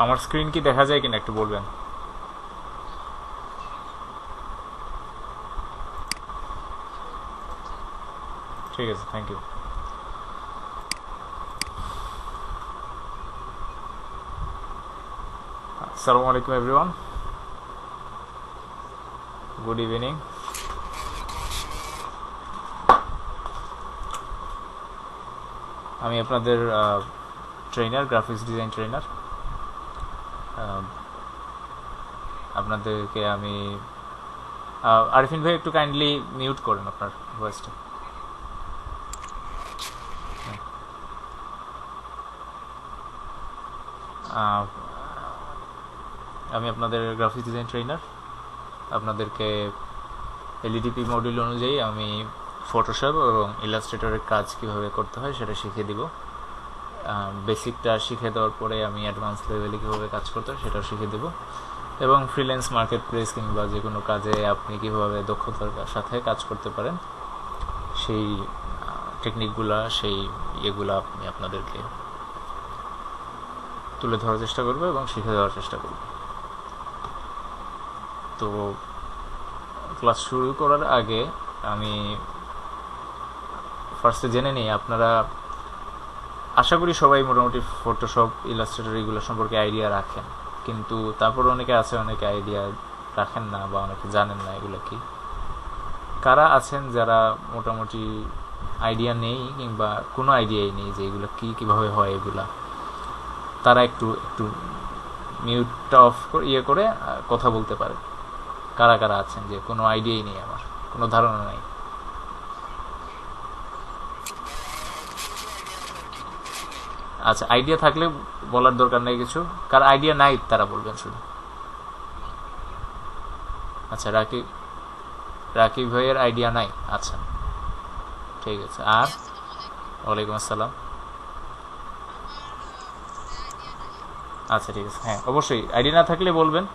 আমার স্ক্রিন কি দেখা যায় কিনা একটু বলবেন? ঠিক আছে, থ্যাংক ইউ। আসসালামু আলাইকুম এভরিওয়ান, গুড ইভিনিং। আমি আপনাদের ট্রেনার, গ্রাফিক্স ডিজাইন ট্রেনার। আপনাদেরকে আমি আরিফিন ভাই একটু কাইন্ডলি মিউট করেন আপনার ভয়েসটা। আমি আপনাদের গ্রাফিক্স ডিজাইন ট্রেনার। আপনাদেরকে এলইডিপি মডিউল অনুযায়ী আমি ফটোশপ এবং ইলাস্ট্রেটরের কাজ কীভাবে করতে হয় সেটা শিখিয়ে দিব। বেসিকটা শিখে দেওয়ার পরে আমি অ্যাডভান্স লেভেলে কীভাবে কাজ করতে হয় সেটাও শিখিয়ে দেবো, এবং ফ্রিল্যান্স মার্কেট প্লেস কিংবা যে কোনো কাজে আপনি কীভাবে দক্ষতার সাথে কাজ করতে পারেন সেই টেকনিকগুলা, সেই ইয়েগুলো আমি আপনাদেরকে তুলে ধরার চেষ্টা করবো এবং শিখে দেওয়ার চেষ্টা করব। তো ক্লাস শুরু করার আগে আমি ফার্স্টে জেনে নিই, আপনারা আশা করি সবাই মোটামুটি ফটোশপ, ইলাস্ট্রেটর এগুলো সম্পর্কে আইডিয়া রাখেন, কিন্তু তারপর অনেকে আছে অনেকে আইডিয়া রাখেন না বা অনেকে জানেন না এগুলো কি। কারা আছেন যারা মোটামুটি আইডিয়া নেই কিংবা কোনো আইডিয়াই নেই যে এগুলো কী কীভাবে হয় এগুলা, তারা একটু একটু মিউটটা অফ করে কথা বলতে পারে। কারা কারা আছেন যে কোনো আইডিয়াই নেই, আমার কোনো ধারণা নেই? আচ্ছা, আইডিয়া থাকলে বলার দরকার নেই কিছু। কার আইডিয়া নাই তারা বলবেন শুধু। আচ্ছা, রাকিব ভাইয়ের আইডিয়া নাই। আচ্ছা, ঠিক আছে। আর ওয়ালাইকুম আসসালাম। আচ্ছা, ঠিক আছে। হ্যাঁ, অবশ্যই আইডিয়া না থাকলে বলবেন,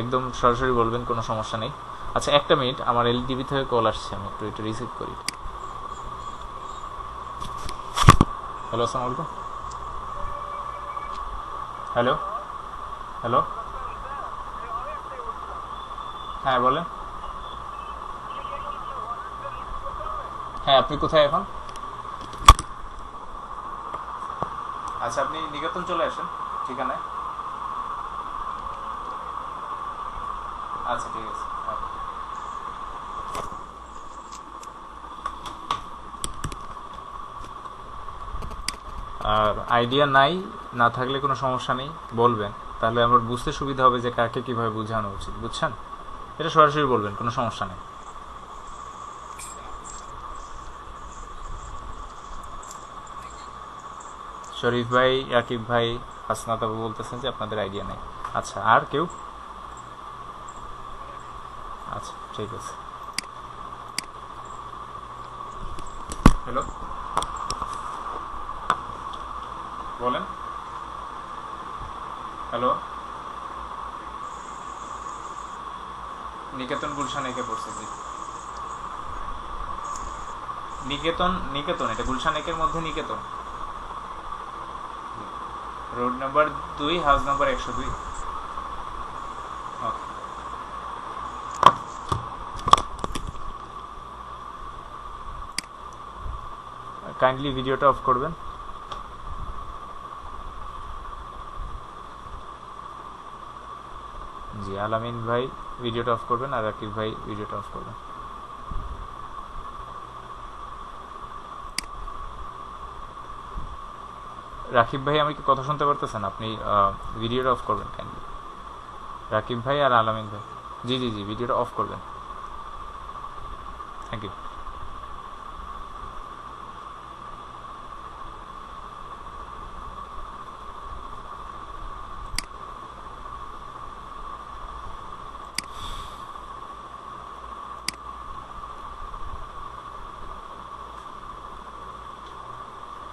একদম সরাসরি বলবেন, কোনো সমস্যা নেই। আচ্ছা, একটা মিনিট, আমার এলটিভি থেকে কল আসছে, আমি একটু এটা রিসিভ করি। হ্যালো, আসসালামু আলাইকুম। হ্যালো হ্যালো, হ্যাঁ বলেন। হ্যাঁ, আপনি কোথায় এখন? আচ্ছা, আপনি নিকেতন চলে আসেন ঠিকানায়। আচ্ছা, ঠিক আছে। আর আইডিয়া নাই, না থাকলে কোনো সমস্যা নেই, বলবেন, তাহলে আমার বুঝতে সুবিধা হবে যে কাকে কীভাবে বোঝানো উচিত, বুঝছেন? এটা সরাসরি বলবেন, কোনো সমস্যা নেই। শরীফ ভাই, রাকিব ভাই, হাসনাত আবু বলতেছেন যে আপনাদের আইডিয়া নেই। আচ্ছা, আর কেউ? আচ্ছা, ঠিক আছে। হ্যালো, বলেন। হ্যালো, নিকেতন গুলশান একে পড়ছে জি। নিকেতন, নিকেতন এটা গুলশান একের মধ্যে নিকেতন, রোড নাম্বার 2, হাউস নাম্বার 102। ওকে, কাইন্ডলি ভিডিওটা অফ করবেন। জি, আলামিন ভাই ভিডিওটা অফ করবেন, আর রাকিব ভাই ভিডিওটা অফ করবেন। রাকিব ভাই, আমি কি কথা শুনতে পারতেছেন? আপনি ভিডিওটা অফ করবেন কাইন্ডলি। রাকিব ভাই আর আলামিন ভাই, জি জি জি, ভিডিওটা অফ করবেন। Thank you.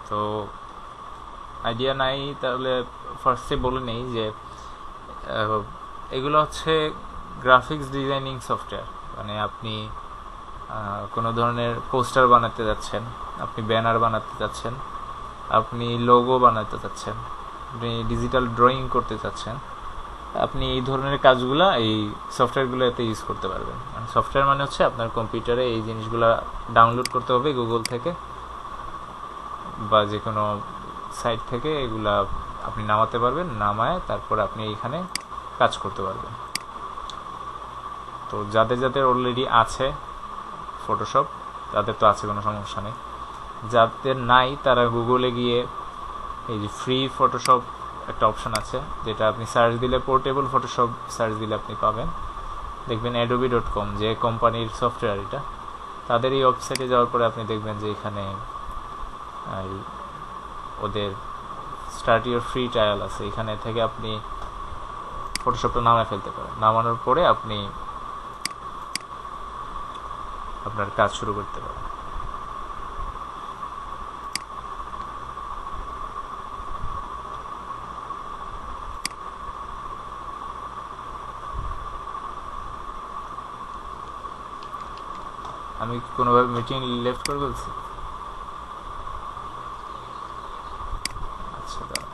তো আইডিয়া নাই, তাহলে ফার্স্টে বলে নেই যে এগুলো হচ্ছে গ্রাফিক্স ডিজাইনিং সফটওয়্যার। মানে আপনি কোনো ধরনের পোস্টার বানাতে যাচ্ছেন, আপনি ব্যানার বানাতে যাচ্ছেন, আপনি লোগো বানাতে চাচ্ছেন, আপনি ডিজিটাল ড্রয়িং করতে চাচ্ছেন, আপনি এই ধরনের কাজগুলো এই সফটওয়্যারগুলোতে ইউজ করতে পারবেন। সফটওয়্যার মানে হচ্ছে আপনার কম্পিউটারে এই জিনিসগুলো ডাউনলোড করতে হবে গুগল থেকে বা যে কোনো সাইট থেকে, এগুলা আপনি নামাতে পারবেন, নামায় তারপর আপনি এইখানে কাজ করতে পারবেন। তো যাদের যাদের অলরেডি আছে ফটোশপ, তাদের তো আছে, কোনো সমস্যা নেই। যাদের নাই তারা গুগলে গিয়ে এই যে ফ্রি ফটোশপ একটা অপশান আছে, যেটা আপনি সার্চ দিলে পোর্টেবল ফটোশপ সার্চ দিলে আপনি পাবেন। দেখবেন adobe.com, যে কোম্পানির সফটওয়্যার এটা, তাদের এই ওয়েবসাইটে যাওয়ার পরে আপনি দেখবেন যে এখানে ওদের স্টার্ট ইউর ফ্রি ট্রায়াল আছে, এখানে থেকে আপনি ফটোশপটা নামায় ফেলতে পারেন। নামানোর পরে আপনি আপনার কাজ শুরু করতে পারেন। আমি কোনোভাবে মিটিং লেফট করে বলছি? আচ্ছা, দাঁড়া।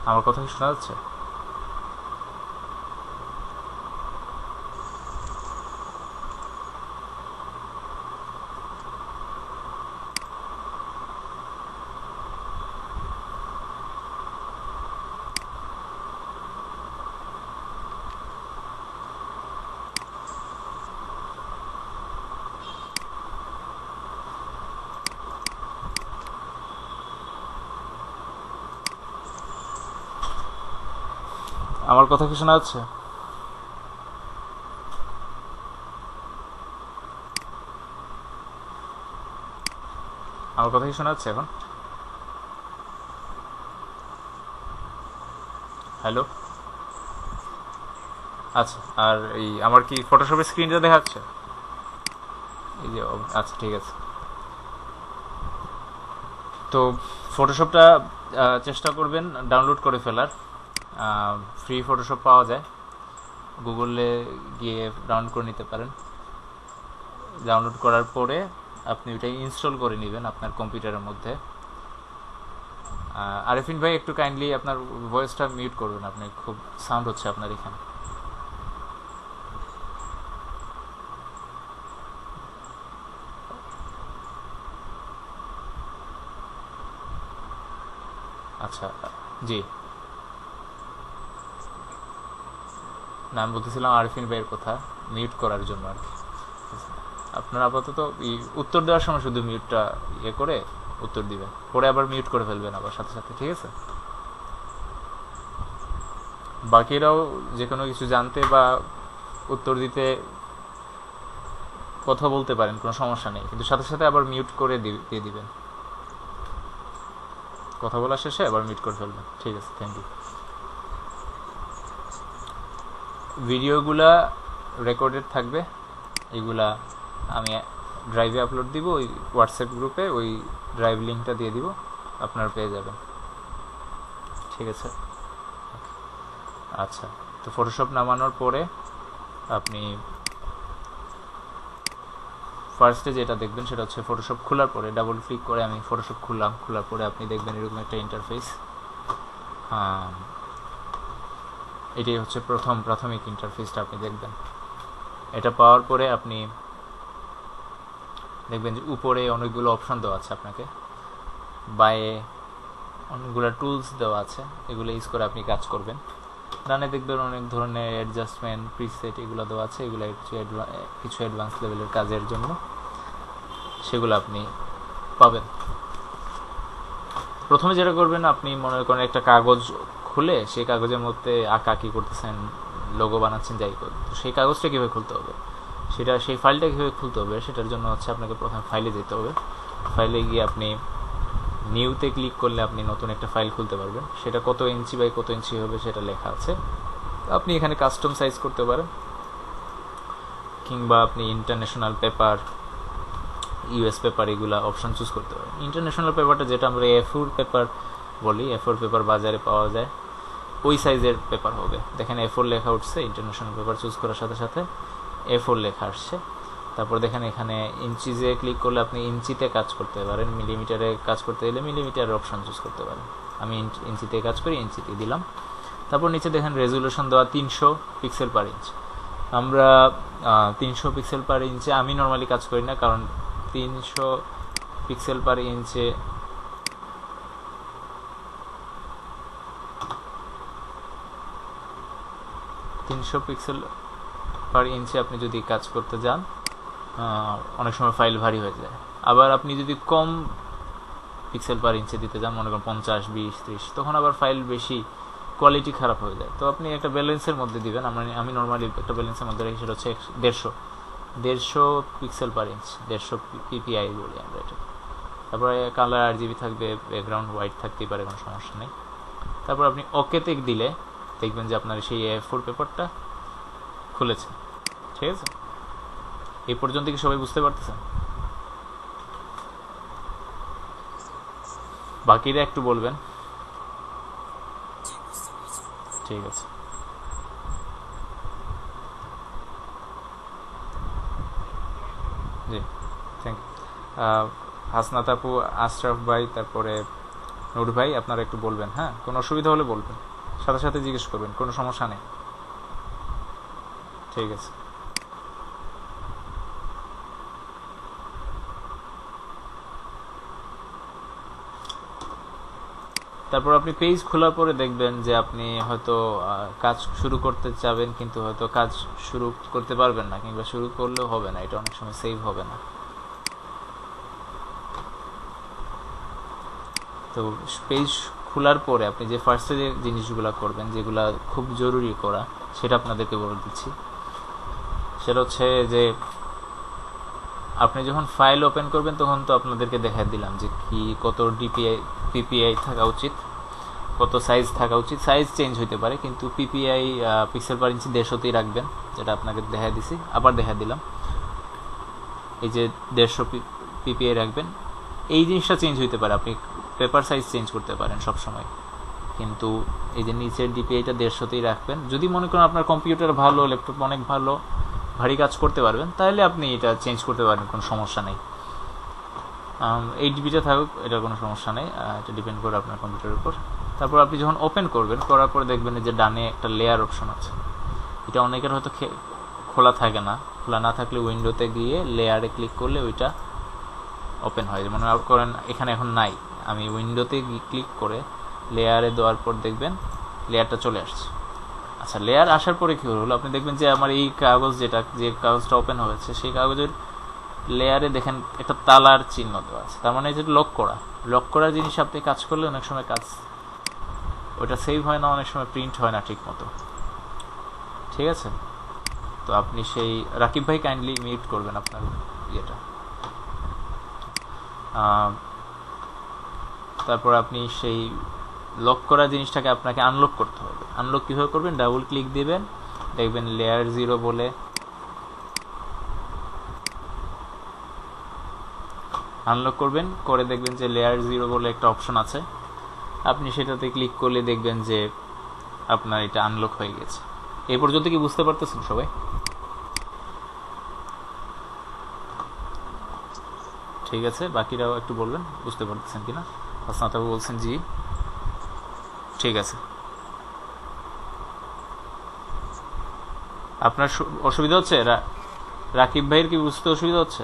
আমার কথা কি শোনা যাচ্ছে? আমার কথা কি শোনা যাচ্ছে? আমার কথা কি শোনা যাচ্ছে এখন? হ্যালো? আচ্ছা, আর এই আমার কি ফটোশপের স্ক্রিনটা দেখাচ্ছে? এই যে, আচ্ছা ঠিক আছে। তো ফটোশপটা চেষ্টা করবেন ডাউনলোড করে ফেলার। ফ্রি ফটোশপ পাওয়া যায়, গুগলে গিয়ে ডাউনলোড করে নিতে পারেন। ডাউনলোড করার পরে আপনি ওইটা ইনস্টল করে নেবেন আপনার কম্পিউটারের মধ্যে। আরিফিন ভাই, একটু কাইন্ডলি আপনার ভয়েসটা মিউট করবেন, আপনি খুব সাউন্ড হচ্ছে আপনার এখানে। আচ্ছা, জি না, আমি বলতেছিলাম আরিফিন ভাইয়ের কথা মিউট করার জন্য আর কি। আপনার আপাতত উত্তর দেওয়ার সময় শুধু মিউটটা ইয়ে করে উত্তর দিবেন, পরে আবার মিউট করে ফেলবেন আবার সাথে সাথে, ঠিক আছে? বাকিরাও যে কোনো কিছু জানতে বা উত্তর দিতে কথা বলতে পারেন, কোনো সমস্যা নেই, কিন্তু সাথে সাথে আবার মিউট করে দিয়ে দিবেন। কথা বলা শেষে আবার মিউট করে ফেলবেন, ঠিক আছে? Thank you. ভিডিওগুলা রেকর্ডেড থাকবে, এগুলা আমি ড্রাইভে আপলোড দিব, ওই হোয়াটসঅ্যাপ গ্রুপে ওই ড্রাইভ লিঙ্কটা দিয়ে দিব, আপনারা পেয়ে যাবেন, ঠিক আছে? আচ্ছা, তো ফটোশপ নামানোর পরে আপনি ফার্স্টে যেটা দেখবেন সেটা হচ্ছে ফটোশপ খোলার পরে ডাবল ক্লিক করে আমি ফটোশপ খুললাম, খোলার পরে আপনি দেখবেন এরকম একটা ইন্টারফেস। এটাই হচ্ছে প্রাথমিক ইন্টারফেসটা আপনি দেখবেন। এটা পাওয়ার পরে আপনি দেখবেন যে উপরে অনেকগুলো অপশন দেওয়া আছে আপনাকে, বায়ে অনেকগুলো টুলস দেওয়া আছে, এগুলো ইউজ করে আপনি কাজ করবেন। ডানে দেখবেন অনেক ধরনের অ্যাডজাস্টমেন্ট, প্রিসেট এগুলো দেওয়া আছে, এগুলো কিছু অ্যাডভান্স লেভেলের কাজের জন্য, সেগুলো আপনি পাবেন। প্রথমে যেটা করবেন, আপনি মনে করেন একটা কাগজ খুলে সেই কাগজের মধ্যে আঁকাকি করতেছেন, লোগো বানাচ্ছেন, যাই করুন, তো সেই কাগজটা কীভাবে খুলতে হবে, সেই ফাইলটা কীভাবে খুলতে হবে, সেটার জন্য হচ্ছে আপনাকে প্রথমে ফাইলে যেতে হবে। ফাইলে গিয়ে আপনি নিউতে ক্লিক করলে আপনি নতুন একটা ফাইল খুলতে পারবেন, সেটা কত ইঞ্চি বাই কত ইঞ্চি হবে সেটা লেখা আছে। আপনি এখানে কাস্টম সাইজ করতে পারেন, কিংবা আপনি ইন্টারন্যাশনাল পেপার ইউএস পেপার এগুলো অপশন চুজ করতে পারেন। ইন্টারন্যাশনাল পেপারটা যেটা আমরা A4 পেপার বলি, A4 পেপার বাজারে পাওয়া যায়, ওই সাইজের পেপার হবে। দেখেন A4 লেখা উঠছে, ইন্টারন্যাশনাল পেপার চুজ করার সাথে সাথে A4 লেখা আসছে। তারপর দেখেন এখানে ইঞ্চিজে ক্লিক করলে আপনি ইঞ্চিতে কাজ করতে পারেন, মিলিমিটারে কাজ করতে গেলে মিলিমিটারের অপশন চুজ করতে পারেন। আমি ইঞ্চিতে কাজ করি, ইঞ্চিতে দিলাম। তারপর নিচে দেখেন রেজুলেশন দেওয়া 300 পিক্সেল পার ইঞ্চ। আমরা 300 পিক্সেল পার ইঞ্চে আমি নর্মালি কাজ করি না, কারণ 300 পিক্সেল পার ইঞ্চে আপনি যদি কাজ করতে যান অনেক সময় ফাইল ভারী হয়ে যায়। আবার আপনি যদি কম পিক্সেল পার ইঞ্চে দিতে যান, মনে করেন 50, 20, 30, তখন আবার ফাইল বেশি কোয়ালিটি খারাপ হয়ে যায়। তো আপনি একটা ব্যালেন্সের মধ্যে দিবেন। আমি নর্মালি একটা ব্যালেন্সের মধ্যে রাখি, সেটা হচ্ছে 150 পিক্সেল পার ইঞ্চ, 150 PPI বলি আমরা এটা। তারপরে কালার RGB থাকবে, ব্যাকগ্রাউন্ড হোয়াইট থাকতেই পারে, কোনো সমস্যা নেই। তারপর আপনি ওকেতে দিলে দেখবেন যে আপনার সেই A4 পেপারটা খুলেছে। ঠিক আছে, এই পর্যন্ত কি সবাই বুঝতে পারতেছেন? বাকিরা একটু বলবেন। ঠিক আছে, জি থ্যাংক ইউ। হাসনাত আপু, আশরাফ ভাই, তারপরে নূর ভাই, আপনারা একটু বলবেন। হ্যাঁ, কোনো অসুবিধা হলে বলবেন, সাথে সাথে জিজ্ঞেস করবেন, কোনো সমস্যা নেই। ঠিক আছে, তারপর আপনি পেজ খোলার পরে দেখবেন যে আপনি হয়তো কাজ শুরু করতে চাবেন, কিন্তু হয়তো কাজ শুরু করতে পারবেন না, কিংবা শুরু করলেও হবে না, এটা অনেক সময় সেভ হবে না। তো পেজ খোলার পরে আপনি যে ফার্স্টে যে জিনিসগুলো করবেন, যেগুলো খুব জরুরি করা, সেটা আপনাদেরকে বলে দিচ্ছি। সেটা হচ্ছে যে আপনি যখন ফাইল ওপেন করবেন, তখন তো আপনাদেরকে দেখা দিলাম যে কি কত PPI থাকা উচিত, কত সাইজ থাকা উচিত। সাইজ চেঞ্জ হইতে পারে, কিন্তু PPI পিক্সেল পার ইঞ্চি 150তেই রাখবেন, যেটা আপনাকে দেখা দিছি। আবার দেখা দিলাম, এই যে 150 PPI রাখবেন। এই জিনিসটা চেঞ্জ হইতে পারে, আপনি পেপার সাইজ চেঞ্জ করতে পারেন সব সময়, কিন্তু এই যে নিচের DPI-টা 150তেই রাখবেন। যদি মনে করেন আপনার কম্পিউটার ভালো, ল্যাপটপ অনেক ভালো, ভারী কাজ করতে পারবেন, তাহলে আপনি এটা চেঞ্জ করতে পারেন, কোনো সমস্যা নেই। 8GB থাকুক, এটার কোনো সমস্যা নেই, এটা ডিপেন্ড করে আপনার কম্পিউটারের উপর। তারপর আপনি যখন ওপেন করবেন, করার পরে দেখবেন যে ডানে একটা লেয়ার অপশন আছে। এটা অনেকের হয়তো খোলা থাকে না, খোলা না থাকলে উইন্ডোতে গিয়ে লেয়ারে ক্লিক করলে ওইটা ওপেন হয়। মনে করেন এখানে এখন নাই, আমি উইন্ডোতে ক্লিক করে লেয়ারে দেওয়ার পর দেখবেন লেয়ারটা চলে আসছে। আচ্ছা, লেয়ার আসার পরে কী হলো, আপনি দেখবেন যে আমার এই কাগজ, যে কাগজটা ওপেন হয়েছে, সেই কাগজের লেয়ারে দেখেন একটা তালার চিহ্ন দেওয়া আছে। তার মানে যে লক করার জিনিস আপনি কাজ করলে অনেক সময় কাজ ওটা সেভ হয় না, অনেক সময় প্রিন্ট হয় না ঠিক মতো। ঠিক আছে, তো আপনি সেই রাকিব ভাই কাইন্ডলি মিউট করবেন আপনার ইয়েটা। তারপর আপনি সেই লক করা জিনিসটাকে আপনাকে আনলক করতে হবে। আনলক কীভাবে করবেন, ডাবল ক্লিক দিবেন, দেখবেন লেয়ার 0 বলে আনলক করবেন, করে দেখবেন যে লেয়ার 0 বলে একটা অপশন আছে। আপনি সেটাতে ক্লিক করলে দেখবেন যে আপনার এটা আনলক হয়ে গেছে। এই পর্যন্ত কি বুঝতে পারতেছেন সবাই? ঠিক আছে, বাকিরাও একটু বলবেন বুঝতে পারতেছেন কিনা। হাসনাত আপু বলছেন জি, ঠিক আছে। আপনার অসুবিধা হচ্ছে? রাকিব ভাইয়ের কি বুঝতে অসুবিধা হচ্ছে?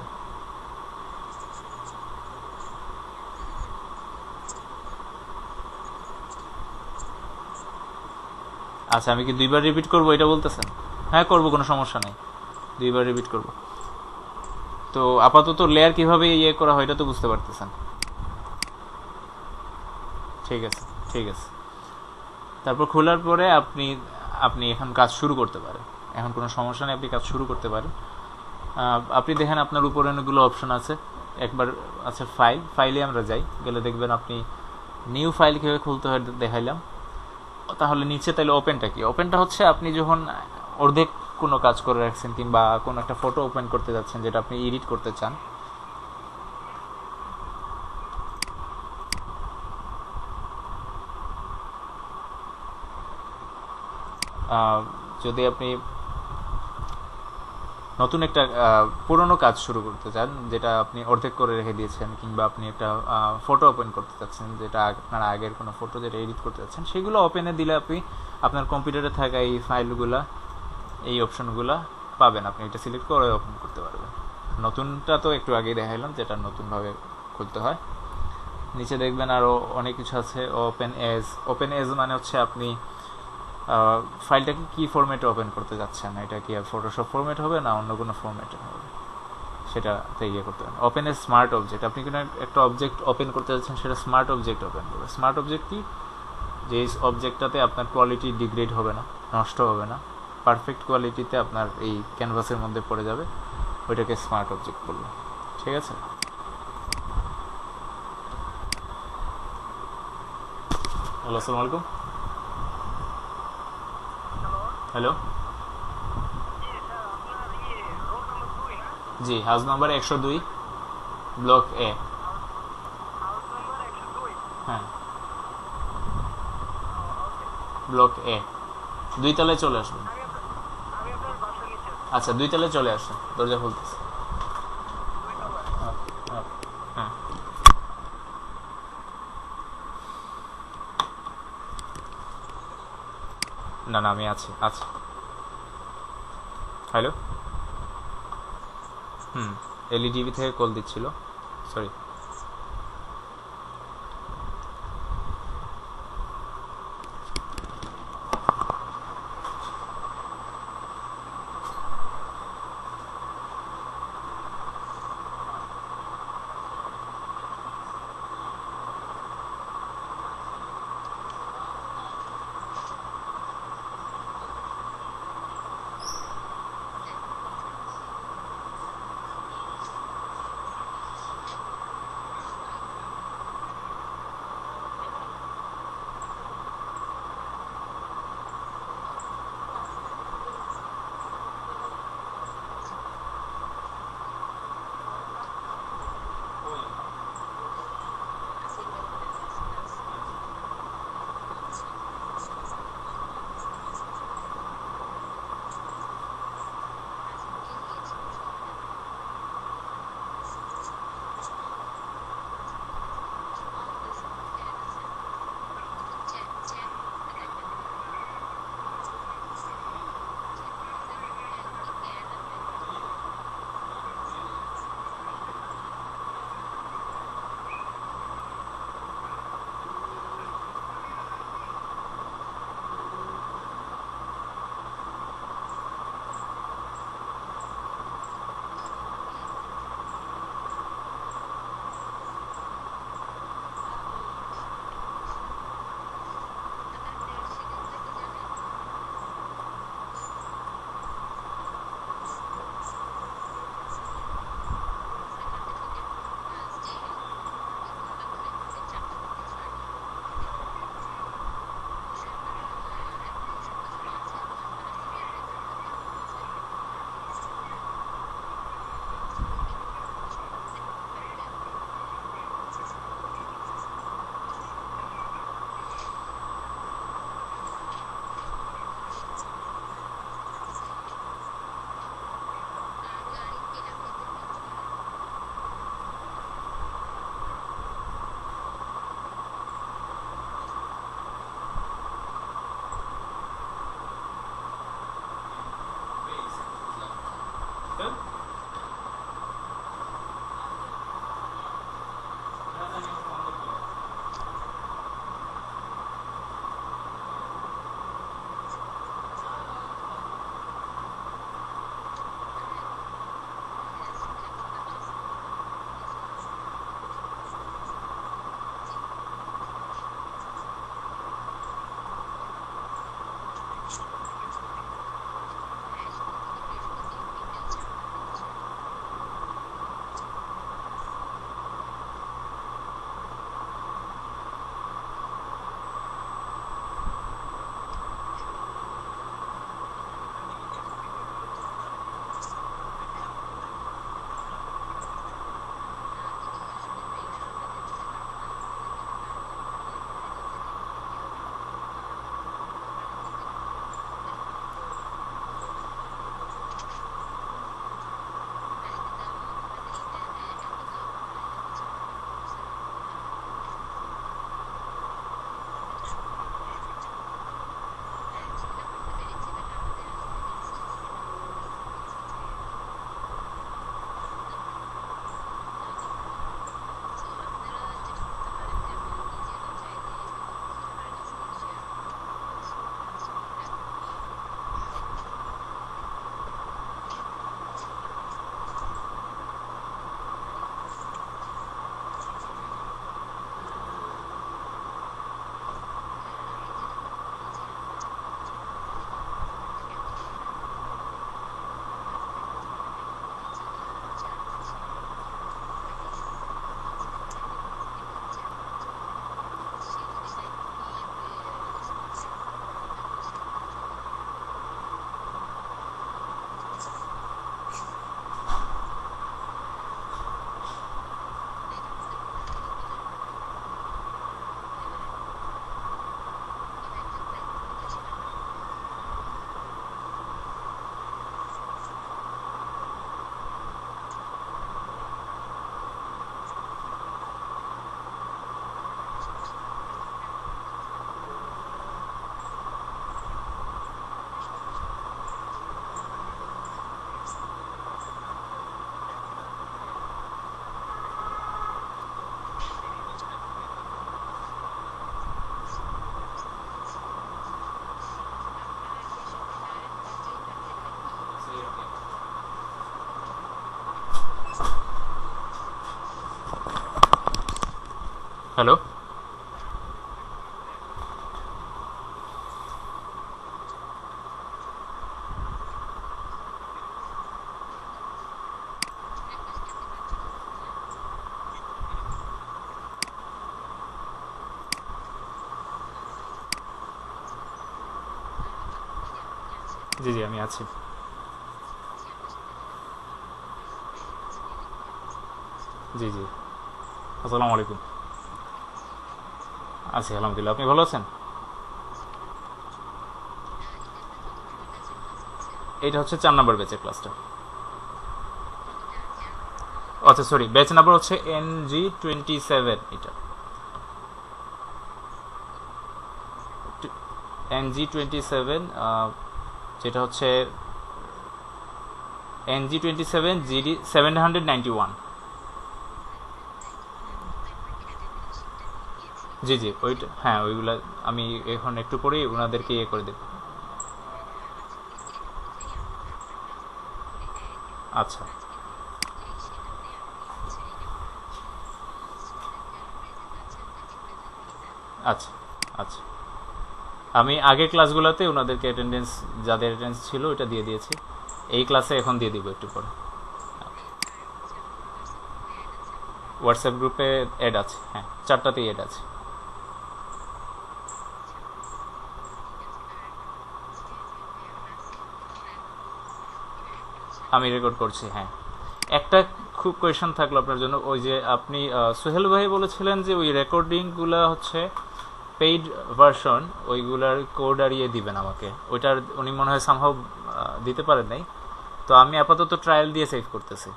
আচ্ছা, আমি কি 2বার রিপিট করবো এটা বলতেছেন? হ্যাঁ করবো, কোনো সমস্যা নেই, 2বার রিপিট করবো। তো আপাতত লেয়ার কিভাবে ইয়ে করা হয় এটা তো বুঝতে পারতেছেন। ঠিক আছে, ঠিক আছে। তারপর খোলার পরে আপনি এখন কাজ শুরু করতে পারেন, এখন কোনো সমস্যা নেই, আপনি কাজ শুরু করতে পারেন। আপনি দেখেন আপনার উপরে অনেকগুলো অপশন আছে। একবার আছে ফাইলে আমরা যাই, গেলে দেখবেন আপনি নিউ ফাইল কীভাবে খুলতে হয় দেখাইলাম। তাহলে নিচে তাহলে ওপেনটা কি? ওপেনটা হচ্ছে আপনি যখন অর্ধেক কোনো কাজ করে রাখছেন, কিংবা কোনো একটা ফটো ওপেন করতে যাচ্ছেন যেটা আপনি এডিট করতে চান, যদি আপনি নতুন একটা পুরনো কাজ শুরু করতে চান, যেটা আপনি অর্ধেক করে রেখে দিয়েছেন, কিংবা আপনি একটা ফটো ওপেন করতে চাচ্ছেন, যেটা আপনার আগের কোনো ফটো যেটা এডিট করতে চাচ্ছেন, সেগুলো ওপেনে দিলে আপনি আপনার কম্পিউটারে থাকা এই ফাইলগুলা, এই অপশনগুলো পাবেন। আপনি এটা সিলেক্ট করে ওপেন করতে পারবেন। নতুনটা তো একটু আগেই দেখাইলাম যেটা নতুনভাবে খুলতে হয়। নিচে দেখবেন আরও অনেক কিছু আছে। ওপেন এজ মানে হচ্ছে আপনি ফাইলটাকে কি ফরম্যাটে ওপেন করতে যাচ্ছেন, এটা কি ফটোশপ ফরম্যাট হবে না অন্য কোনো ফরম্যাটে হবে, সেটাতে ইয়ে করতে হবে। ওপেন এজ স্মার্ট অবজেক্ট, আপনি কোনো একটা অবজেক্ট ওপেন করতে যাচ্ছেন, সেটা স্মার্ট অবজেক্ট ওপেন করবে। স্মার্ট অবজেক্ট কি? যে অবজেক্টটাতে আপনার কোয়ালিটি ডিগ্রেড হবে না, নষ্ট হবে না, পারফেক্ট কোয়ালিটিতে আপনার এই ক্যানভাসের মধ্যে পড়ে যাবে, ওইটাকে স্মার্ট অবজেক্ট বলবো। ঠিক আছে? হ্যালো, আসসালামু আলাইকুম। হ্যালো, জি, হাউস নাম্বার 102, ব্লক এ। হ্যাঁ, ব্লক এ, 2 তলায় চলে আসবেন। আচ্ছা, 2 তলায় চলে আসেন, দরজা খুলতেছে। হ্যাঁ, না না, আমি আছি আছি। হ্যালো, এলইডিবি থেকে কল দিচ্ছিল, সরি। হ্যালো। জি জি আমি আছি। জি জি। আসসালামু আলাইকুম। আছি আলহামদুলিল্লাহ, আপনি ভালো আছেন? এটা হচ্ছে 4 নম্বর ব্যাচের ক্লাসটা। আচ্ছা সরি, ব্যাচ নাম্বার হচ্ছে NG27। এটা NG27, যেটা হচ্ছে NG27 GD 791। জি জি ওইটা, হ্যাঁ ওইগুলা আমি এখন একটু পরেই ওনাদেরকে ইয়ে করে দেব। আচ্ছা আচ্ছা আচ্ছা। আমি আগের ক্লাসগুলোতে ওনাদেরকে অ্যাটেন্ডেন্স, যাদের অ্যাটেন্ডেন্স ছিল ওইটা দিয়ে দিয়েছি। এই ক্লাসে এখন দিয়ে দিব একটু পরে। হোয়াটসঅ্যাপ গ্রুপে অ্যাড আছে, হ্যাঁ 4টাতেই অ্যাড আছে। আমি রেকর্ড করছি, হ্যাঁ। একটা খুব কোয়েশন থাকলো আপনার জন্য, ওই যে আপনি সোহেল ভাই বলেছিলেন যে ওই রেকর্ডিংগুলো হচ্ছে পেইড ভার্সন, ওইগুলার কোড আর ইয়ে দিবেন আমাকে, ওইটার উনি মনে হয় সামহাও দিতে পারেন নাই। তো আমি আপাতত ট্রায়াল দিয়ে সেভ করতেছি।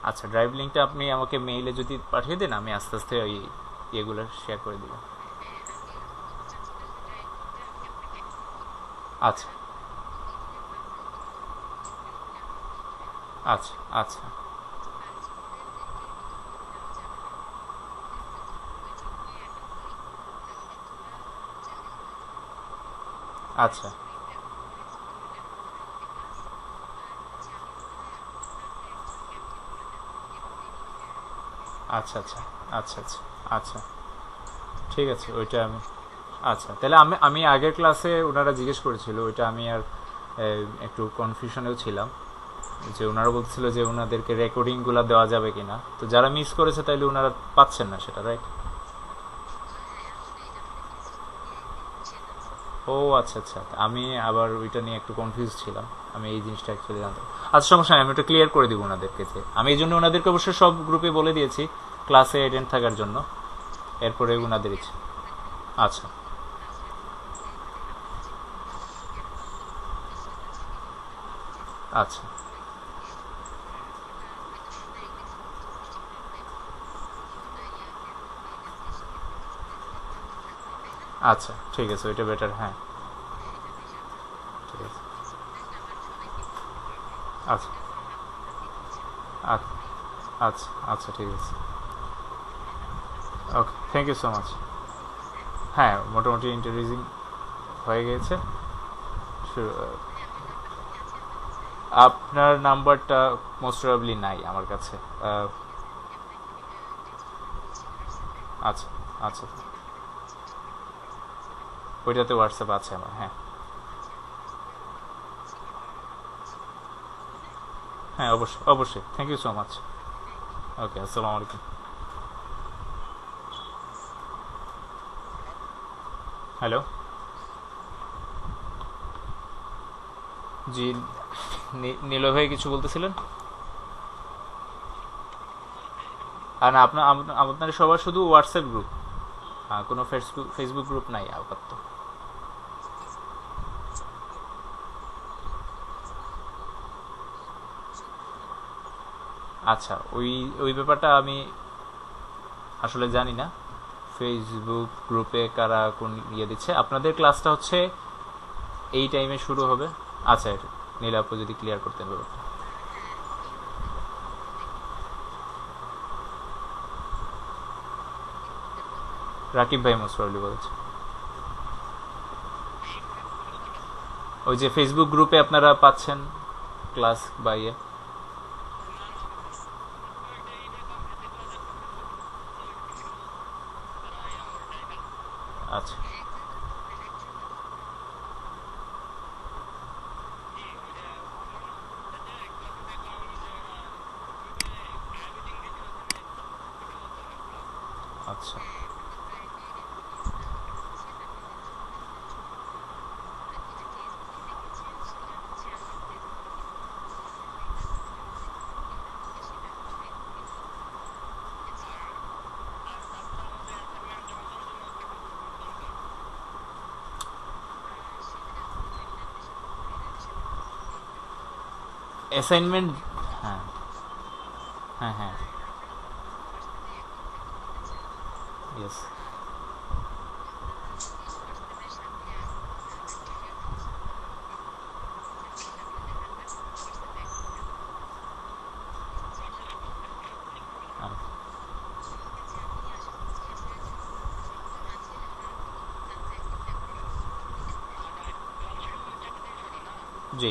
আচ্ছা, ড্রাইভ লিঙ্কটা আপনি আমাকে মেইলে যদি পাঠিয়ে দেন, আমি আস্তে আস্তে ওই ইয়েগুলো শেয়ার করে দিব। আচ্ছা আচ্ছা আচ্ছা আচ্ছা আচ্ছা আচ্ছা আচ্ছা আচ্ছা আচ্ছা। ঠিক আছে, ওইটা আমি, আচ্ছা তাহলে আমি আমি আগের ক্লাসে ওনারা জিজ্ঞেস করেছিল ওইটা, আমি আর একটু কনফিউশনেও ছিলাম যে ওনারা বলছিল যে ওনাদেরকে রেকর্ডিংগুলো দেওয়া যাবে কিনা, তো যারা মিস করেছে তাইলে ওনারা পাচ্ছেন না সেটা, রাইট? ও আচ্ছা আচ্ছা, আমি আবার ওইটা নিয়ে একটু কনফিউজ ছিলাম। আমি এই জিনিসটা অ্যাকচুয়ালি জানতাম। আচ্ছা সমস্যা নেই, আমি একটু ক্লিয়ার করে দিব ওনাদেরকে, যে আমি এই জন্য ওনাদেরকে অবশ্যই সব গ্রুপে বলে দিয়েছি ক্লাসে অ্যাটেন্ড থাকার জন্য। এরপরে ওনাদের ইচ্ছে। আচ্ছা আচ্ছা আচ্ছা, ঠিক আছে ওইটা বেটার, হ্যাঁ। ঠিক আছে। আচ্ছা আচ্ছা আচ্ছা আচ্ছা ঠিক আছে। ওকে, থ্যাংক ইউ সো মাচ। হ্যাঁ মোটামুটি ইন্টারভিউজিং হয়ে গেছে। আপনার নাম্বারটা মোস্ট প্রবাবলি নাই আমার কাছে। আচ্ছা আচ্ছা, ওইটাতে হোয়াটসঅ্যাপ আছে আমার, হ্যাঁ। হ্যাঁ অবশ্যই অবশ্যই, থ্যাংক ইউ সো মাচ। ওকে, আসসালামু আলাইকুম। হ্যালো। জি, নীল ভাই কিছু বলতেছিলেন? আর না, আপনার আপনার সবার শুধু হোয়াটসঅ্যাপ গ্রুপ, কোনো ফেসবুক ফেসবুক গ্রুপ নাই আপাতত। আচ্ছা, ওই ওই ব্যাপারটা আমি আসলে জানি না ফেসবুক গ্রুপে কারা কোন ইয়ে দিচ্ছে। আপনাদের ক্লাসটা হচ্ছে এই টাইমে শুরু হবে। আচ্ছা, এটা নীল আপু যদি ক্লিয়ার করতেন ব্যাপারটা। রাকিব ভাই মোস্ট প্রবলি বলেছে। ওই যে ফেসবুক গ্রুপে আপনারা পাচ্ছেন ক্লাস বা ইয়ে। আচ্ছা আচ্ছা অ্যাসাইনমেন্ট। হ্যাঁ হ্যাঁ হ্যাঁ ইয়েস। জি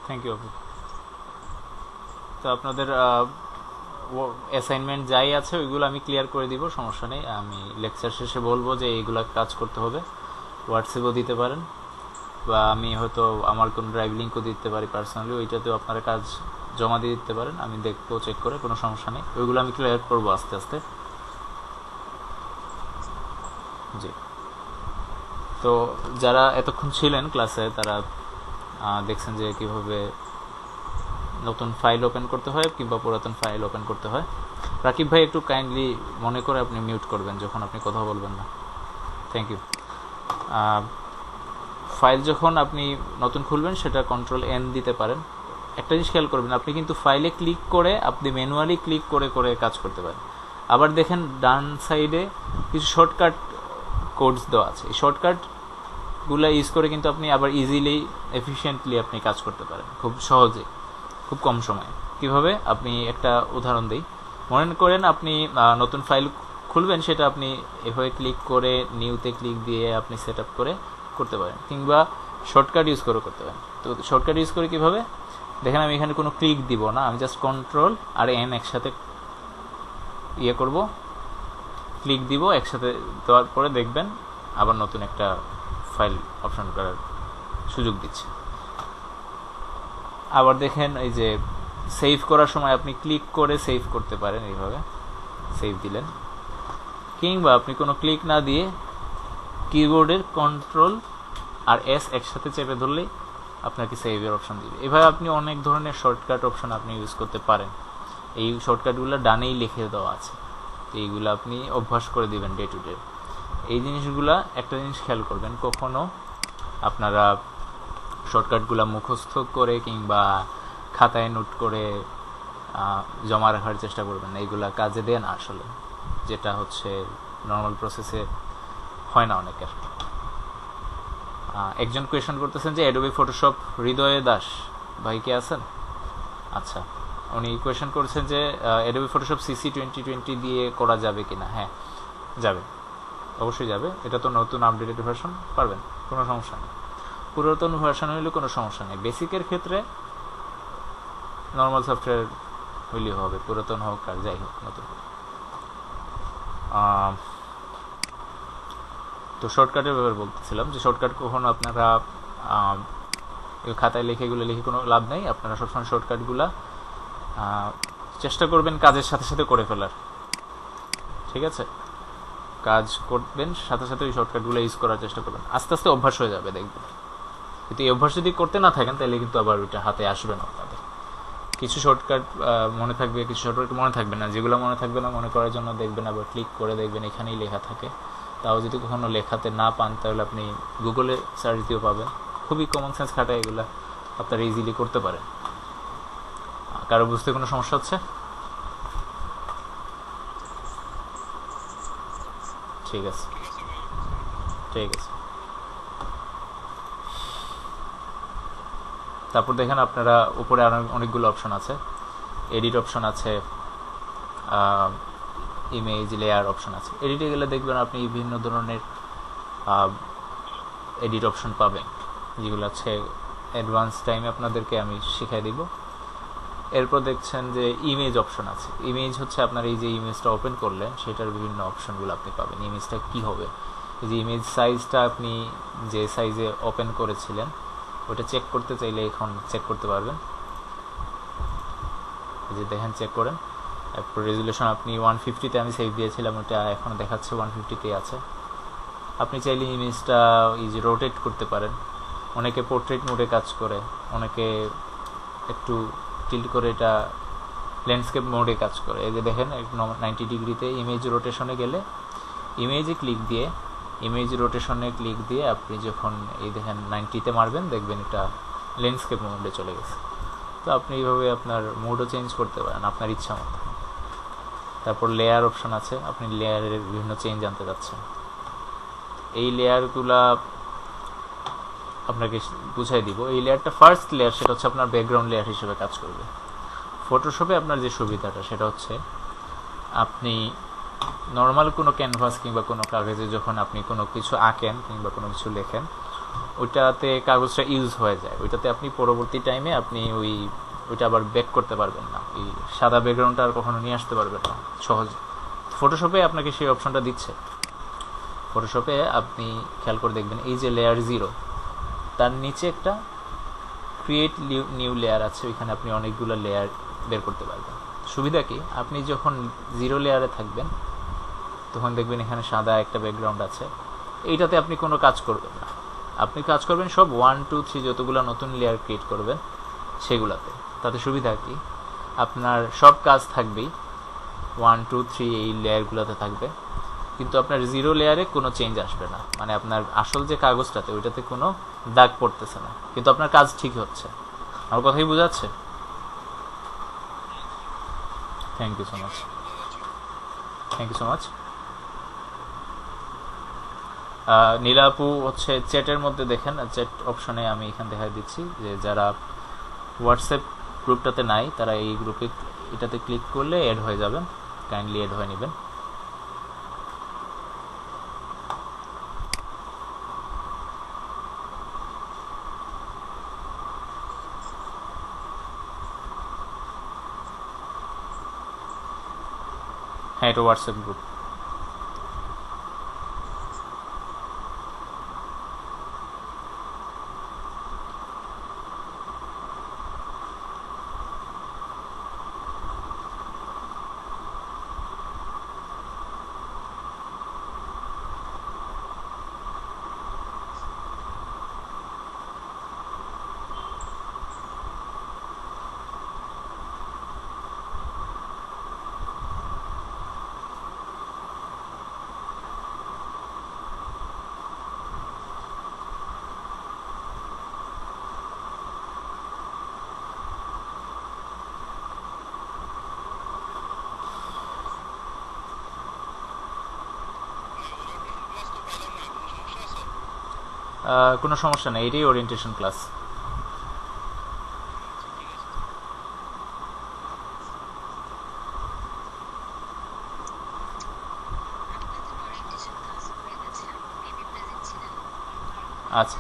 থ্যাংক ইউ আপু। তো আপনাদের অ্যাসাইনমেন্ট যাই আছে ওইগুলো আমি ক্লিয়ার করে দিব, সমস্যা নেই। আমি লেকচার শেষে বলবো যে এইগুলো কাজ করতে হবে। হোয়াটসঅ্যাপও দিতে পারেন, বা আমি হয়তো আমার কোনো ড্রাইভ লিঙ্কও দিতে পারি পার্সোনালি, ওইটাতেও আপনারা কাজ জমা দিয়ে দিতে পারেন, আমি দেখবো চেক করে, কোনো সমস্যা নেই। ওইগুলো আমি ক্লিয়ার করবো আস্তে আস্তে। জি। তো যারা এতক্ষণ ছিলেন ক্লাসে তারা দেখছেন যে কীভাবে নতুন ফাইল ওপেন করতে হয় কিংবা পুরাতন ফাইল ওপেন করতে হয়। রাকিব ভাই একটু কাইন্ডলি মনে করে আপনি মিউট করবেন যখন আপনি কথা বলবেন না। Thank you. ফাইল যখন আপনি নতুন খুলবেন সেটা কন্ট্রোল এন দিতে পারেন। একটা জিনিস খেয়াল করবেন, আপনি কিন্তু ফাইলে ক্লিক করে আপনি ম্যানুয়ালি ক্লিক করে করে কাজ করতে পারেন। আবার দেখেন ডান সাইডে কিছু শর্টকাট কোডস দেওয়া আছে, এই শর্টকাটগুলো ইউজ করে কিন্তু আপনি আবার ইজিলি এফিশিয়েন্টলি আপনি কাজ করতে পারেন খুব সহজে, খুব কম সময়ে। কিভাবে, আপনি একটা উদাহরণ দিই। মনে করেন আপনি নতুন ফাইল খুলবেন, সেটা আপনি এভাবে ক্লিক করে নিউতে ক্লিক দিয়ে আপনি সেট আপ করে করতে পারেন, কিংবা শর্টকাট ইউজ করে করতে পারেন। তো শর্টকাট ইউজ করে কীভাবে দেখেন, আমি এখানে কোনো ক্লিক দিব না, আমি জাস্ট কন্ট্রোল আর এন একসাথে ইয়ে করব, ক্লিক দিব একসাথে, দেওয়ার পরে দেখবেন আবার নতুন একটা ফাইল অপশন করার সুযোগ দিচ্ছে। আবার দেখেন এই যে সেভ করার সময় আপনি ক্লিক করে সেভ করতে পারেন, এইভাবে সেভ দিলেন, কিংবা আপনি কোনো ক্লিক না দিয়ে কিবোর্ডের কন্ট্রোল আর এস একসাথে চেপে ধরলেই আপনাকে সেভের অপশন দিবে। এভাবে আপনি অনেক ধরনের শর্টকাট অপশন আপনি ইউজ করতে পারেন। এই শর্টকাটগুলো ডানেই লিখে দেওয়া আছে, তো এইগুলো আপনি অভ্যাস করে দিবেন ডে টু ডে। এই জিনিসগুলা একটা জিনিস খেয়াল করবেন, কখনো আপনারা শর্টকাটগুলো মুখস্থ করে কিংবা খাতায় নোট করে জমা রাখার চেষ্টা করবেন না, এইগুলা কাজে দেন আসলে, যেটা হচ্ছে নর্মাল প্রসেসে হয় না অনেকের। একজন কোয়েশন করতেছেন যে অ্যাডোবি ফটোশপ হৃদয় দাস ভাই কে আছেন? আচ্ছা, উনি কোয়েশন করছেন যে অ্যাডোবি ফটোশপ সিসি 2020 দিয়ে করা যাবে কিনা। হ্যাঁ যাবে, অবশ্যই যাবে, এটা তো নতুন আপডেটেড ভার্সন, পারবেন, কোনো সমস্যা নেই। পুরাতন ভার্সন হইলে কোনো সমস্যা নেই, বেসিকের ক্ষেত্রে নর্মাল সফটওয়্যার হইলেই হবে, পুরাতন হোক আর যাই হোক নতুন। তো শর্টকাটের ব্যাপারে বলতেছিলাম যে শর্টকাট কখনো আপনারা খাতায় লিখে কোনো লাভ নেই। আপনারা সবসময় শর্টকাটগুলো চেষ্টা করবেন কাজের সাথে সাথে করে ফেলার, ঠিক আছে? কাজ করবেন সাথে সাথে ওই শর্টকাটগুলো ইউজ করার চেষ্টা করবেন, আস্তে আস্তে অভ্যাস হয়ে যাবে দেখবেন। কিন্তু এই অভ্যাস যদি করতে না থাকেন তাহলে কিন্তু আবার ওইটা হাতে আসবে না আপনাদের। কিছু শর্টকাট মনে থাকবে, কিছু শর্টকাট মনে থাকবে না। যেগুলো মনে থাকবে না মনে করার জন্য দেখবেন আবার ক্লিক করে দেখবেন এখানেই লেখা থাকে। তাও যদি কখনো লেখাতে না পান তাহলে আপনি গুগলে সার্চ দিয়েও পাবেন। খুবই কমন সেন্স খাটায় এগুলো আপনারা ইজিলি করতে পারেন। কারো বুঝতে কোনো সমস্যা হচ্ছে? ঠিক আছে, ঠিক আছে। তারপর দেখেন আপনারা উপরে আরো অনেকগুলো অপশন আছে। এডিট অপশন আছে, ইমেজ লেয়ার অপশন আছে। এডিটে গেলে দেখবেন আপনি বিভিন্ন ধরনের এডিট অপশন পাবেন, যেগুলো আছে অ্যাডভান্স টাইমে আপনাদেরকে আমি শিখিয়ে দিব। এরপর দেখছেন যে ইমেজ অপশন আছে। ইমেজ হচ্ছে আপনার এই যে ইমেজটা ওপেন করলেন সেটার বিভিন্ন অপশনগুলো আপনি পাবেন। ইমেজটা কি হবে, এই যে ইমেজ সাইজটা আপনি যে সাইজে ওপেন করেছিলেন ওটা চেক করতে চাইলে এখন চেক করতে পারবেন। এই যে দেখেন চেক করেন। এরপর রেজুলেশন আপনি 150-তে আমি সেভ দিয়েছিলাম, ওটা এখন দেখাচ্ছে 150-তেই আছে। আপনি চাইলে ইমেজটা এই যে রোটেট করতে পারেন। অনেকে পোর্ট্রেট মোডে কাজ করে, অনেকে একটু টিল্ট করে এটা ল্যান্ডস্কেপ মোডে কাজ করে। এই যে দেখেন 90 ডিগ্রিতে ইমেজ রোটেশনে গেলে ইমেজে ক্লিক দিয়ে ইমেজ রোটেশনে ক্লিক দিয়ে আপনি যখন এই দেখেন 90-তে মারবেন দেখবেন এটা ল্যান্ডস্কেপ মোডে চলে গেছে। তো আপনি এইভাবে আপনার মোডও চেঞ্জ করতে পারেন আপনার ইচ্ছা মতো। তারপর লেয়ার অপশন আছে, আপনি লেয়ারের বিভিন্ন চেঞ্জ আনতে যাচ্ছেন। এই লেয়ারগুলা আপনাকে বুঝাই দিব। এই লেয়ারটা ফার্স্ট লেয়ার, সেটা হচ্ছে আপনার ব্যাকগ্রাউন্ড লেয়ার হিসেবে কাজ করবে। ফটোশপে আপনার যে সুবিধাটা সেটা হচ্ছে আপনি নর্মাল কোনো ক্যানভাস কিংবা কোনো কাগজে যখন আপনি কোনো কিছু আঁকেন কিংবা কোনো কিছু লেখেন ওইটাতে কাগজটা ইউজ হয়ে যায়, ওইটাতে আপনি পরবর্তী টাইমে আপনি ওইটা আবার ব্যাক করতে পারবেন না, ওই সাদা ব্যাকগ্রাউন্ডটা আর কখনো নিয়ে আসতে পারবেন না সহজে। ফটোশপে আপনাকে সেই অপশনটা দিচ্ছে। ফটোশপে আপনি খেয়াল করে দেখবেন এই যে লেয়ার 0 তার নিচে একটা ক্রিয়েট নিউ লেয়ার আছে, ওইখানে আপনি অনেকগুলো লেয়ার বের করতে পারবেন। সুবিধা কি, আপনি যখন 0 লেয়ারে থাকবেন তখন দেখবেন এখানে সাদা একটা ব্যাকগ্রাউন্ড আছে, এইটাতে আপনি কোনো কাজ করবেন না। আপনি কাজ করবেন সব 1, 2, 3 যতগুলো নতুন লেয়ার ক্রিয়েট করবেন সেগুলাতে। তাতে সুবিধা কি, আপনার সব কাজ থাকবেই 1, 2, 3 এই লেয়ারগুলোতে থাকবে, কিন্তু আপনার 0 লেয়ারে কোনো চেঞ্জ আসবে না। মানে আপনার আসল যে কাগজটাতে ওইটাতে কোনো দাগ পড়তেছে না, কিন্তু আপনার কাজ ঠিকই হচ্ছে। আমার কথাই বোঝাচ্ছে? Thank you so much, thank you so much. Nila আপু হচ্ছে চ্যাটের মধ্যে দেখেন, চ্যাট অপশনে আমি এখানে দেখা দিচ্ছি যে যারা হোয়াটসঅ্যাপ গ্রুপটাতে নাই তারা এই গ্রুপে এটাতে ক্লিক করলে অ্যাড হয়ে যাবেন, কাইন্ডলি অ্যাড হয়ে নেবেন। হ্যাঁ, এটা হোয়াটসঅ্যাপ গ্রুপ। কোনো সমস্যা নেই, এটাই ওরিয়েন্টেশন ক্লাস। আচ্ছা,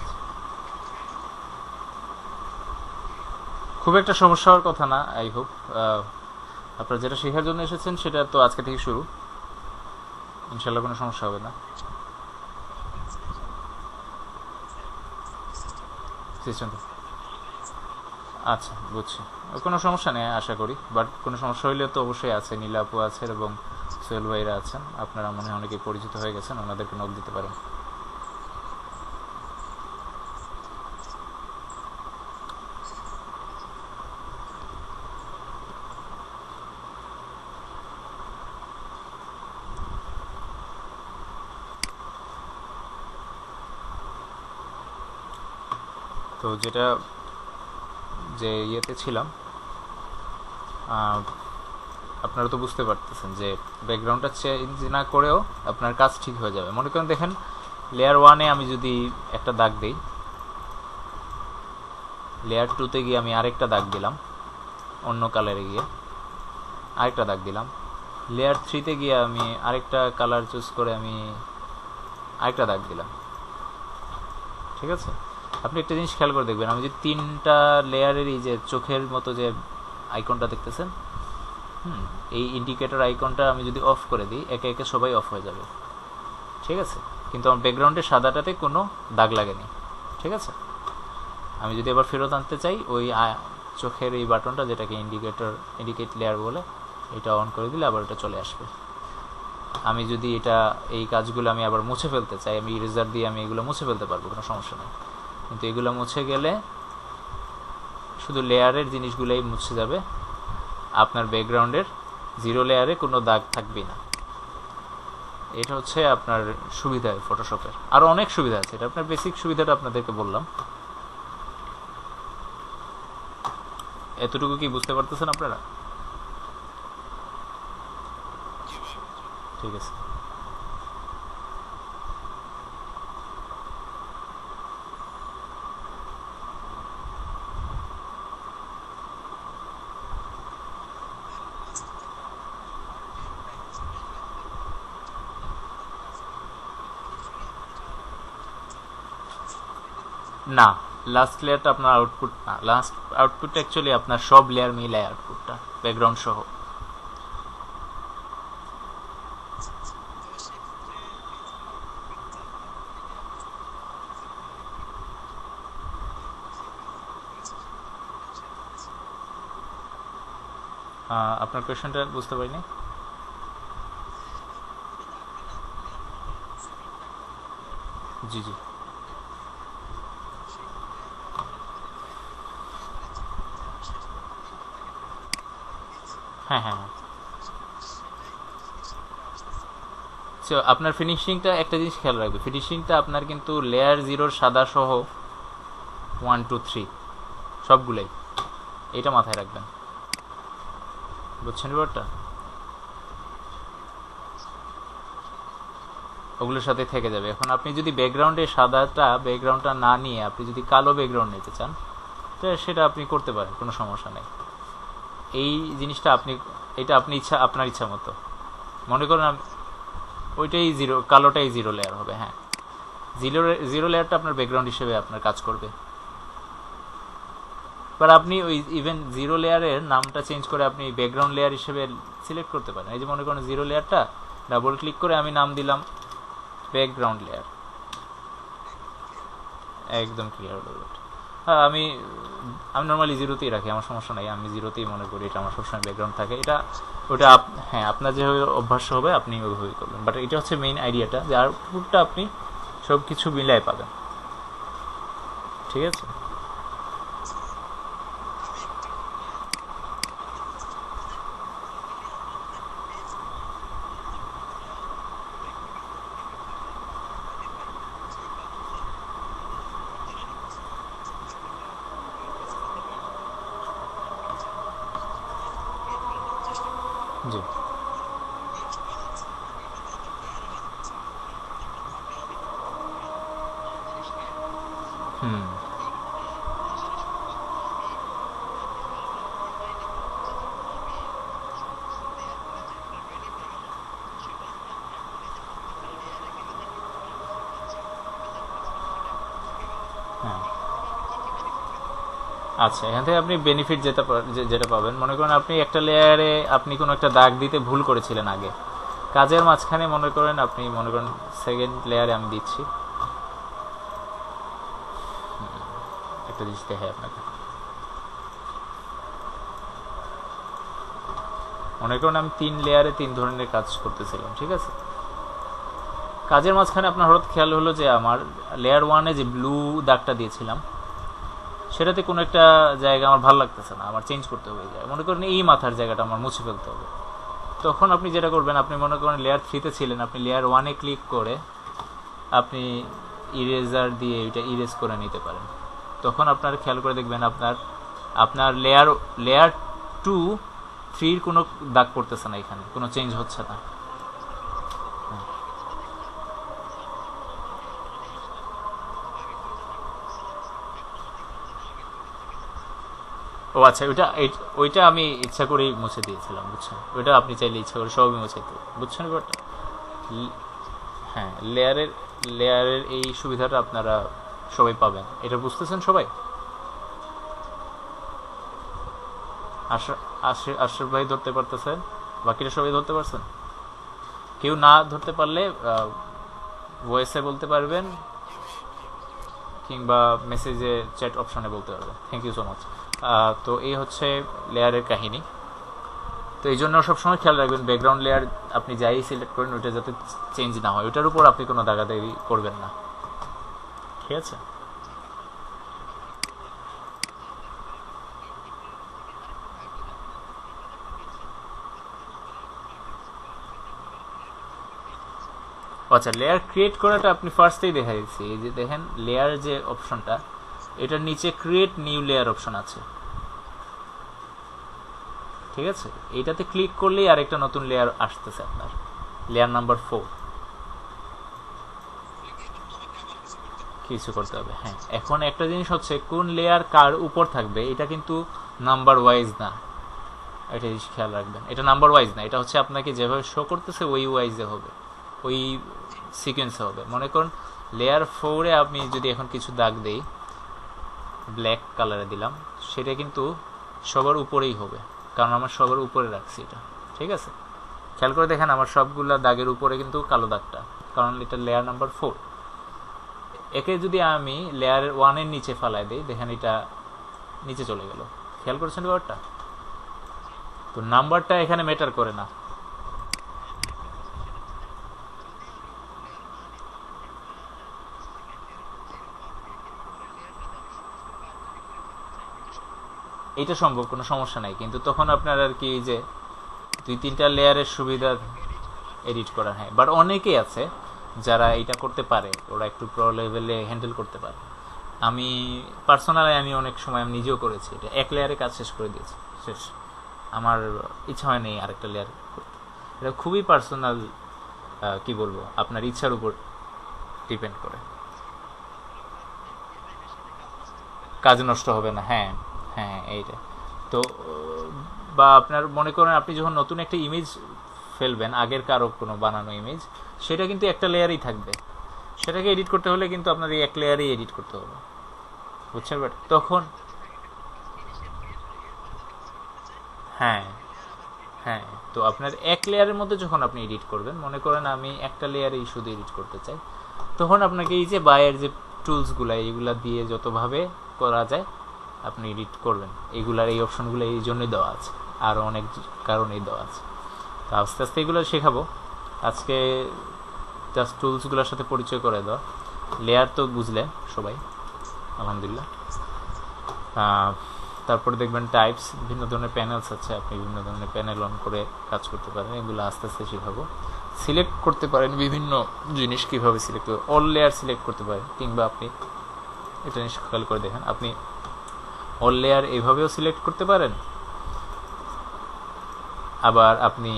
খুব একটা সমস্যা হওয়ার কথা না। আই হোপ আপনারা যেটা শেখার জন্য এসেছেন সেটা তো আজকে থেকে শুরু, ইনশাল্লাহ কোনো সমস্যা হবে না। আচ্ছা, বুঝছি, কোনো সমস্যা নেই আশা করি। বাট কোনো সমস্যা হইলে তো অবশ্যই আছে, নীলা আপু আছে এবং সোহেল ভাইরা আছেন, আপনারা মনে হয় অনেকেই পরিচিত হয়ে গেছেন, ওনাদেরকে নক দিতে পারেন। তো যেটা যে ইয়েতে ছিলাম, আপনারা তো বুঝতে পারতেছেন যে ব্যাকগ্রাউন্ডটা চেঞ্জ না করেও আপনার কাজ ঠিক হয়ে যাবে। মনে করেন দেখেন লেয়ার 1-এ আমি যদি একটা দাগ দিই, লেয়ার 2-তে গিয়ে আমি আরেকটা দাগ দিলাম, অন্য কালারে গিয়ে আরেকটা দাগ দিলাম, লেয়ার 3-তে গিয়ে আমি আরেকটা কালার চুজ করে আমি আরেকটা দাগ দিলাম, ঠিক আছে? আপনি একটা জিনিস খেয়াল করে দেখবেন, আমি যে 3টা লেয়ারের এই যে চোখের মতো যে আইকনটা দেখতেছেন, এই ইন্ডিকেটর আইকনটা আমি যদি অফ করে দিই, একে একে সবাই অফ হয়ে যাবে, ঠিক আছে? কিন্তু আমার ব্যাকগ্রাউন্ডের সাদাটাতে কোনো দাগ লাগেনি, ঠিক আছে? আমি যদি এবার ফেরত আনতে চাই, ওই চোখের এই বাটনটা, যেটাকে ইন্ডিকেট লেয়ার বলে, এটা অন করে দিলে আবার এটা চলে আসবে। আমি যদি এই কাজগুলো আমি আবার মুছে ফেলতে চাই, আমি ইরেজার দিয়ে আমি এগুলো মুছে ফেলতে পারবো, কোনো সমস্যা নেই। কিন্তু এগুলো মুছে গেলে শুধু লেয়ারের জিনিসগুলোই মুছে যাবে, আপনার ব্যাকগ্রাউন্ডের 0 লেয়ারে কোনো দাগ থাকবে না। এটা হচ্ছে আপনার সুবিধা ফটোশপের। আরও অনেক সুবিধা আছে, এটা আপনার বেসিক সুবিধাটা আপনাদেরকে বললাম। এতটুকু কি বুঝতে পারতেছেন আপনারা? ঠিক আছে। না, লাস্ট লেয়ারটা আপনার আউটপুট না, লাস্ট আউটপুটটা অ্যাকচুয়ালি আপনার সব লেয়ার মিলে আউটপুটটা, ব্যাকগ্রাউন্ড সহ। আপনার কোয়েশ্চেনটা বুঝতে পারিনি। জি জি, হ্যাঁ হ্যাঁ হ্যাঁ। সো আপনার ফিনিশিংটা একটা জিনিস খেয়াল রাখবে, ফিনিশিংটা আপনার কিন্তু লেয়ার 0-র সাদা সহ 1 2 3 সবগুলাই, এটা মাথায় রাখবেন, বুঝছেন ব্যাপারটা? ওগুলোর সাথে থেকে যাবে। এখন আপনি যদি ব্যাকগ্রাউন্ডটা না নিয়ে আপনি যদি কালো ব্যাকগ্রাউন্ড নিতে চান, তো সেটা আপনি করতে পারেন, কোনো সমস্যা নেই। এই জিনিসটা এটা আপনার ইচ্ছা মতো মনে করেন। ওইটাই কালোটাই 0 লেয়ার হবে, হ্যাঁ। 0 লেয়ারটা আপনার ব্যাকগ্রাউন্ড হিসেবে আপনার কাজ করবে। এবার আপনি ওই ইভেন 0 লেয়ারের নামটা চেঞ্জ করে আপনি ব্যাকগ্রাউন্ড লেয়ার হিসেবে সিলেক্ট করতে পারেন। এই যে মনে করেন 0 লেয়ারটা ডাবল ক্লিক করে আমি নাম দিলাম ব্যাকগ্রাউন্ড লেয়ার, একদম ক্লিয়ার হলো। হ্যাঁ, আমি নর্মালি 0-তেই রাখি, আমার সমস্যা নাই, আমি 0-তেই মনে করি এটা আমার সবসময় ব্যাকগ্রাউন্ড থাকে। ওটা হ্যাঁ, আপনার যেভাবে অভ্যাস হবে আপনি ওইভাবেই করবেন। বাট এটা হচ্ছে মেইন আইডিয়াটা, যে আউটপুটটা আপনি সব কিছু মিলাই পাবেন, ঠিক আছে? জি, হুম, হ্যাঁ। আচ্ছা, এখান থেকে আপনি বেনিফিট যেটা পাবেন, মনে করেন আপনি একটা লেয়ারে আপনি কোনো একটা দাগ দিতে ভুল করেছিলেন আগে, কাজের মাঝখানে মনে করেন সেকেন্ড লেয়ারে আমি দিচ্ছি, একটা জিনিস দেখাই আপনাকে। মনে করেন আমি 3 লেয়ারে 3 ধরনের কাজ করতেছিলাম, ঠিক আছে? কাজের মাঝখানে আপনার হঠাৎ খেয়াল হলো যে আমার লেয়ার 1-এ যে ব্লু দাগটা দিয়েছিলাম, সেটাতে কোনো একটা জায়গা আমার ভালো লাগতেছে না, আমার চেঞ্জ করতে হবে যায়। মনে করেন এই মাথার জায়গাটা আমার মুছে ফেলতে হবে। তখন আপনি যেটা করবেন, আপনি মনে করেন লেয়ার 3-তে ছিলেন, আপনি লেয়ার 1-এ ক্লিক করে আপনি ইরেজার দিয়ে এটা ইরেজ করে নিতে পারেন, তখন আপনার খেয়াল করে দেখবেন আপনার লেয়ার 2-3 কোনো দাগ পড়তেছে না, এখানে কোনো চেঞ্জ হচ্ছে না। ও আচ্ছা, ওইটা আমি ইচ্ছা করেই মুছে দিয়েছিলাম, বুঝছেন? ওইটা আপনি চাইলে ইচ্ছা করে সবই মুছে দিতে, বুঝছেন ব্যাপারটা? হ্যাঁ, লেয়ারের এই সুবিধাটা আপনারা সবাই পাবেন, এটা বুঝতেছেন সবাই? আশরাফ ভাই ধরতে পারতেছেন? বাকিরা সবাই ধরতে পারছেন? কেউ না ধরতে পারলে ভয়েসে বলতে পারবেন, কিংবা মেসেজে চ্যাট অপশনে বলতে পারবেন। Thank you so much. তো এই হচ্ছে লেয়ারের কাহিনী। তো এই জন্য সবসময় খেয়াল রাখবেন ব্যাকগ্রাউন্ড লেয়ার আপনি যাই সিলেক্ট করেন ওইটা যাতে চেঞ্জ না হয়, ওইটার উপর আপনি কোনো দাগাদাগি করবেন না, ঠিক আছে? আচ্ছা, লেয়ার ক্রিয়েট করাটা আপনি ফার্স্টেই দেখা দিচ্ছি, এই যে দেখেন লেয়ার যে অপশনটা, এটার নিচে ক্রিয়েট নিউ লেয়ার অপশন আছে, ঠিক আছে? এইটাতে ক্লিক করলেই আরেকটা নতুন লেয়ার আসতেছে আপনার, লেয়ার নাম্বার 4। কিছু করতে হবে, হ্যাঁ। এখন একটা জিনিস হচ্ছে কোন লেয়ার কার উপর থাকবে এটা কিন্তু নাম্বার ওয়াইজ না, এটা জিনিস খেয়াল রাখবেন। এটা নাম্বার ওয়াইজ না, এটা হচ্ছে আপনাকে যেভাবে শো করতেছে ওই ওয়াইজে হবে, ওই সিকোয়েন্সে হবে। মনে করুন লেয়ার 4-এ আমি যদি এখন কিছু দাগ দেই, ব্ল্যাক কালারে দিলাম, সেটা কিন্তু সবার উপরেই হবে, কারণ আমার সবার উপরে রাখছি এটা, ঠিক আছে? খেয়াল করে দেখেন আমার সবগুলা দাগের উপরে কিন্তু কালো দাগটা, কারণ এটা লেয়ার নাম্বার 4। একে যদি আমি লেয়ার 1-এর নিচে ফালাই দিই, দেখেন এটা নিচে চলে গেল, খেয়াল করেছেন ব্যাপারটা? তো নাম্বারটা এখানে ম্যাটার করে না। এটা সম্ভব, কোনো সমস্যা নাই, কিন্তু তখন আপনার আর কি যে 2-3টা লেয়ারের সুবিধা এডিট করা, হ্যাঁ। বাট অনেকেই আছে যারা এটা করতে পারে, ওরা একটু প্রো লেভেলে হ্যান্ডেল করতে পারে। আমি পার্সোনালি অনেক সময় আমি নিজেও করেছি, এটা এক লেয়ারে কাজ শেষ করে দিয়েছি, শেষ। আমার ইচ্ছা হয় নেই আরেকটা লেয়ার করতে। এটা খুবই পার্সোনাল, কি বলবো, আপনার ইচ্ছার উপর ডিপেন্ড করে। কাজ নষ্ট হবে না, হ্যাঁ হ্যাঁ এইটা। তো বা আপনার মনে করেন আপনি যখন নতুন একটা ইমেজ ফেলবেন, আগের কারো কোনো বানানো ইমেজ, সেটা কিন্তু একটা লেয়ারেই থাকবে, সেটাকে এডিট করতে হলে কিন্তু আপনার এই এক লেয়ারেই এডিট করতে হবে, বুঝছেন? বাট তখন হ্যাঁ হ্যাঁ, তো আপনার এক লেয়ারের মধ্যে যখন আপনি এডিট করবেন, মনে করেন আমি একটা লেয়ারেই শুধু এডিট করতে চাই, তখন আপনাকে এই যে বায়ের যে টুলসগুলো, এইগুলা দিয়ে যতভাবে করা যায় আপনি এডিট করবেন। এইগুলার এই অপশনগুলো এই জন্যই দেওয়া আছে, আরও অনেক কারণেই দেওয়া আছে। তো আস্তে আস্তে এগুলো শেখাবো। আজকে জাস্ট টুলসগুলোর সাথে পরিচয় করে দেওয়া। লেয়ার তো বুঝলেন সবাই, আলহামদুলিল্লাহ। তারপরে দেখবেন টাইপস, বিভিন্ন ধরনের প্যানেলস আছে, আপনি বিভিন্ন ধরনের প্যানেল অন করে কাজ করতে পারেন, এগুলো আস্তে আস্তে শেখাবো। সিলেক্ট করতে পারেন বিভিন্ন জিনিস, কীভাবে সিলেক্ট করবেন, অল লেয়ার সিলেক্ট করতে পারেন, কিংবা আপনি এটা জিনিস খেয়াল করে দেখেন, আপনি অল লেয়ার এইভাবেও সিলেক্ট করতে পারেন। আবার আপনি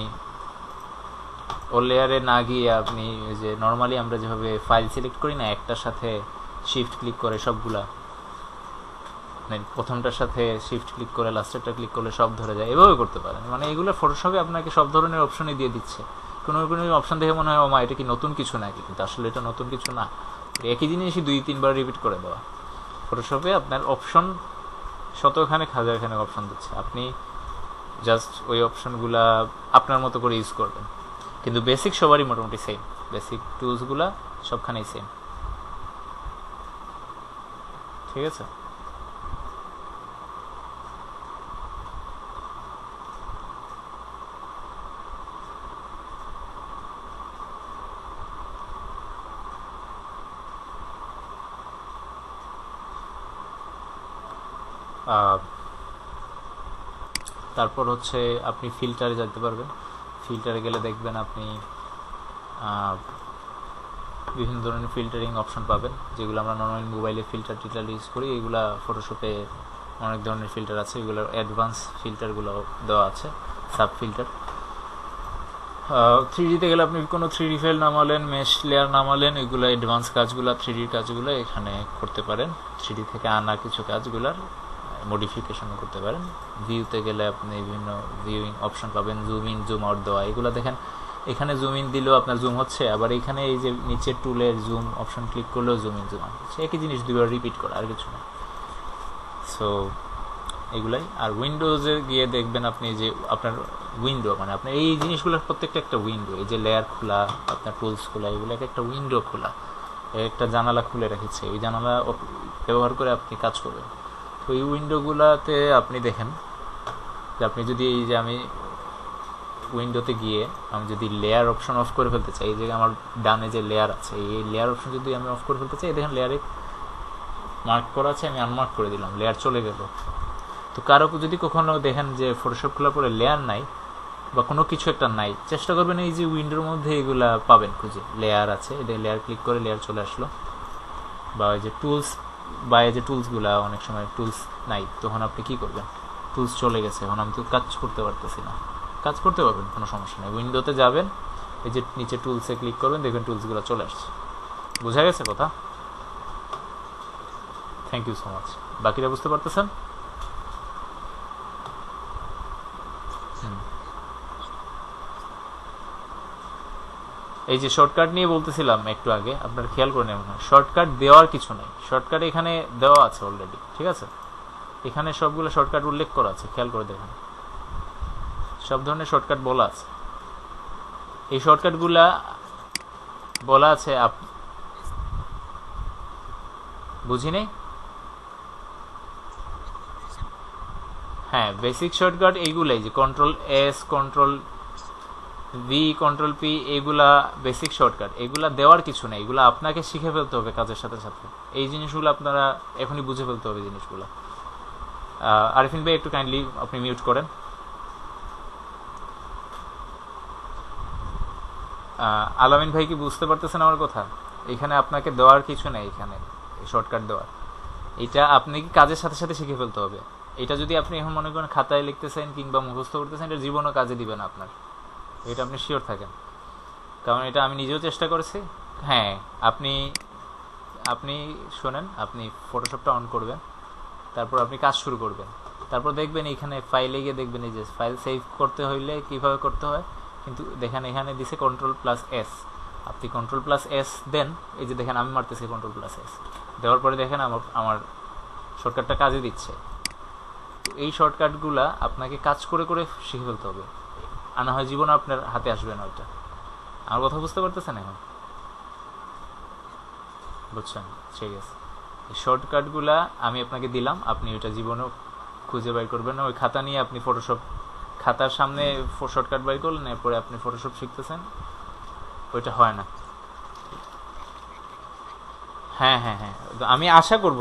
অল লেয়ারে না গিয়ে আপনি যে নর্মালি আমরা যেভাবে ফাইল সিলেক্ট করি না, একটার সাথে শিফট ক্লিক করে সবগুলা, প্রথমটার সাথে শিফট ক্লিক করে লাস্টেরটা ক্লিক করলে সব ধরে যায়, এভাবে করতে পারেন। মানে এগুলো ফটোশপে আপনাকে সব ধরনের অপশনই দিয়ে দিচ্ছে। কোনো কোনো অপশন দেখে মনে হয় ও মা এটা কি নতুন কিছু নাকি, কিন্তু আসলে এটা নতুন কিছু না, একই জিনিসই 2-3বার রিপিট করে দেওয়া। ফটোশপে আপনার অপশন শতখানেক হাজারখানেক অপশন দিচ্ছে, আপনি জাস্ট ওই অপশনগুলা আপনার মতো করে ইউজ করবেন। কিন্তু বেসিক সবারই মোটামুটি সেম, বেসিক টুলসগুলা সবখানেই সেম, ঠিক আছে? তারপর হচ্ছে আপনি ফিল্টারে যেতে পারবেন। ফিল্টারে গেলে দেখবেন আপনি বিভিন্ন ধরনের ফিল্টারিং অপশন পাবেন, যেগুলো আমরা নর্মালি মোবাইলে ফিল্টার টিল্টার ইউজ করি, এগুলা ফটোশপে অনেক ধরনের ফিল্টার আছে, এগুলোর অ্যাডভান্স ফিল্টারগুলো দেওয়া আছে, সাব ফিল্টার। 3Dতে গেলে আপনি কোনো 3D ফাইল নামালেন, মেশ লেয়ার নামালেন, এগুলো অ্যাডভান্স কাজগুলো 3Dর কাজগুলো এখানে করতে পারেন। 3D থেকে আনা কিছু কাজগুলোর মডিফিকেশন করতে পারেন। ভিউতে গেলে আপনি বিভিন্ন ভিউইং অপশন পাবেন, জুম ইন জুম আউট দেওয়া, এগুলো দেখেন এখানে জুম ইন দিলেও আপনার জুম হচ্ছে, আবার এখানে এই যে নিচের টুলের জুম অপশন ক্লিক করলেও জুম ইন জুম আউট হচ্ছে, একই জিনিস দুবার রিপিট করা, আর কিছু না। সো এগুলাই। আর উইন্ডোজে গিয়ে দেখবেন আপনি যে আপনার উইন্ডো, মানে আপনার এই জিনিসগুলোর প্রত্যেকটা একটা উইন্ডো, এই যে লেয়ার খোলা, আপনার টুলস খোলা, এগুলো একটা উইন্ডো খোলা, একটা জানালা খুলে রেখেছে, ওই জানালা ব্যবহার করে আপনি কাজ করবেন। তো এই উইন্ডোগুলোতে আপনি দেখেন যে আপনি যদি এই যে আমি উইন্ডোতে গিয়ে আমি যদি লেয়ার অপশন অফ করে ফেলতে চাই, এই যে আমার ডানে যে লেয়ার আছে, এই লেয়ার অপশন যদি আমি অফ করে ফেলতে চাই, দেখেন লেয়ারে মার্ক করা আছে, আমি আনমার্ক করে দিলাম, লেয়ার চলে গেল। তো কারো যদি কখনো দেখেন যে ফটোশপ খোলার পরে লেয়ার নাই বা কোনো কিছু একটা নাই, চেষ্টা করবেন এই যে উইন্ডোর মধ্যে এগুলা পাবেন খুঁজে, লেয়ার আছে, এটা লেয়ার ক্লিক করে লেয়ার চলে আসলো, বা এই যে টুলস, বা এই যে টুলসগুলা অনেক সময় টুলস নাই, তখন আপনি কি করবেন, টুলস চলে গেছে, এখন আমি তো কাজ করতে পারতেছি না, কাজ করতে পারবেন, কোনো সমস্যা নেই। উইন্ডোতে যাবেন, এই যে নিচে টুলসে ক্লিক করবেন, দেখবেন টুলসগুলো চলে আসছে। বোঝা গেছে কথা? Thank you so much. বাকিটা বুঝতে পারতেছেন? এই যে শর্টকাট নিয়ে বলতেছিলাম একটু আগে, আপনার খেয়াল করে নেবেন, শর্টকাট দেওয়ার কিছু নাই, শর্টকাট এখানে দেওয়া আছে অলরেডি, ঠিক আছে? এখানে সবগুলো শর্টকাট উল্লেখ করা আছে, খেয়াল করে দেখেন, সব ধরনের শর্টকাট বলা আছে। এই শর্টকাটগুলা বলা আছে, বুঝি নেই? হ্যাঁ, বেসিক শর্টকাট এইগুলাই, যে control S, control V, control P, এইগুলা বেসিক শর্টকাট, এগুলা দেওয়ার কিছু নেই, এগুলো আপনাকে শিখে ফেলতে হবে কাজের সাথে সাথে। এই জিনিসগুলো আপনারা এখনই বুঝে ফেলতে হবে জিনিসগুলো। আরিফিন ভাই একটু কাইন্ডলি আপনি মিউট করেন। আলামিন ভাই কি বুঝতে পারতেছেন আমার কথা? এখানে আপনাকে দেওয়ার কিছু নেই, এখানে শর্টকাট দেওয়ার, এটা আপনি কি কাজের সাথে সাথে শিখে ফেলতে হবে। এটা যদি আপনি এখন মনে করেন খাতায় লিখতেছেন কিংবা মুখস্থ করতেছেন, এটা জীবনও কাজে দিবে না আপনার, এটা আপনি শিওর থাকেন, কারণ এটা আমি নিজেও চেষ্টা করেছি। হ্যাঁ, আপনি আপনি শোনেন, আপনি ফটোশপটা অন করবেন, তারপর আপনি কাজ শুরু করবেন, তারপর দেখবেন এখানে ফাইলে গিয়ে দেখবেন এই যে ফাইল সেভ করতে হইলে কীভাবে করতে হয়, কিন্তু দেখেন এখানে দিছে Ctrl+S, আপনি Ctrl+S দেন, এই যে দেখেন আমি মারতেছি Ctrl+S দেওয়ার পরে দেখেন আমার শর্টকাটটা কাজে দিচ্ছে। তো এই শর্টকাটগুলা আপনাকে কাজ করে করে শিখে ফেলতে হবে, আনা হয় জীবনে আপনার হাতে আসবে না ওইটা। আমার কথা বুঝতে পারতেছেন এখন? বুঝছেন? ঠিক আছে, এই শর্টকাটগুলা আমি আপনাকে দিলাম, আপনি ওইটা জীবনেও খুঁজে বের করবেন না। ওই খাতা নিয়ে আপনি ফটোশপ, খাতার সামনে শর্টকাট বের করলেন, এরপরে আপনি ফটোশপ শিখতেছেন, ওইটা হয় না। হ্যাঁ হ্যাঁ হ্যাঁ, আমি আশা করব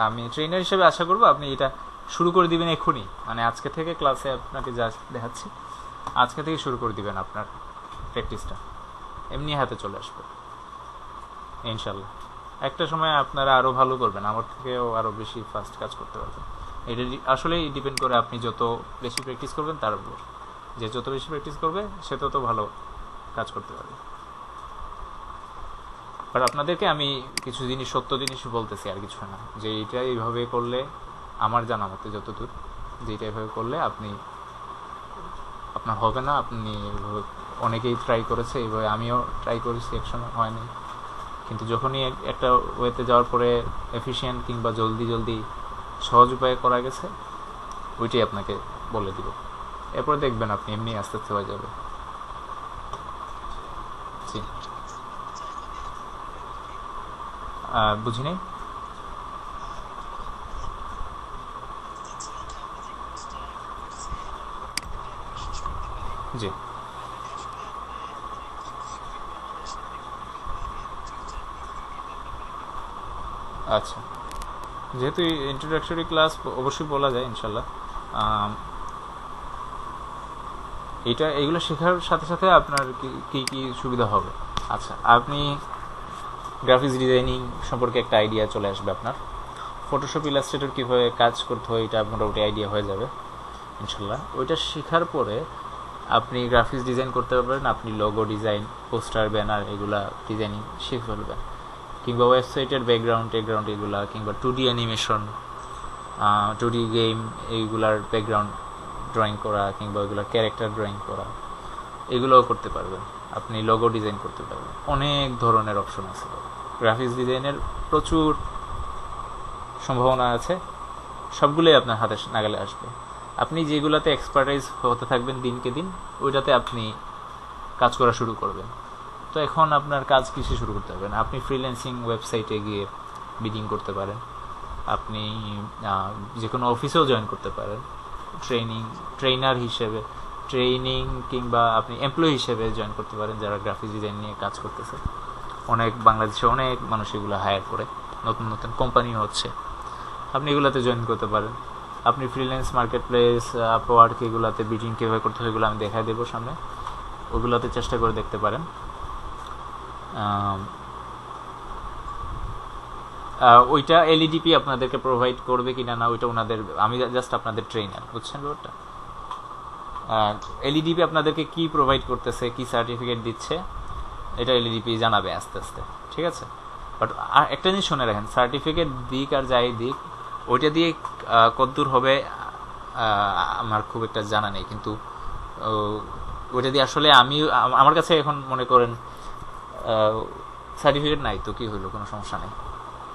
আমি ট্রেনার হিসেবে আশা করব আপনি এটা শুরু করে দিবেন এক্ষুনি, মানে আজকে থেকে ক্লাসে আপনাকে যা দেখাচ্ছি আজকে থেকে শুরু করে দিবেন, আপনার প্র্যাকটিসটা এমনি হাতে চলে আসবে ইনশাল্লাহ। একটা সময় আপনারা আরও ভালো করবেন, আমার থেকেও আরও বেশি ফাস্ট কাজ করতে পারবেন। এটা আসলেই ডিপেন্ড করে আপনি যত বেশি প্র্যাকটিস করবেন তার উপর, যে যত বেশি প্র্যাকটিস করবে সে তত ভালো কাজ করতে পারবে। বাট আপনাদেরকে আমি কিছু জিনিস, সত্য জিনিস বলতেছি, আর কিছু না, যে এইটা এইভাবে করলে, আমার জানা মতে যতদূর, যে এটা এইভাবে করলে আপনার হবে না। আপনি অনেকেই ট্রাই করেছে এইভাবে, আমিও ট্রাই করেছি, একসময় হয়নি, কিন্তু যখনই একটা ওয়েতে যাওয়ার পরে এফিশিয়েন্ট কিংবা জলদি সহজ উপায়ে করা গেছে, ওইটাই আপনাকে বলে দিব, এরপরে দেখবেন আপনি এমনি আস্তে আস্তে হয়ে যাবে। জি, বুঝি নাই। জি, আচ্ছা, যেহেতু ইন্ট্রোডাক্টরি ক্লাস অবশ্যই বলা যায় ইনশাল্লাহ। এইগুলো শেখার সাথে সাথে আপনার কি কি সুবিধা হবে, আচ্ছা, আপনি গ্রাফিক্স ডিজাইনিং সম্পর্কে একটা আইডিয়া চলে আসবে আপনার। ফটোশপ ইলাস্ট্রেটর কীভাবে কাজ করতে হয় এটা মোটামুটি আইডিয়া হয়ে যাবে ইনশাল্লাহ। ওইটা শেখার পরে আপনি গ্রাফিক্স ডিজাইন করতে পারবেন, আপনি লোগো ডিজাইন, পোস্টার, ব্যানার এগুলা ডিজাইনিং শিখে ফেলবেন, কিংবা ওয়েবসাইটের ব্যাকগ্রাউন্ড এগুলা, কিংবা 2D অ্যানিমেশন, 2D গেম এইগুলার ব্যাকগ্রাউন্ড ড্রয়িং করা, কিংবা ওইগুলোর ক্যারেক্টার ড্রয়িং করা, এগুলোও করতে পারবেন। আপনি লোগো ডিজাইন করতে পারবেন। অনেক ধরনের অপশন আছে। গ্রাফিক্স ডিজাইনের প্রচুর সম্ভাবনা আছে, সবগুলোই আপনার হাতে নাগালে আসবে। আপনি যেগুলোতে এক্সপার্টাইজ হতে থাকবেন দিনকে দিন, ওইটাতে আপনি কাজ করা শুরু করবেন। তো এখন আপনার কাজ কিসে শুরু করতে পারবেন? আপনি ফ্রিল্যান্সিং ওয়েবসাইটে গিয়ে বিডিং করতে পারেন, আপনি যে কোনো অফিসেও জয়েন করতে পারেন ট্রেনার হিসেবে, কিংবা আপনি এমপ্লয়ি হিসেবে জয়েন করতে পারেন যারা গ্রাফিক্স ডিজাইন নিয়ে কাজ করতেছে। বাংলাদেশে অনেক মানুষ এগুলো হায়ার করে, নতুন নতুন কোম্পানি হচ্ছে, আপনি এগুলোতে জয়েন করতে পারেন। আপনি ফ্রিল্যান্স মার্কেট প্লেস, আপওয়ার্ক এগুলোতে বিডিং কীভাবে করতে হয় এগুলো আমি দেখাই দেবো সামনে, ওগুলোতে চেষ্টা করে দেখতে পারেন। ওইটা এলইডিপি আপনাদেরকে প্রোভাইড করবে কিনা না ওইটা ওনাদের, আমি জাস্ট আপনাদের ট্রেনার, বুঝছেন ব্যাপারটা। এলইডিপি আপনাদেরকে কি প্রোভাইড করতেছে, কি সার্টিফিকেট দিচ্ছে, এটা এলইডিপি জানাবে আস্তে আস্তে, ঠিক আছে। বাট আর একটা জিনিস শুনে রাখেন, সার্টিফিকেট দিক আর যাই দিক, ওইটা দিয়ে কতদূর হবে আমার খুব একটা জানা নেই, কিন্তু ওইটা দিয়ে আসলে আমার কাছে এখন মনে করেন সার্টিফিকেট নাই তো কি হইলো, কোনো সমস্যা নেই।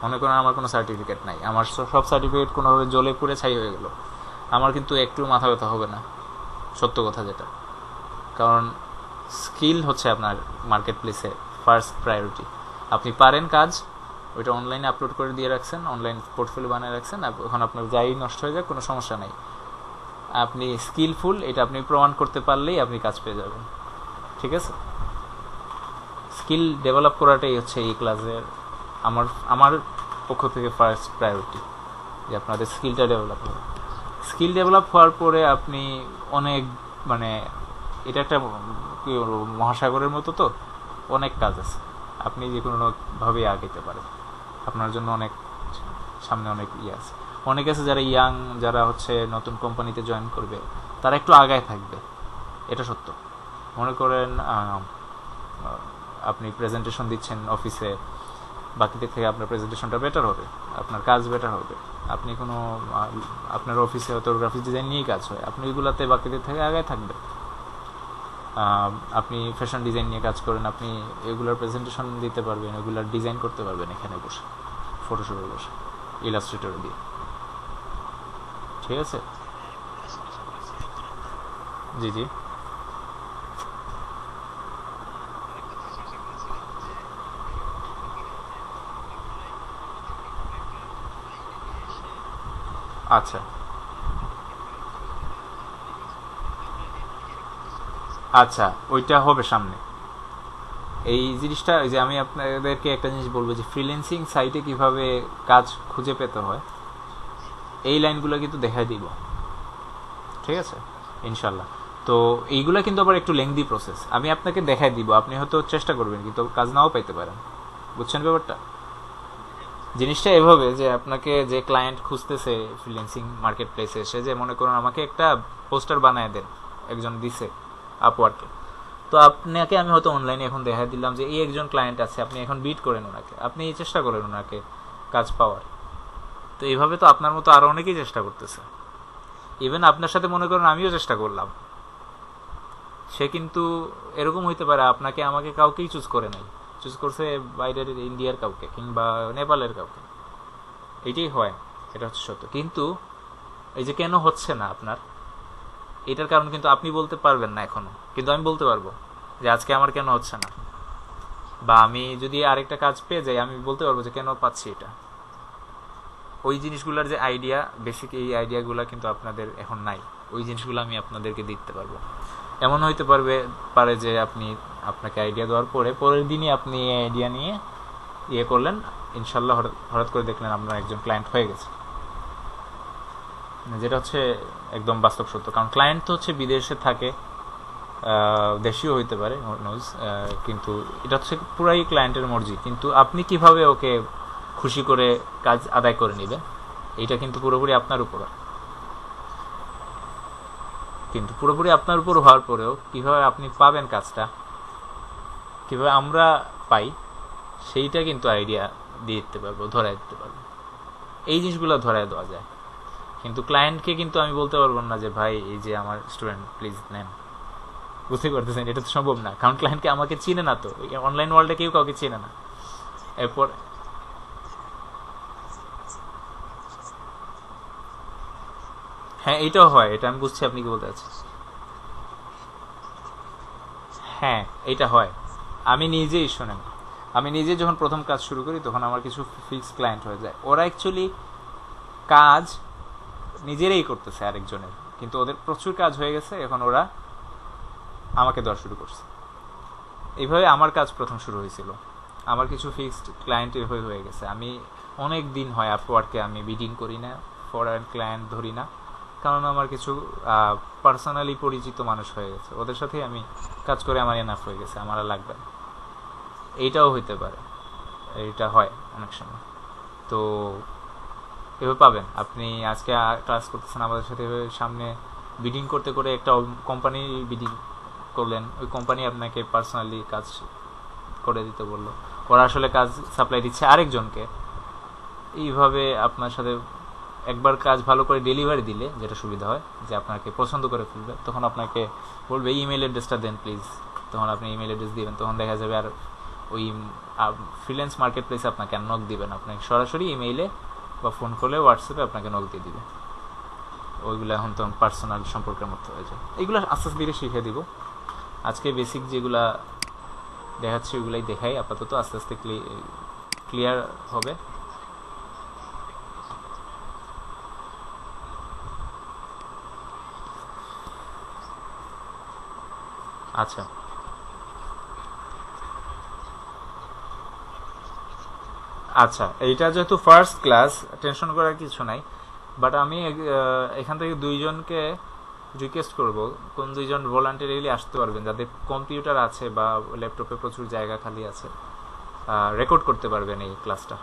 মনে করেন আমার কোনো সার্টিফিকেট নাই, আমার সব সার্টিফিকেট কোনোভাবে জ্বলে পুড়ে ছাই হয়ে গেল, আমার কিন্তু একটু মাথা ব্যথা হবে না, সত্য কথা যেটা। কারণ স্কিল হচ্ছে আপনার মার্কেট প্লেসে ফার্স্ট প্রায়োরিটি। আপনি পারেন কাজ, ওইটা অনলাইনে আপলোড করে দিয়ে রাখছেন, অনলাইন পোর্টফোলিও বানিয়ে রাখছেন, এখন আপনার যাই নষ্ট হয়ে যায় কোনো সমস্যা নেই, আপনি স্কিলফুল এটা আপনি প্রমাণ করতে পারলেই আপনি কাজ পেয়ে যাবেন, ঠিক আছে। স্কিল ডেভেলপ করাটাই হচ্ছে এই ক্লাসের আমার পক্ষ থেকে ফার্স্ট প্রায়োরিটি, যে আপনাদের স্কিলটা ডেভেলপ হবে। স্কিল ডেভেলপ হওয়ার পরে আপনি অনেক এটা একটা কি বলবো, মহাসাগরের মতো, তো অনেক কাজ আছে, আপনি যে কোনোভাবেই আগাইতে পারেন, আপনার জন্য অনেক সামনে অনেক আছে। অনেক আছে যারা যারা হচ্ছে নতুন কোম্পানিতে জয়েন করবে, তারা একটু আগায় থাকবে, এটা সত্য। মনে করেন আপনি প্রেজেন্টেশন দিচ্ছেন অফিসে, বাকিদের থেকে আপনার প্রেজেন্টেশনটা বেটার হবে, আপনার কাজ বেটার হবে। আপনি আপনার অফিসে হয়তো গ্রাফিক্স ডিজাইন নিয়েই কাজ হয়, আপনি এগুলাতে বাকিদের থেকে আগায় থাকবেন। আপনি ফ্যাশন ডিজাইন নিয়ে কাজ করেন, আপনি এগুলার প্রেজেন্টেশন দিতে পারবেন, এগুলার ডিজাইন করতে পারবেন এখানে বসে, ফটোশপে বসে, ইলাস্ট্রেটর দিয়ে, ঠিক আছে। জি জি আচ্ছা আচ্ছা, ওইটা হবে সামনে। এই জিনিসটা, যে আমি আপনাদেরকে একটা জিনিস বলবো, যে ফ্রিল্যান্সিং সাইটে কিভাবে কাজ খুঁজে পেতে হয়, এই লাইনগুলো কিন্তু দেখাই দিব, ঠিক আছে ইনশাল্লাহ। তো এইগুলা কিন্তু আবার একটু লেংদি প্রসেস, আমি আপনাকে দেখাই দিব, আপনি হয়তো চেষ্টা করবেন কিন্তু কাজ নাও পাইতে পারেন, বুঝছেন ব্যাপারটা। জিনিসটা এভাবে যে আপনাকে যে ক্লায়েন্ট খুঁজতেছে ফ্রিল্যান্সিং মার্কেট প্লেসে, সে যে মনে করুন আমাকে একটা পোস্টার বানায় দেন, একজন দিছে আপওয়ার্কে, তো আপনাকে আমি হয়তো অনলাইনে এখন দেখা দিলাম যে এই একজন ক্লায়েন্ট আছে, আপনি এখন বিট করেন ওনাকে, আপনি চেষ্টা করেন ওনাকে কাজ পাওয়ার। তো এইভাবে তো আপনার মতো আরও অনেকেই চেষ্টা করতেছে, ইভেন আপনার সাথে মনে করেন আমিও চেষ্টা করলাম, সে কিন্তু এরকম হইতে পারে আপনাকে আমাকে কাউকেই চুজ করে নাই, চুজ করছে বাইরের ইন্ডিয়ার কাউকে কিংবা নেপালের কাউকে, এইটাই হয়, এটা হচ্ছে সত্য। কিন্তু এই যে কেন হচ্ছে না আপনার, এটার কারণ কিন্তু আপনি বলতে পারবেন না এখনো, কিন্তু আমি বলতে পারবো যে আজকে আমার কেন হচ্ছে না, বা আমি যদি আরেকটা কাজ পেয়ে যাই আমি বলতে পারবো যে কেন পাচ্ছি এটা। ওই জিনিসগুলোর যে আইডিয়া, বেসিক এই আইডিয়াগুলো কিন্তু আপনাদের এখন নাই, ওই জিনিসগুলো আমি আপনাদেরকে দিতে পারবো। এমন হইতে পারে যে আপনাকে আইডিয়া দেওয়ার পরের দিনই আপনি এই আইডিয়া নিয়ে করলেন, ইনশাল্লাহ হঠাৎ করে দেখলেন আপনার একজন ক্লায়েন্ট হয়ে গেছে, যেটা হচ্ছে একদম বাস্তব সত্য। কারণ ক্লায়েন্ট তো হচ্ছে বিদেশে থাকে, দেশীয় হইতে পারে নোজ, কিন্তু এটা হচ্ছে পুরাই ক্লায়েন্টের মর্জি। কিন্তু আপনি কিভাবে ওকে খুশি করে কাজ আদায় করে নেবেন, এইটা কিন্তু পুরোপুরি আপনার উপর। কিন্তু পুরোপুরি আপনার উপর হওয়ার পরেও কিভাবে আপনি পাবেন কাজটা, কিভাবে আমরা পাই, সেইটা কিন্তু আইডিয়া দিয়ে দিতে পারবো, ধরাই দিতে পারবো। এই জিনিসগুলো ধরাই দেওয়া যায়। কিন্তু ক্লায়েন্টকে কিন্তু আমি বলতে পারবো না যে ভাই এই যে আমার স্টুডেন্ট প্লিজ নেন। বুঝতে পারতেছেন, এটা তো সম্ভব না, কারণ ক্লায়েন্টকে আমাকে চিনে না, তো অনলাইন ওয়ার্ল্ডে কেউ কাউকে চিনে না। এরপর হ্যাঁ, এইটাও হয়, এটা আমি বুঝছি আপনি কি বলতে চাচ্ছেন। হ্যাঁ, এইটা হয়। আমি নিজেই শোনেন, আমি নিজে যখন প্রথম কাজ শুরু করি তখন আমার কিছু ফিক্স ক্লায়েন্ট হয়ে যায়। ওরা অ্যাকচুয়ালি কাজ নিজেরাই করতেছে আরেকজনের, কিন্তু ওদের প্রচুর কাজ হয়ে গেছে, এখন ওরা আমাকে দেওয়া শুরু করছে। এইভাবে আমার কাজ প্রথম শুরু হয়েছিল। আমার কিছু ফিক্সড ক্লায়েন্ট এভাবে হয়ে গেছে। আমি অনেক দিন হয় আপওয়ার্কে আমি বিডিং করি না, ফরেন ক্লায়েন্ট ধরি না, কারণ আমার কিছু পার্সোনালি পরিচিত মানুষ হয়ে গেছে, ওদের সাথেই আমি কাজ করে আমার এনাফ হয়ে গেছে, আমার আর লাগবে না। এইটাও হইতে পারে, এইটা হয় অনেক সময়। তো এভাবে পাবেন। আপনি আজকে ক্লাস করতেছেন আমাদের সাথে, এভাবে সামনে বিডিং করতে করে একটা কোম্পানি বিডিং করলেন, ওই কোম্পানি আপনাকে পার্সোনালি কাজ করে দিতে বললো, ওরা আসলে কাজ সাপ্লাই দিচ্ছে আরেকজনকে। এইভাবে আপনার সাথে একবার কাজ ভালো করে ডেলিভারি দিলে যেটা সুবিধা হয় যে আপনাকে পছন্দ করে ফেলবে, তখন আপনাকে বলবে ইমেল অ্যাড্রেসটা দেন প্লিজ, তখন আপনি ইমেল অ্যাড্রেস দিবেন, তখন দেখা যাবে আর ওই ফ্রিল্যান্স মার্কেট প্লেসে আপনাকে আর নক দিবেন, আপনাকে সরাসরি ইমেইলে বা ফোন করলে হোয়াটসঅ্যাপে আপনাকে নক দিয়ে দিবে। ওইগুলো এখন তখন পার্সোনাল সম্পর্কের মতো হয়ে যায়। এইগুলো আস্তে আস্তে ধীরে শিখে দিব। আজকে বেসিক যেগুলা দেখাচ্ছি ওইগুলাই দেখাই আপাতত, আস্তে আস্তে ক্লিয়ার হবে। আচ্ছা আচ্ছা, এইটা যেহেতু ফার্স্ট ক্লাস, টেনশন করার কিছু নাই। বাট আমি এখান থেকে দুইজনকে রিকোয়েস্ট করব, কোন দুইজন ভলান্টিয়ারলি আসতে পারবেন যাদের কম্পিউটার আছে বা ল্যাপটপে প্রচুর জায়গা খালি আছে, রেকর্ড করতে পারবেন এই ক্লাসটা।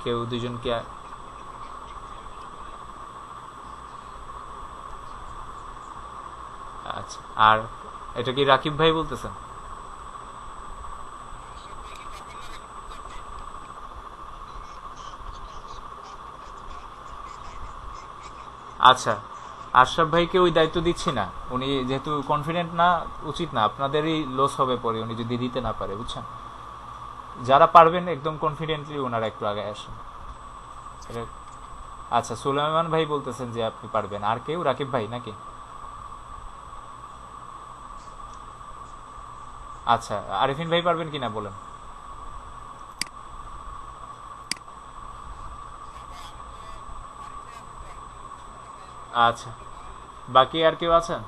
কেউ দুইজনকে। আচ্ছা, আর এটা কি রাকিব ভাই বলতেছেন? আচ্ছা, আশরাফ ভাইকে ওই দায়িত্ব দিচ্ছি না, উনি যেহেতু কনফিডেন্ট না, উচিত না, আপনাদেরই লস হবে পরে উনি যদি দিতে না পারে, বুঝছেন। যারা পারবেন একদম কনফিডেন্টলি ওনারা একটু আগে আসেন। আচ্ছা, সুলাইমান ভাই বলতেছেন যে আপনি পারবেন, আর কেউ? রাকিব ভাই নাকি? আচ্ছা, আরিফিন ভাই পারবেন কিনা বলেন। আচ্ছা, বাকি আর কেউ আছেন?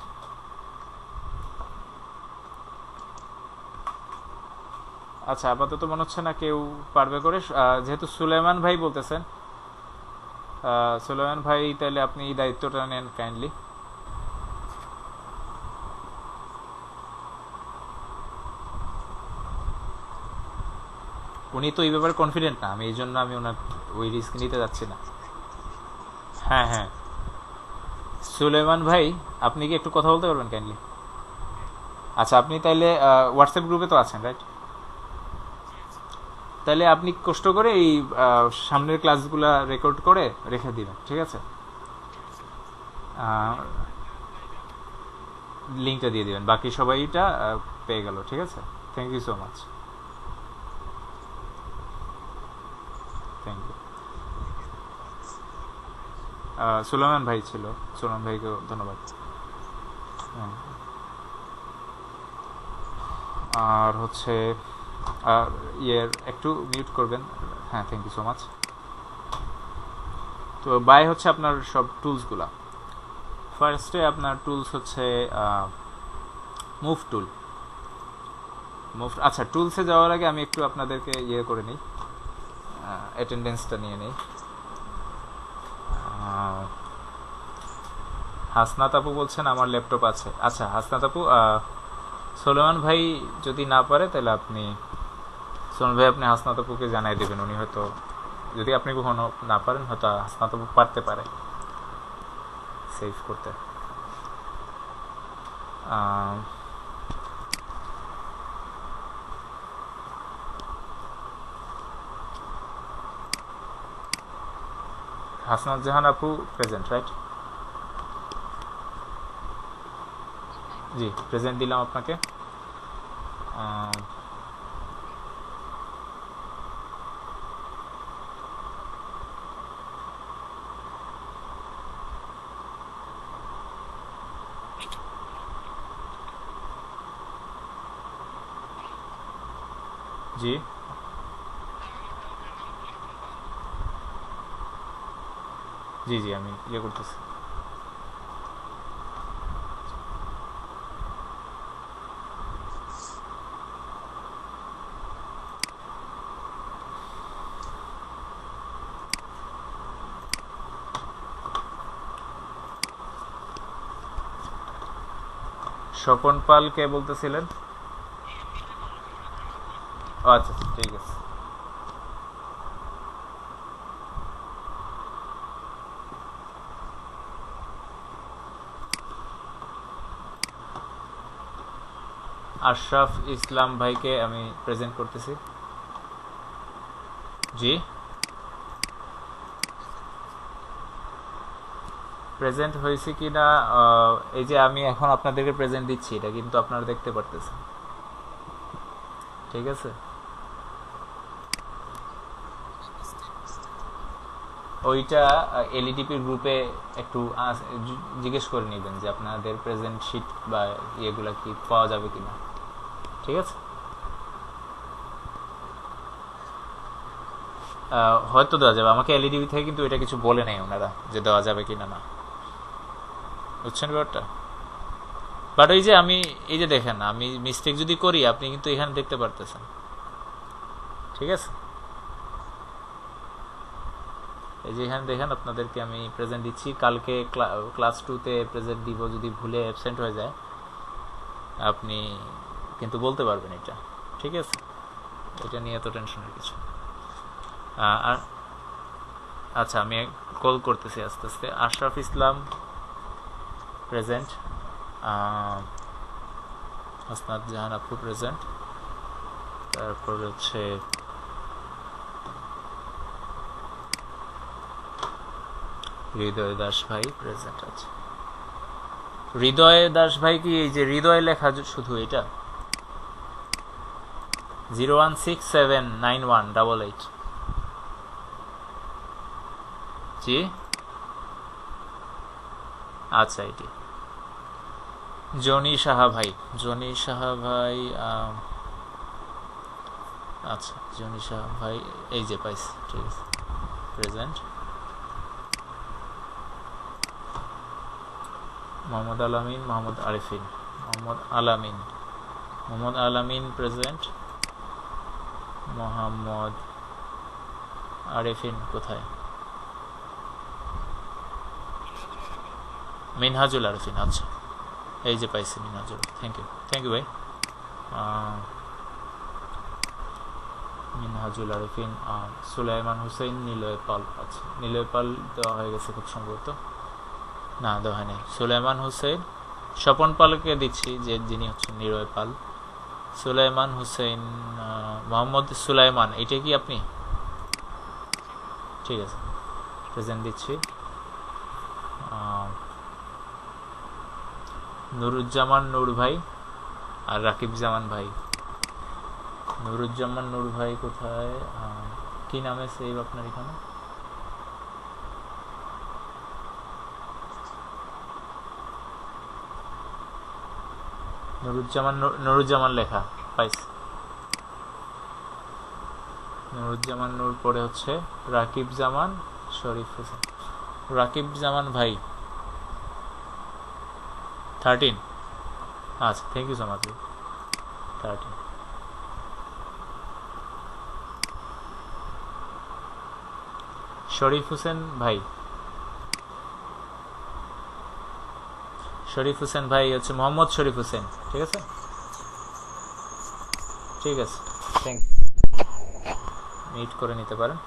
আচ্ছা, আপাতত মনে হচ্ছে না কেউ পারবে করে। যেহেতু সুলাইমান ভাই বলতেছেন, সুলাইমান ভাই তাহলে আপনি এই দায়িত্বটা নেন কাইন্ডলি। উনি তো এই ব্যাপারে কনফিডেন্ট না, আমি এই জন্য আমি ওনার ওই রিস্ক নিতে যাচ্ছি না। হ্যাঁ হ্যাঁ, সুলেমান ভাই আপনি কি একটু কথা বলতে পারবেন কাইন্ডলি? আচ্ছা, আপনি তাইলে হোয়াটসঅ্যাপ গ্রুপে তো আছেন, রাইট? তাহলে আপনি কষ্ট করে এই সামনের ক্লাসগুলা রেকর্ড করে রেখে দিবেন, ঠিক আছে? লিঙ্কটা দিয়ে দিবেন, বাকি সবাইটা পেয়ে গেল, ঠিক আছে? Thank you so much. Thank you. Suleman ভাই ছিল, সুলেমান ভাইকেও ধন্যবাদ। হ্যাঁ। আর হচ্ছে ইয়ের একটু মিউট করবেন। হ্যাঁ, থ্যাংক ইউ সো মাচ। তো বাই হচ্ছে আপনার সব টুলসগুলা। ফার্স্টে আপনার টুলস হচ্ছে মুভ টুল। মুভ, আচ্ছা, টুলসে যাওয়ার আগে আমি একটু আপনাদেরকে ইয়ে করে নিই, অ্যাটেন্ডেন্সটা নিয়ে নিই। হাসনাত আপু বলছেন আমার ল্যাপটপ আছে। আচ্ছা হাসনাত আপু, সোলেমান ভাই যদি না পারে তাহলে আপনি সোলেমান ভাই আপনি হাসনাত আপুকে জানাই দেবেন, উনি হয়তো যদি আপনি কখনো না পারেন হয়তো হাসনাত আপু পারতে পারে সেভ করতে। হাসনাত জাহান আপু প্রেজেন্ট রাইট? জি প্রেজেন্ট দিলাম আপনাকে। জি জি জি আমি ইয়ে করতেছি। স্বপন পাল কে বলতেছিলেন? ও আচ্ছা আচ্ছা, ঠিক আছে। আশরাফ ইসলাম ভাইকে আমি প্রেজেন্ট করতেছি। জি প্রেজেন্ট হয়েছে কি না, এই যে আমি এখন আপনাদেরকে প্রেজেন্ট দিচ্ছি এটা কিন্তু আপনারা দেখতে পারতেছেন, ঠিক আছে? ওইটা এলইডিপির গ্রুপে একটু জিজ্ঞেস করে নেবেন যে আপনাদের প্রেজেন্ট শিট বা ইয়েগুলা কি পাওয়া যাবে কিনা, ঠিক আছে? হয়তো দেওয়া যাবে, আমাকে এলইডিপি থেকে কিন্তু এটা কিছু বলে নেই ওনারা যে দেওয়া যাবে কিনা না, বুঝছেন ব্যাপারটা? বাট ওই যে আমি এই যে দেখেন আমি মিস্টেক যদি করি আপনি কিন্তু এখানে দেখতে পারতেছেন, ঠিক আছে? এই যে এখানে দেখেন আপনাদেরকে আমি প্রেজেন্ট দিচ্ছি, কালকে ক্লাস 2-তে প্রেজেন্ট দিব, যদি ভুলে অ্যাবসেন্ট হয়ে যায় আপনি কিন্তু বলতে পারবেন এটা, ঠিক আছে? এটা নিয়ে তো টেনশনের কিছু। আর আচ্ছা আমি কল করতেছি আস্তে আস্তে। আশরাফ ইসলাম প্রেজেন্ট, হাসনাত জাহান আপু প্রেজেন্ট, তারপর হচ্ছে হৃদয় দাস ভাই প্রেজেন্ট আছে। হৃদয় দাস ভাই কি এই যে হৃদয় লেখা শুধু এটা? 016791888 জি আচ্ছা এটি জনি সাহা ভাই, জনি সাহা ভাই, আচ্ছা জনি সাহা ভাই এই যে পাইছি, ঠিক আছে প্রেজেন্ট। মোহাম্মদ আলামিন, মোহাম্মদ আরিফিন, মোহাম্মদ আলামিন প্রেজেন্ট। মোহাম্মদ আরিফিন কোথায়? মিনহাজুল আরিফিন, আচ্ছা এই যে পাইছি মিনহাজুল, থ্যাংক ইউ ভাই। মিনহাজুল আরিফিন, সুলাইমান হুসেন, নিলয় পাল, আচ্ছা নিলয় পাল দেওয়া হয়ে গেছে খুব সম্ভবত, না দেওয়া হয়নি। সুলাইমান হুসেন, স্বপন পালকে দিচ্ছি যে যিনি হচ্ছেন নিলয় পাল। সুলাইমান হুসেন, মোহাম্মদ সুলাইমান, এটা কি আপনি? ঠিক আছে প্রেজেন্ট দিচ্ছি। নুরুজ্জামান নূর ভাই আর রাকিব জামান ভাই। নুরুজ্জামান নূর ভাই কোথায়, কি নামে সেভ আপনার এখানে? নুরুজ্জামান লেখা পাইছি। নুরুজ্জামান নূর পরে হচ্ছে রাকিব জামান, শরীফ হোসেন। রাকিব জামান ভাই 13, আচ্ছা thank you so much 13। Sharif Hossain ভাই শরীফ হোসেন ভাই হচ্ছে মোহাম্মদ শরীফ হোসেন, ঠিক আছে, ঠিক আছে, থ্যাংক মিট করে নিতে পারেন।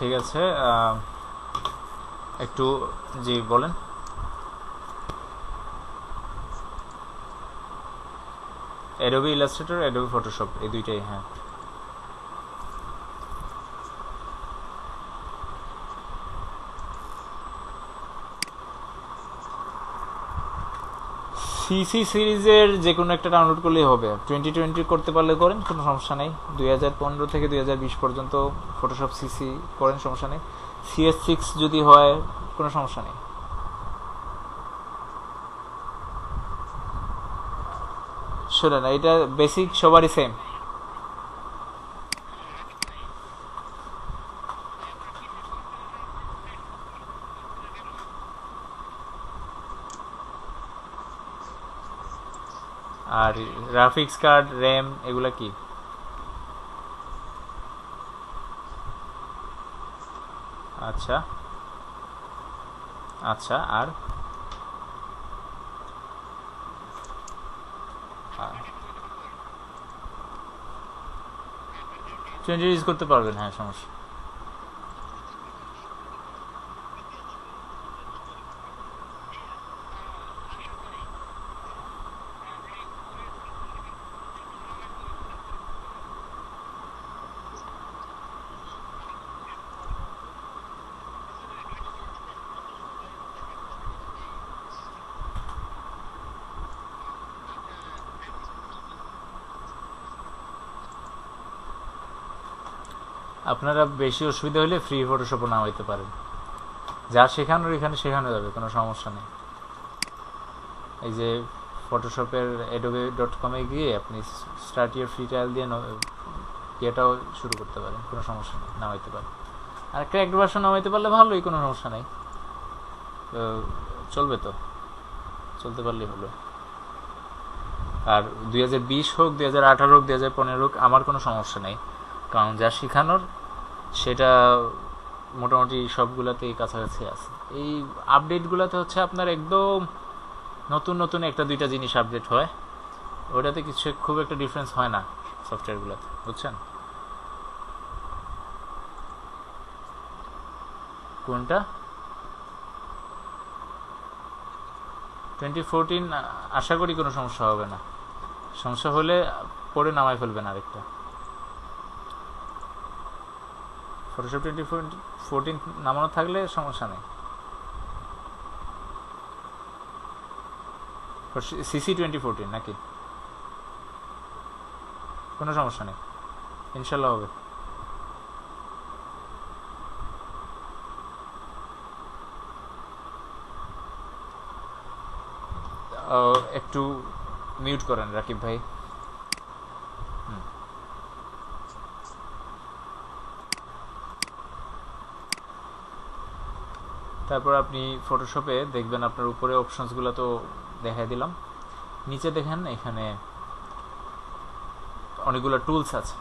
ঠিক আছে, একটু, জি বলেন। অ্যাডোবি ইলাস্ট্রেটর, অ্যাডোবি ফটোশপ, এই দুইটাই। হ্যাঁ, সিসি সিরিজের যে কোনো একটা ডাউনলোড করলেই হবে। 2020 করতে পারলে করেন, কোনো সমস্যা নেই। 2015 থেকে 2020 পর্যন্ত ফটোশপ সিসি করেন, সমস্যা নেই। CS6 যদি হয় কোনো সমস্যা নেই। শোনেন, এটা বেসিক সবারই সেম। আর গ্রাফিক্স কার্ড, র্যাম, এগুলা কি? আচ্ছা আচ্ছা, আর 20 ইউজ করতে পারবেন, হ্যাঁ, সমস্যা। আপনারা বেশি অসুবিধা হলে ফ্রি ফটোশপও না হইতে পারেন, যা শেখানোর এখানে শেখানো যাবে, কোনো সমস্যা নেই। এই যে ফটোশপের adobe.com-এ গিয়ে আপনি স্টার্ট ইয়ার ফ্রি ট্রায়াল দিয়ে ইয়েটাও শুরু করতে পারেন, কোনো সমস্যা নেই, না হইতে পারে। আর ক্র্যাকড ভার্সন না হইতে পারলে ভালোই, কোনো সমস্যা নেই, চলবে তো, চলতে পারলেই হলো। আর 2020 হোক, 2018 হোক, 2015 হোক, আমার কোনো সমস্যা নেই, কারণ যা শেখানোর সেটা মোটামুটি সবগুলাতেই কাছাকাছি আছে। এই আপডেটগুলোতে হচ্ছে আপনার একদম নতুন নতুন একটা দুইটা জিনিস আপডেট হয়, ওটাতে কিছু খুব একটা ডিফারেন্স হয় না সফটওয়্যারগুলোতে, বুঝছেন? কোনটা? 2014 আশা করি কোনো সমস্যা হবে না। সমস্যা হলে পরে নামাই ফেলবেন আরেকটা। ফটোশপ 2014 নামানো থাকলে সমস্যা নেই। সিসি 2014 নাকি? কোনো সমস্যা নেই, ইনশাল্লাহ হবে। একটু মিউট করেন রাকিব ভাই। তারপর আপনি ফটোশপে দেখবেন আপনার উপরে অপশনসগুলো তো দেখাই দিলাম, নিচে দেখেন এখানে অনেকগুলো টুলস আছে।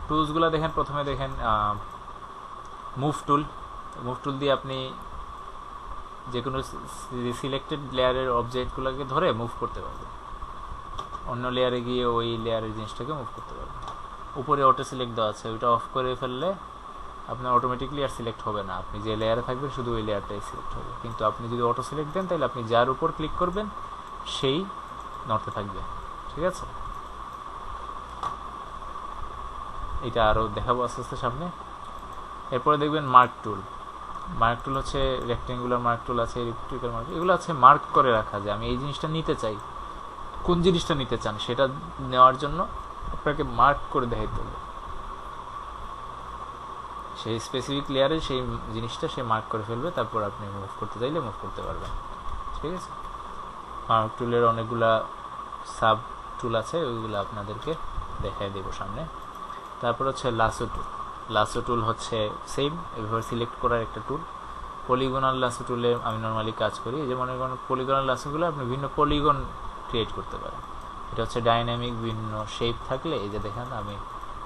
টুলসগুলো দেখেন, প্রথমে দেখেন মুভ টুল। মুভ টুল দিয়ে আপনি যে কোনো সিলেক্টেড লেয়ারের অবজেক্টগুলোকে ধরে মুভ করতে পারবেন, অন্য লেয়ারে গিয়ে ওই লেয়ারের জিনিসটাকে মুভ করতে পারবেন। উপরে অটো সিলেক্ট দেওয়া আছে, ওইটা অফ করে ফেললে আপনার অটোমেটিকলি আর সিলেক্ট হবে না, আপনি যে লেয়ারে থাকবেন শুধু ওই লেয়ারটাই সিলেক্ট হবে। কিন্তু আপনি যদি অটো সিলেক্ট দেন তাহলে আপনি যার উপর ক্লিক করবেন সেই নড়তে থাকবে, ঠিক আছে? এটা আরও দেখাবো আস্তে আস্তে সামনে। এরপরে দেখবেন মার্ক টুল। মার্ক টুল হচ্ছে রেক্টেঙ্গুলার মার্ক টুল আছে, ইলেকট্রিক্যাল মার্ক, এগুলো আছে মার্ক করে রাখা যায়। আমি এই জিনিসটা নিতে চাই, কোন জিনিসটা নিতে চান সেটা নেওয়ার জন্য আপনাকে মার্ক করে দেখাইতে হবে। সেই স্পেসিফিক লেয়ারে সেই জিনিসটা সে মার্ক করে ফেলবে, তারপর আপনি মুভ করতে চাইলে মুভ করতে পারবেন, ঠিক আছে? মার্ক টুলের অনেকগুলা সাব টুল আছে, ওইগুলো আপনাদেরকে দেখাই দেব সামনে। তারপর হচ্ছে লাসো টুল। লাসো টুল হচ্ছে সেম, এভাবে সিলেক্ট করার একটা টুল। পলিগনাল লাসো টুলে আমি নর্মালি কাজ করি। এই যে মনে করেন পলিগনাল লাসোগুলো আপনি বিভিন্ন পলিগন ক্রিয়েট করতে পারেন। এটা হচ্ছে ডাইনামিক, বিভিন্ন শেপ থাকলে এই যে দেখেন আমি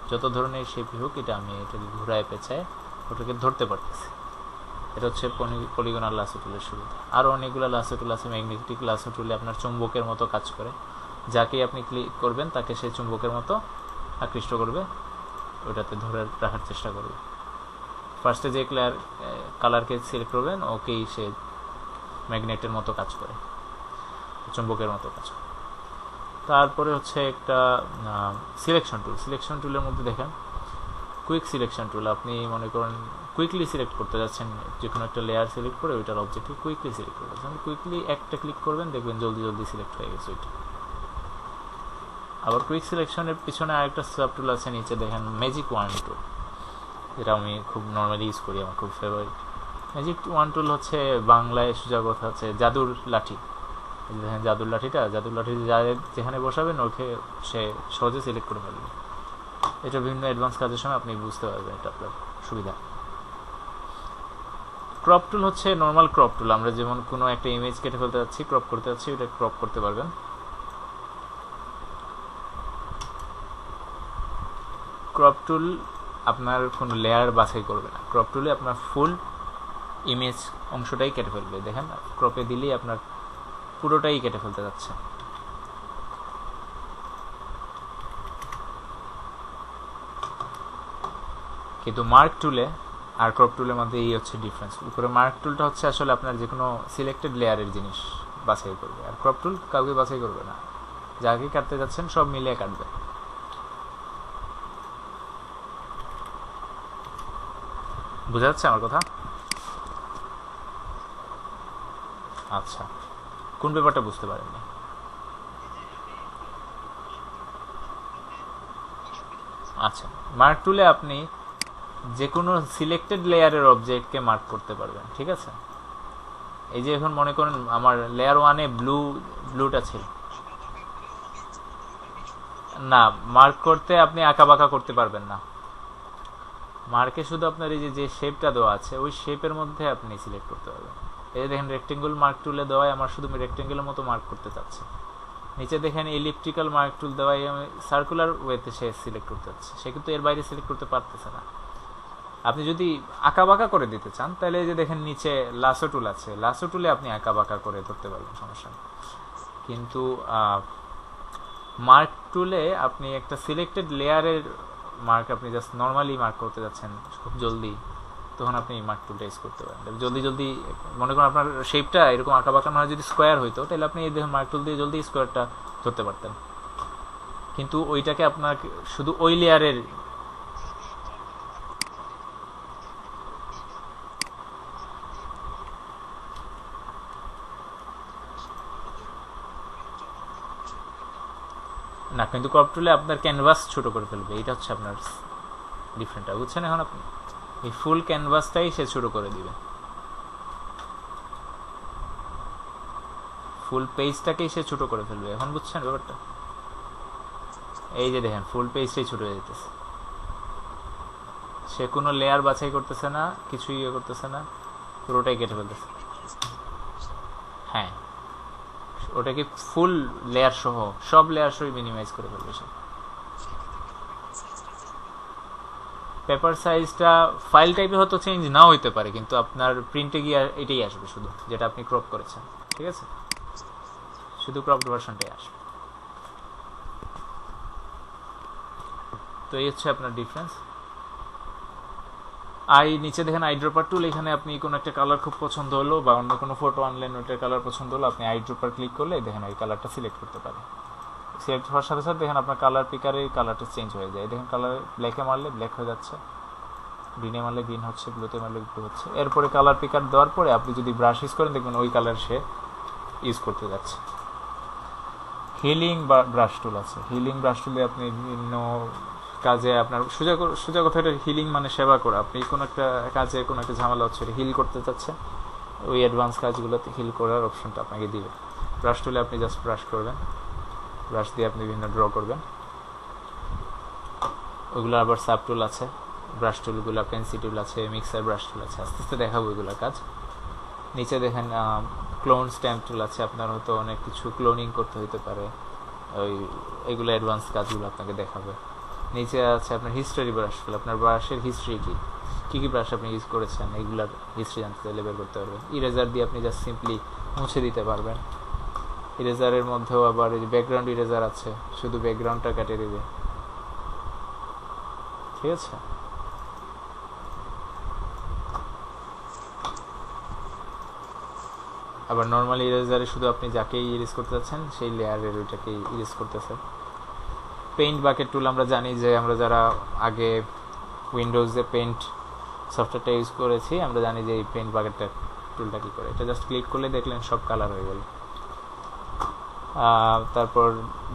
যত ধরনের শেপই হোক এটা আমি এটাকে ঘুরায় পেঁচায় ওটাকে ধরতে পারতেছি। এটা হচ্ছে পলিগনাল লাসো টুলের সুবিধা। আরও অনেকগুলো লাসো টুল আছে। ম্যাগনেটিক লাসো টুলে আপনার চুম্বকের মতো কাজ করে, যাকেই আপনি ক্লিক করবেন তাকে সে চুম্বকের মতো আকৃষ্ট করবে, ওটাতে ধরে রাখার চেষ্টা করবে। ফার্স্টে যে কালারকে সিলেক্ট করবেন ওকেই সে ম্যাগনেটের মতো কাজ করে, চুম্বকের মতো কাজ করে। তারপরে হচ্ছে একটা সিলেকশন টুল। সিলেকশন টুলের মধ্যে দেখেন কুইক সিলেকশন টুল। আপনি মনে করেন কুইকলি সিলেক্ট করতে যাচ্ছেন, যে কোনো একটা লেয়ার সিলেক্ট করে ওইটার অবজেক্টকে কুইকলি সিলেক্ট করতে যাচ্ছেন, কুইকলি একটা ক্লিক করবেন, দেখবেন জলদি জলদি সিলেক্ট হয়ে গেছে ওইটা। আবার কুইক সিলেকশনের পিছনে আরেকটা সাব টুল আছে নিচে দেখেন, ম্যাজিক ওয়ান টুল, যেটা আমি খুব নর্মালি ইউজ করি, আমার খুব ফেভারিট। ম্যাজিক ওয়ান টুল হচ্ছে বাংলায় সোজা কথা হচ্ছে জাদুর লাঠি। দেখেন জাদুর লাঠিটা, জাদুর লাঠি যেখানে বসাবেন ওকে সে সহজে সিলেক্ট করে ফেলবে। এটা বিভিন্ন অ্যাডভান্স কাজের সময় আপনি বুঝতে পারবেন, এটা আপনার সুবিধা। ক্রপ টুল হচ্ছে নর্মাল ক্রপ টুল। আমরা যেমন কোনো একটা ইমেজ কেটে ফেলতে যাচ্ছি, ক্রপ করতে যাচ্ছি, ওটা ক্রপ করতে পারবেন। ক্রপ টুল আপনার কোনো লেয়ার বাছাই করবে না, ক্রপ টুলে আপনার ফুল ইমেজ অংশটাই কেটে ফেলবে। দেখেন ক্রপে দিলেই আপনার পুরোটাই কেটে ফেলতে যাচ্ছে। কিন্তু মার্ক টুলে আর ক্রপ টুলের মধ্যে এই হচ্ছে ডিফারেন্স। উপরে মার্ক টুলটা হচ্ছে আসলে আপনার যে কোনো সিলেক্টেড লেয়ারের জিনিস বাছাই করবে, আর ক্রপ টুল কাউকে বাছাই করবে না, যাকে কাটতে যাচ্ছেন সব মিলিয়ে কাটবে। বোঝা যাচ্ছে আমার কথা? আচ্ছা, কোন ব্যাপারটা বুঝতে পারেননি? আচ্ছা, মার্ক টুলে আপনি যে কোনো সিলেক্টেড লেয়ারের অবজেক্টকে মার্ক করতে পারবেন, ঠিক আছে? এই যে এখন মনে করেন আমার লেয়ার ওয়ানে ব্লুটা ছিল না, মার্ক করতে আপনি আঁকা বাঁকা করতে পারবেন না। মার্কে শুধু আপনার এই যে শেপটা দেওয়া আছে ওই শেপের মধ্যে আপনি সিলেক্ট করতে পারবেন। এই যে দেখেন রেক্টেঙ্গল মার্ক টুলে দেওয়ায় আমার শুধু রেক্টেঙ্গেলের মতো মার্ক করতে চাচ্ছে। নিচে দেখেন ইলিপ্টিক্যাল মার্ক টুল দেওয়ায় আমি সার্কুলার ওয়েতে সে সিলেক্ট করতে চাচ্ছে, সে কিন্তু এর বাইরে সিলেক্ট করতে পারতেছে না। আপনি যদি আঁকা বাঁকা করে দিতে চান তাহলে এই যে দেখেন নিচে লাসো টুল আছে, লাসো টুলে আপনি আঁকা বাঁকা করে ধরতে পারবেন, সমস্যা নেই। কিন্তু মার্ক টুলে আপনি একটা সিলেক্টেড লেয়ারের মার্ক আপনি জাস্ট নর্মালি মার্ক করতে যাচ্ছেন খুব জলদি, তখন আপনি মার্ক টুলটা ইউজ করতে পারেন। জলদি জলদি মনে করেন আপনার শেপটা এরকম আঁকা বাঁকা না হয় যদি স্কোয়ার হইতো তাহলে আপনি এই দেখুন মার্ক টুল দিয়ে জলদি স্কোয়ারটা ধরতে পারতেন। কিন্তু ওইটাকে আপনার শুধু ওই লেয়ারের না, কিন্তু ক্রপ টুলে আপনার ক্যানভাস ছোট করে ফেলবে, এটা হচ্ছে আপনার ডিফারেন্টটা, বুঝছেন? এখন আপনি এই ফুল ক্যানভাসটাই সে ছোট করে দিবে, ফুল পেজটাকেই সে ছোট করে ফেলবে। এখন বুঝছেন ব্যাপারটা? এই যে দেখেন ফুল পেজটাই ছোট হয়ে যেতেছে, সে কোনো লেয়ার বাছাই করতেছে না, কিছু ইয়ে করতেছে না, পুরোটাই কেটে ফেলতেছে। হ্যাঁ, ওটাকে ফুল লেয়ার সহ সব লেয়ার সহ মিনিমাইজ করে ফেলবে সে। পেপার সাইজটা ফাইল টাইপে হয়তো চেঞ্জ নাও হইতে পারে, কিন্তু আপনার প্রিন্টে গিয়ে এটাই আসবে শুধু, যেটা আপনি ক্রপ করেছেন, ঠিক আছে? শুধু ক্রপড ভার্সনটাই আসবে। তো এই হচ্ছে আপনার ডিফারেন্স। নিচে দেখেন আইড্রপার টুল, এখানে আপনি কোনো একটা কালার খুব পছন্দ হলো বা অন্য কোনো ফটো আনলেন, ওইটার কালার পছন্দ হলো, আপনি আইড্রপার ক্লিক করলে দেখেন ওই কালারটা সিলেক্ট করতে পারেন। সিলেক্ট হওয়ার সাথে সাথে দেখেন আপনার কালার পিকারে কালারটা চেঞ্জ হয়ে যায়। দেখেন কালার ব্ল্যাকে মারলে ব্ল্যাক হয়ে যাচ্ছে, গ্রিনে মারলে গ্রিন হচ্ছে, ব্লুতে মারলে ব্লু হচ্ছে। এরপরে কালার পিকার দেওয়ার পরে আপনি যদি ব্রাশ ইউজ করেন দেখবেন ওই কালার সে ইউজ করতে যাচ্ছে। হিলিং বা ব্রাশ টুল আছে, হিলিং ব্রাশ টুলে আপনি বিভিন্ন কাজে আপনার সোজা কথা, এটা হিলিং মানে সেবা করা। আপনি কোনো একটা কাজে কোনো একটা ঝামেলা হচ্ছে, হিল করতে চাচ্ছেন, ওই অ্যাডভান্স কাজগুলোতে হিল করার অপশনটা আপনাকে দিবে। ব্রাশ টুলে আপনি জাস্ট ব্রাশ করবেন, ব্রাশ দিয়ে আপনি বিভিন্ন ড্র করবেন। ওইগুলো আবার সাব টুল আছে, ব্রাশ টুলগুলো পেন্সিল টুল আছে, মিক্সার ব্রাশ টুল আছে, আস্তে আস্তে দেখাবো ওইগুলোর কাজ। নিচে দেখেন ক্লোন স্ট্যাম্প টুল আছে, আপনার হয়তো অনেক কিছু ক্লোনিং করতে হইতে পারে, এইগুলো অ্যাডভান্স কাজগুলো আপনাকে দেখাবে। নিচে আছে আপনার হিস্টোরি ব্রাশ টুল, আপনার ব্রাশের হিস্ট্রি কী কী ব্রাশ আপনি ইউজ করেছেন এইগুলোর হিস্ট্রি জানতে চাইলে বের করতে পারবেন। ইরেজার দিয়ে আপনি জাস্ট সিম্পলি মুছে দিতে পারবেন। ইরেজারের মধ্যেও আবার এই যে ব্যাকগ্রাউন্ড ইরেজার আছে, শুধু ব্যাকগ্রাউন্ডটা কেটে দেবে, ঠিক আছে। আবার নর্মাল ইরেজারে শুধু আপনি যাকেই ইরেজ করতে চাচ্ছেন সেই লেয়ারের ওইটাকেই ইরেজ করতেছে। পেইন্ট বাকেট টুল আমরা জানি যে আমরা যারা আগে উইন্ডোজে পেইন্ট সফটওয়্যারটা ইউজ করেছি আমরা জানি যে এই পেইন্ট বাকেটটা টুলটা কী করে। এটা জাস্ট ক্লিক করলে দেখলেন সব কালার হয়ে গেল। তারপর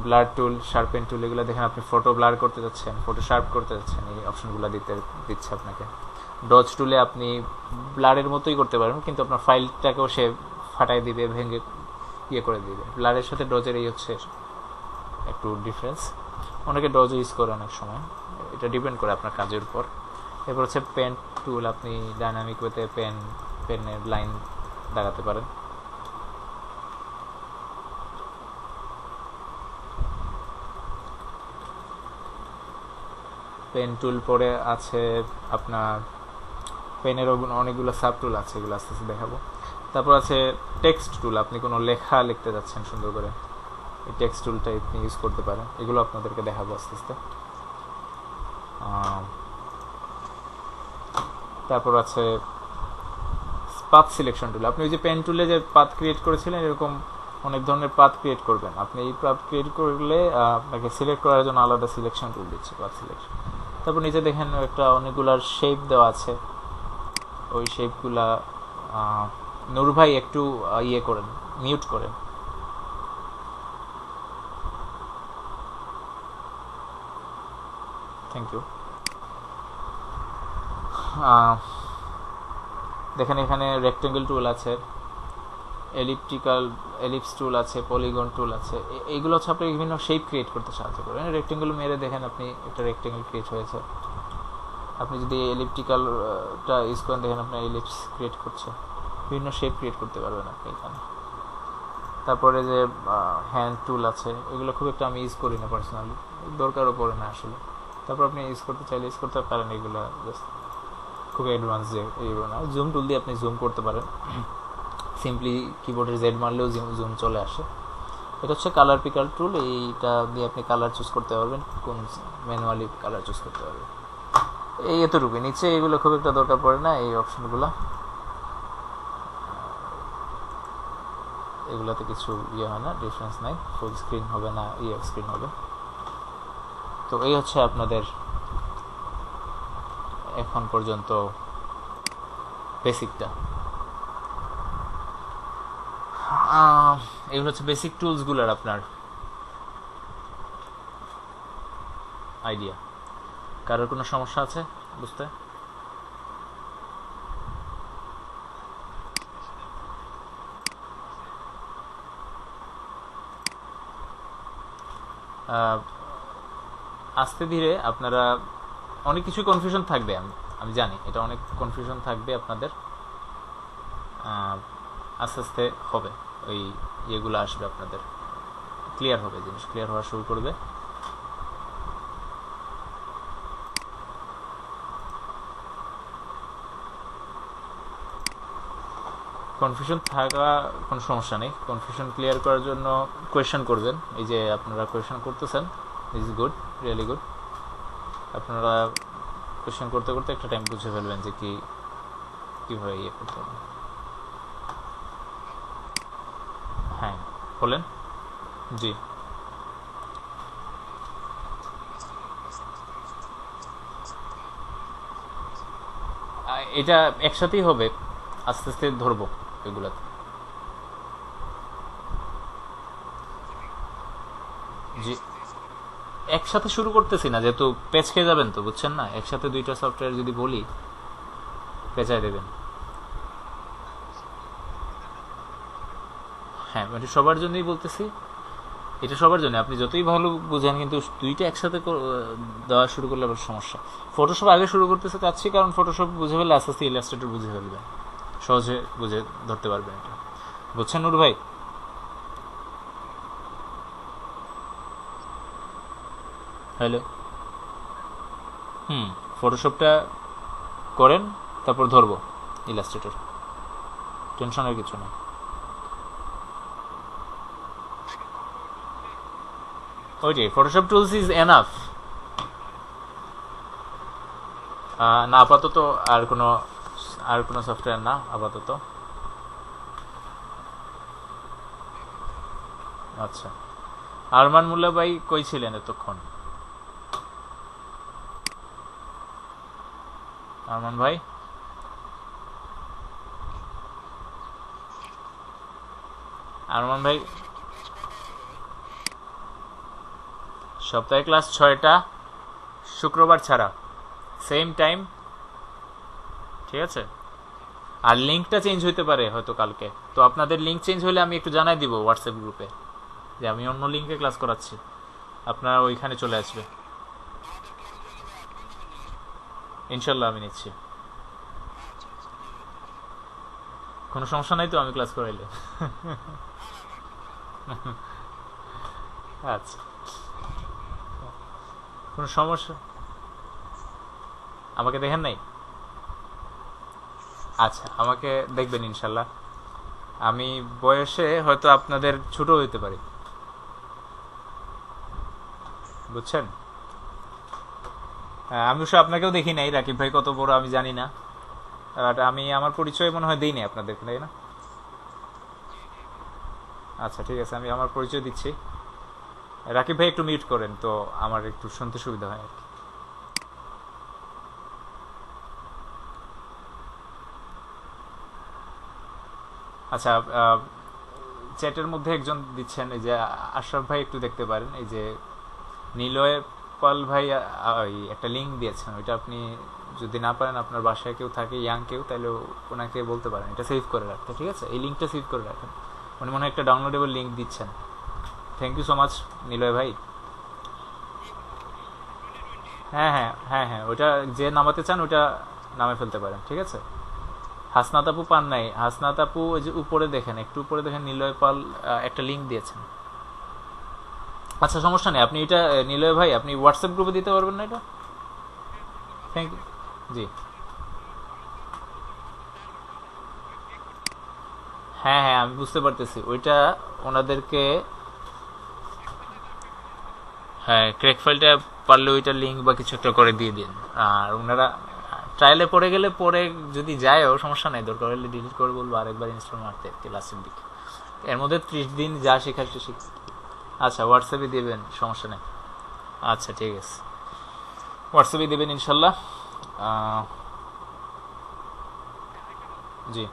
ব্লার টুল, শার্পেন টুল, এগুলো দেখেন আপনি ফটো ব্লার করতে যাচ্ছেন, ফটো শার্প করতে যাচ্ছেন, এই অপশনগুলো দিচ্ছে আপনাকে। ডজ টুলে আপনি ব্লারের মতোই করতে পারেন, কিন্তু আপনার ফাইলটাকেও সে ফাটাই দিবে, ভেঙে করে দিবে। ব্লারের সাথে ডজের এই হচ্ছে একটু ডিফারেন্স। অনেকে ডজ ইউজ করে অনেক সময়, এটা ডিপেন্ড করে আপনার কাজের উপর। এরপর হচ্ছে পেন টুল, আপনি ডাইনামিক ওয়েতে পেনের লাইন দাগাতে পারেন। পেন টুল পরে আছে আপনার পেনেরও অনেকগুলো সাব টুল আছে, এগুলো আস্তে আস্তে দেখাবো। তারপর আছে টেক্সট টুল, আপনি কোনো লেখা লিখতে যাচ্ছেন সুন্দর করে, এই টেক্সট টুলটা আপনি ইউজ করতে পারেন, এগুলো আপনাদেরকে দেখাবো আস্তে আস্তে। তারপর আছে পাথ সিলেকশন টুল, আপনি ওই যে পেন টুলে যে পাথ ক্রিয়েট করেছিলেন এরকম অনেক ধরনের পাথ ক্রিয়েট করবেন। আপনি এই পাথ ক্রিয়েট করলে আপনাকে সিলেক্ট করার জন্য আলাদা সিলেকশন টুল দিচ্ছে, পাথ সিলেকশন। তারপর নিচে দেখেন একটা অনেকগুলার শেপ দেওয়া আছে, ওই শেপগুলা নূর ভাই একটু ইয়ে করেন, মিউট করেন। Thank you. দেখেন এখানে রেক্টেঙ্গেল টুল আছে, এলিপস টুল আছে, পলিগন টুল আছে, এইগুলো হচ্ছে আপনি বিভিন্ন শেপ ক্রিয়েট করতে সাহায্য করেন। রেক্টেঙ্গেল মেরে দেখেন আপনি একটা রেক্টেঙ্গেল ক্রিয়েট হয়েছে। আপনি যদি এলিপ্টিক্যালটা ইউজ করেন দেখেন আপনার এলিপস ক্রিয়েট করছে, বিভিন্ন শেপ ক্রিয়েট করতে পারবেন আপনি এখানে। তারপরে যে হ্যান্ড টুল আছে, এগুলো খুব একটা আমি ইউজ করি না পার্সোনালি, দরকারও পড়ে না আসলে। তারপর আপনি ইউজ করতে চাইলে ইউজ করতে পারেন, এগুলো জাস্ট খুব অ্যাডভান্স যে এইগুলো না। জুম টুল দিয়ে আপনি জুম করতে পারেন, সিম্পলি কিবোর্ডের জেড মারলেও জুম চলে আসে। এটা হচ্ছে কালার পিকার টুল, এইটা দিয়ে আপনি কালার চুজ করতে পারবেন, কোন ম্যানুয়ালি কালার চুজ করতে পারবেন। এই এতটুকু, নিচে এগুলো খুব একটা দরকার পড়ে না, এই অপশনগুলো, এগুলোতে কিছু ইয়ে হয় না, ডিফারেন্স নাই, ফুল স্ক্রিন হবে না স্ক্রিন হবে। তো এই হচ্ছে আপনাদের এখন পর্যন্ত বেসিকটা। এগুলো হচ্ছে বেসিক টুলসগুলোর আপনার আইডিয়া। কারোর কোনো সমস্যা আছে বুঝতে? আস্তে ধীরে আপনারা অনেক কিছু কনফিউশন থাকবে, আমি জানি এটা অনেক কনফিউশন থাকবে আপনাদের, আস্তে আস্তে হবে, ওই ইয়েগুলো আসবে আপনাদের, ক্লিয়ার হবে, জিনিস ক্লিয়ার হওয়া শুরু করবে। কনফিউশন থাকা কোনো সমস্যা নেই, কনফিউশন ক্লিয়ার করার জন্য কোয়েশ্চেন করবেন। এই যে আপনারা কোয়েশ্চেন করতেছেন, this is good, really good. আপনারা কোশ্চেন করতে করতে একটা টাইম বুঝে ফেলবেন যে কীভাবে ইয়ে করতে হবে। হ্যাঁ বলেন। জি এটা একসাথেই হবে, আস্তে আস্তে ধরবো এগুলাতে। জি একসাথে শুরু করতেছি না, যেহেতু পেজ খেয়ে যাবেন তো, বুঝছেন না? একসাথে দুইটা সফটওয়্যার যদি বলি পেঁচায় দেবেন। হ্যাঁ এটা সবার জন্যই বলতেছি, এটা সবার জন্য। আপনি যতই ভালো বুঝেন কিন্তু দুইটা একসাথে দেওয়া শুরু করলে আবার সমস্যা। ফটোশপ আগে শুরু করতেছে চাচ্ছি, কারণ ফটোশপ বুঝে ফেললে আস্তে আস্তে ইলাস্ট্রেটর বুঝে ফেলবে, সহজে বুঝে ধরতে পারবেন এটা। বুঝছেন নূর ভাই? হ্যালো। হুম, ফটোশপটা করেন, তারপর ধরবো ইলাস্ট্রেটর, টেনশনের কিছু নেই। ওইটাই, ফটোশপ টুলস ইজ এনাফ। না আপাতত আর কোনো সফটওয়্যার না আপাতত। আচ্ছা, আরমান মোল্লা ভাই কই ছিলেন এতক্ষণ? আরমান ভাই, আরমান ভাই সপ্তাহে ক্লাস 6টা, শুক্রবার ছাড়া, সেম টাইম। ঠিক আছে, আর লিঙ্কটা চেঞ্জ হইতে পারে হয়তো কালকে। তো আপনাদের লিঙ্ক চেঞ্জ হলে আমি একটু জানাই দিব হোয়াটসঅ্যাপ গ্রুপে যে আমি অন্য লিঙ্কে ক্লাস করাচ্ছি, আপনারা ওইখানে চলে আসবে। ইনশাল্লাহ আমি নিচ্ছি, কোনো সমস্যা নাই তো আমি ক্লাস করাইলে? আচ্ছা, কোনো সমস্যা? আমাকে দেখেন নাই? আচ্ছা, আমাকে দেখবেন ইনশাল্লাহ। আমি বয়সে হয়তো আপনাদের ছোট হইতে পারি, বুঝছেন? আমি অবশ্য আপনাকেও দেখি নাই, রাকিব ভাই কত বড় আমি জানি না। আর আমি আমার পরিচয় মনে হয় দিই নাই আপনাদের, তাই না? আচ্ছা ঠিক আছে, আমি আমার পরিচয় দিচ্ছি। রাকিব ভাই একটু মিউট করেন তো, আমার একটু শুনতে সুবিধা হয় আর কি। আচ্ছা, চ্যাটের মধ্যে একজন দিচ্ছেন, এই যে আশরাফ ভাই একটু দেখতে পারেন, এই যে নিলয় পাল ভাই ওই একটা লিঙ্ক দিয়েছেন, ওইটা আপনি যদি না পারেন, আপনার বাসায় কেউ থাকে ইয়াং কেউ, তাহলে ওনাকে বলতে পারেন এটা সেভ করে রাখতে। ঠিক আছে, এই লিঙ্কটা সেভ করে রাখেন। উনি মনে হয় একটা ডাউনলোডেবল লিঙ্ক দিচ্ছেন। Thank you so much Niloy ভাই। হ্যাঁ হ্যাঁ হ্যাঁ হ্যাঁ, ওইটা যে নামাতে চান ওইটা নামে ফেলতে পারেন। ঠিক আছে, হাসনাত আপু পান নাই? হাসনাত আপু ওই যে উপরে দেখেন, একটু উপরে দেখেন, নিলয় পাল একটা লিঙ্ক দিয়েছেন। আচ্ছা সমস্যা নেই, আপনি এটা নিলয় ভাই আপনি হোয়াটসঅ্যাপ গ্রুপে দিতে পারবেন না এটা? Thank you. জি হ্যাঁ হ্যাঁ, আমি বুঝতে পারতেছি ওইটা ওনাদেরকে। হ্যাঁ, ক্র্যাক ফাইলটা পারলে ওইটা লিঙ্ক বা কিছু একটা করে দিয়ে দিন। আর ওনারা ট্রায়ালে পড়ে গেলে, পরে যদি যায়ও সমস্যা নাই, দরকার হলে ডিলিট করে বলবো আরেকবার ইনস্টল মারতে আর কি লাস্টের দিকে। এর মধ্যে 30 দিন যা শেখার শিখ। আচ্ছা হোয়াটসঅ্যাপে দেবেন, সমস্যা নেই। আচ্ছা ঠিক আছে, হোয়াটসঅ্যাপে দেবেন ইনশাল্লাহ। আহ, জি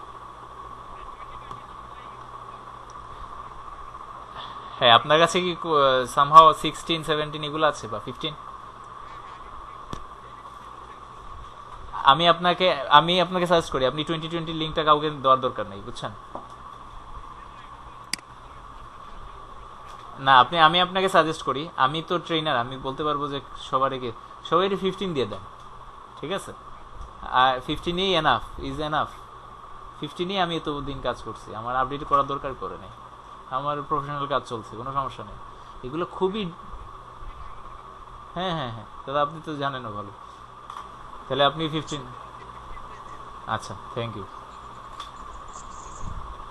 হ্যাঁ, আপনার কাছে কি সামহাও 16, 17 এগুলো আছে বা 15? আমি আপনাকে আমি আপনাকে সাজেস্ট করি, আপনি 2020 লিঙ্কটা কাউকে দেওয়ার দরকার নেই, বুঝছেন? না আমি আপনাকে সাজেস্ট করি, আমি তো ট্রেনার, আমি বলতে পারবো যে সবারই 15 দিয়ে দেন। ঠিক আছে, 15ই এনাফ, ইজ এনাফ। 15ই আমি এত দিন কাজ করছি, আমার আপডেট করার দরকার পড়ে নাই। আমার প্রফেশনাল কাজ চলছে, কোনো সমস্যা নেই। এগুলো খুবই। হ্যাঁ হ্যাঁ হ্যাঁ, দাদা আপনি তো জানেনও ভালো। তাহলে আপনি 15। আচ্ছা thank you.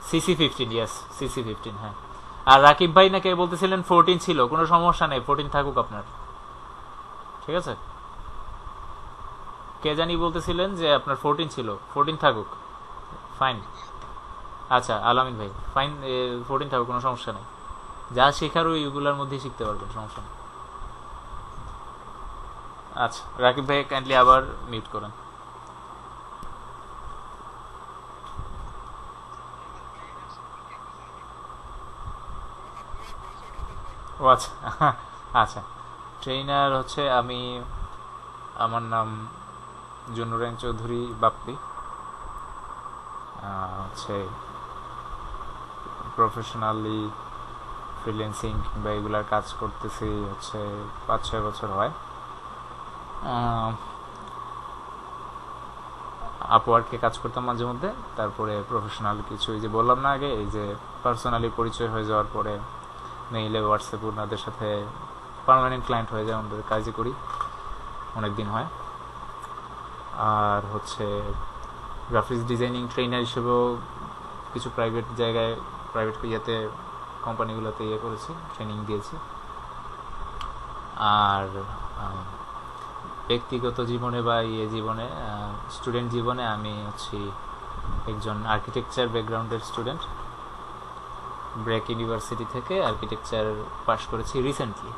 CC15, yes CC15, হ্যাঁ। আর রাকিব ভাই না কে বলতেছিলেন 14 ছিল, কোনো সমস্যা নেই, 14 থাকুক আপনার। ঠিক আছে, কে জানি বলতেছিলেন যে আপনার 14 ছিল, 14 থাকুক, ফাইন। আচ্ছা আলামিন ভাই, ফাইন, 14 থাকুক, কোনো সমস্যা নেই। যা শেখার ওইগুলোর মধ্যেই শিখতে পারবেন, সমস্যা নেই। আচ্ছা রাকিব ভাই কাইন্ডলি আবার মিউট করেন। ও আচ্ছা আচ্ছা, ট্রেনার হচ্ছে আমি, আমার নাম জুনুরায়ন চৌধুরী বাপ্পি। হচ্ছে প্রফেশনালি ফ্রিল্যান্সিং বা এগুলার কাজ করতেছি হচ্ছে 5-6 বছর হয়। আপওয়ার্কে কাজ করতাম মাঝে মধ্যে, তারপরে প্রফেশনাল কিছু, এই যে বললাম না আগে, এই যে পার্সোনালি পরিচয় হয়ে যাওয়ার পরে মেইলে হোয়াটসঅ্যাপে ওনাদের সাথে পার্মানেন্ট ক্লায়েন্ট হয়ে যায়, ওনাদের কাজই করি অনেক দিন হয়। আর হচ্ছে গ্রাফিক্স ডিজাইনিং ট্রেনার হিসেবেও কিছু প্রাইভেট জায়গায়, প্রাইভেট ইয়েতে, কোম্পানিগুলোতে ইয়ে করেছি, ট্রেনিং দিয়েছি। আর ব্যক্তিগত জীবনে বা জীবনে, স্টুডেন্ট জীবনে আমি হচ্ছি একজন আর্কিটেকচার ব্যাকগ্রাউন্ডের স্টুডেন্ট। ব্রেক ইউনিভার্সিটি থেকে আর্কিটেকচার পাশ করেছি রিসেন্টলি,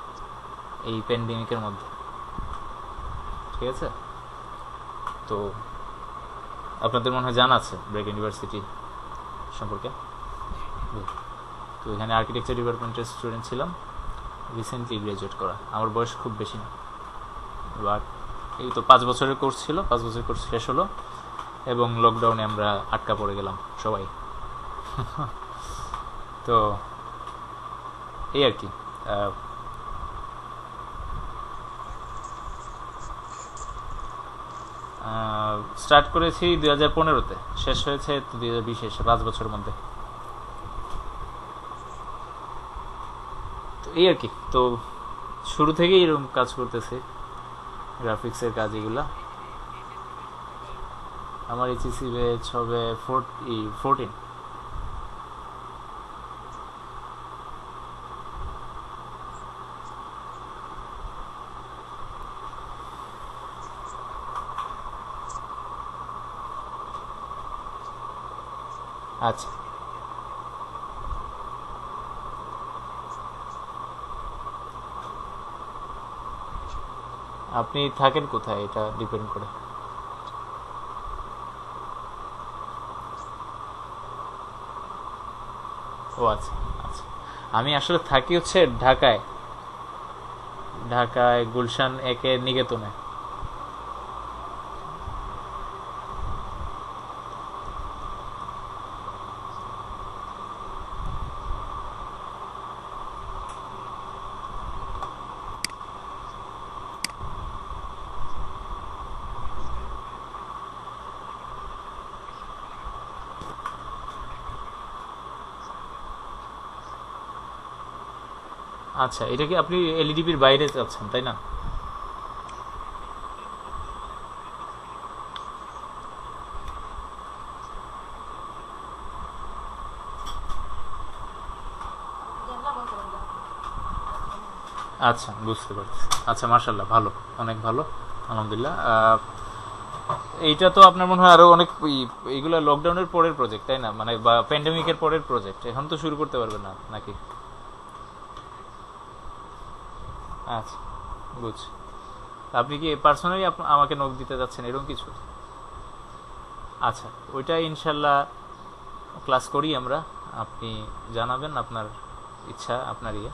এই প্যান্ডেমিকের মধ্যে, ঠিক আছে? তো আপনাদের মনে হয় জানা আছে ব্রেক ইউনিভার্সিটি সম্পর্কে। তো এখানে আর্কিটেকচার ডিপার্টমেন্টের স্টুডেন্ট ছিলাম, রিসেন্টলি গ্রাজুয়েট করা। আমার বয়স খুব বেশি না, বাট এই তো 5 বছরের কোর্স ছিল, 5 বছরের কোর্স শেষ হলো এবং লকডাউনে আমরা আটকা পড়ে গেলাম সবাই। তো এই আর কি। স্টার্ট করেছি 2015-তে, শেষ হয়েছে 2020-এ, 5 বছরের মধ্যে। তো এই আর কি। তো শুরু থেকেই এরকম কাজ করতেছি, গ্রাফিক্সের কাজ এগুলা। আমার এইচএসসি ব্যাচ হবে 14। আচ্ছা, আপনি থাকেন কোথায় এটা ডিপেন্ড করে। ও আচ্ছা আচ্ছা, আমি আসলে থাকি হচ্ছে ঢাকায়, ঢাকায় গুলশান একে নিকেতনে। আচ্ছা, এটা কি আপনি এলইডিপির বাইরে যাচ্ছেন তাই না? আচ্ছা বুঝতে পারছি। আচ্ছা মাশাল্লাহ, ভালো, অনেক ভালো, আলহামদুলিল্লাহ। এইটা তো আপনার মনে হয় আরো অনেক এইগুলা লকডাউনের পরের প্রজেক্ট তাই না, মানে বা প্যান্ডেমিকের পরের প্রজেক্ট, এখন তো শুরু করতে পারবেন না নাকি? আচ্ছা বুঝছি। আপনি কি পার্সোনালি আমাকে নোট দিতে যাচ্ছেন এরকম কিছু? আচ্ছা, ওইটা ইনশাল্লাহ ক্লাস করি আমরা, আপনি জানাবেন আপনার ইচ্ছা, আপনার ইয়ে,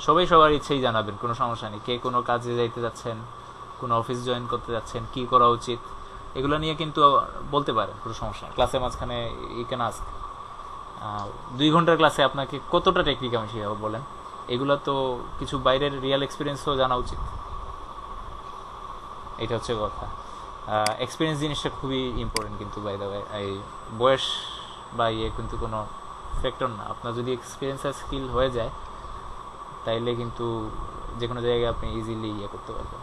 সবাই সবার ইচ্ছেই জানাবেন, কোনো সমস্যা নেই। কে কোনো কাজে যাইতে যাচ্ছেন, কোনো অফিস জয়েন করতে যাচ্ছেন, কি করা উচিত, এগুলো নিয়ে কিন্তু বলতে পারেন, কোনো সমস্যা নেই। ক্লাসের মাঝখানে ই ক্যান আস্ক। 2 ঘন্টার ক্লাসে আপনাকে কতটা টেকনিক আমি শেখাবো বলেন? এগুলো তো কিছু বাইরের রিয়েল এক্সপিরিয়েন্সও জানা উচিত, এটা হচ্ছে কথা। এক্সপিরিয়েন্স জিনিসটা খুবই ইম্পর্টেন্ট কিন্তু, বাই দ্য ওয়ে, এই বয়স বা ইয়ে কিন্তু কোনো ফ্যাক্টর না। আপনার যদি এক্সপিরিয়েন্স আর স্কিল হয়ে যায় তাইলে কিন্তু যে কোনো জায়গায় আপনি ইজিলি ইয়ে করতে পারবেন,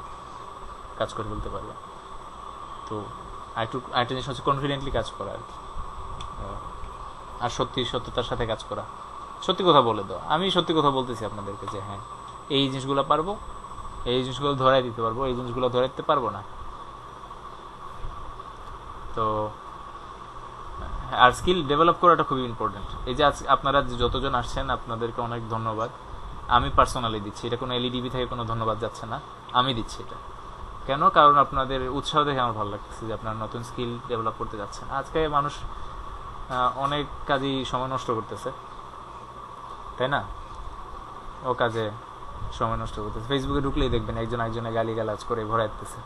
কাজ করে বলতে পারবেন। তো আরেকটা জিনিস হচ্ছে কনফিডেন্টলি কাজ করা আর কি, আর সত্যতার সাথে কাজ করা, সত্যি কথা বলে দাও। আমি সত্যি কথা বলতেছি আপনাদেরকে যে হ্যাঁ, এই জিনিসগুলো পারবো, এই জিনিসগুলো ধরাই দিতে পারবো, এই জিনিসগুলো ধরাই দিতে পারবো না, তো আর স্কিল ডেভেলপ করাটা খুবই ইম্পর্টেন্ট। এই যে আজ আপনারা যতজন আসছেন আপনাদেরকে অনেক ধন্যবাদ। আমি পার্সোনালি দিচ্ছি, এটা কোনো এলইডিবি থেকে কোনো ধন্যবাদ যাচ্ছে না, আমি দিচ্ছি এটা। কেন? কারণ আপনাদের উৎসাহ দেখে আমার ভালো লাগতেছে যে আপনারা নতুন স্কিল ডেভেলপ করতে যাচ্ছেন। আজকে মানুষ অনেক কাজই সময় নষ্ট করতেছে, তাই না? ও কাজে সময় নষ্ট করতেছে। ফেসবুকে ঢুকলেই দেখবেন একজন একজনে গালি গালাজ করে ভরে যাচ্ছে।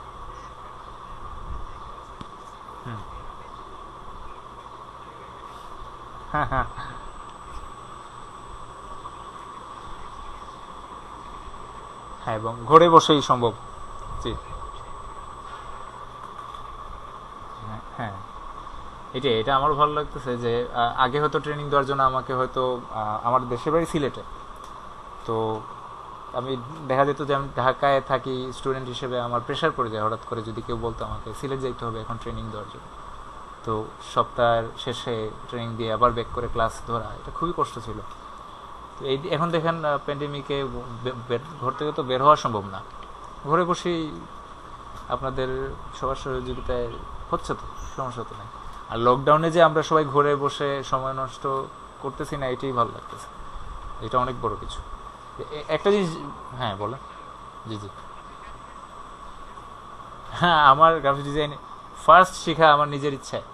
হ্যাঁ হ্যাঁ হ্যাঁ, এবং ঘরে বসেই সম্ভব। জি, হ্যাঁ হ্যাঁ, এটা আমার ভালো লাগতেছে যে আগে হয়তো ট্রেনিং দেওয়ার জন্য আমাকে হয়তো আমার দেশের বাড়ি সিলেটে, তো আমি দেখা যেত যে আমি ঢাকায় থাকি স্টুডেন্ট হিসেবে, আমার প্রেশার পড়ে যায় হঠাৎ করে যদি কেউ বলতো আমাকে সিলেট যাইতে হবে এখন ট্রেনিং দেওয়ার জন্য। তো সপ্তাহের শেষে ট্রেনিং দিয়ে আবার ব্যাক করে ক্লাস ধরা, এটা খুবই কষ্ট ছিল। তো এই এখন দেখেন প্যান্ডেমিকে ঘর থেকে তো বের হওয়া সম্ভব না, ঘরে বসেই আপনাদের সবার সহযোগিতায় হচ্ছে, তো সমস্যা তো নাই। আর লকডাউনে যে আমরা সবাই ঘরে বসে সময় নষ্ট করতেছি না, এটাই ভালো লাগতেছে, এটা অনেক বড় কিছু। একটা জিনিস, হ্যাঁ বলেন। জি জি, হ্যাঁ আমার গ্রাফিক ডিজাইন ফার্স্ট শেখা আমার নিজের ইচ্ছায়,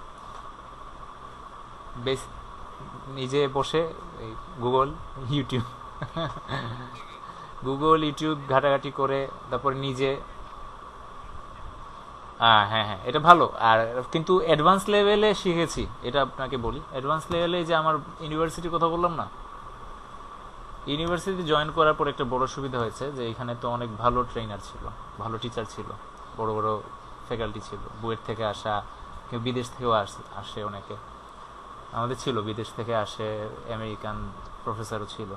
বেশ নিজে বসে এই গুগল ইউটিউব গুগল ইউটিউব ঘাটাঘাটি করে তারপর নিজে। হ্যাঁ হ্যাঁ, এটা ভালো। আর কিন্তু অ্যাডভান্স লেভেলে শিখেছি, এটা আপনাকে বলি, অ্যাডভান্স লেভেলে যে আমার ইউনিভার্সিটির কথা বললাম না, ইউনিভার্সিটি জয়েন করার পর একটা বড় সুবিধা হয়েছে যে এখানে তো অনেক ভালো ট্রেনার ছিল, ভালো টিচার ছিল, বড় বড় ফ্যাকাল্টি ছিল, বুয়েট থেকে আসা, কেউ বিদেশ থেকেও আসে অনেকে, আমাদের ছিল বিদেশ থেকে আসে, আমেরিকান প্রফেসরও ছিল,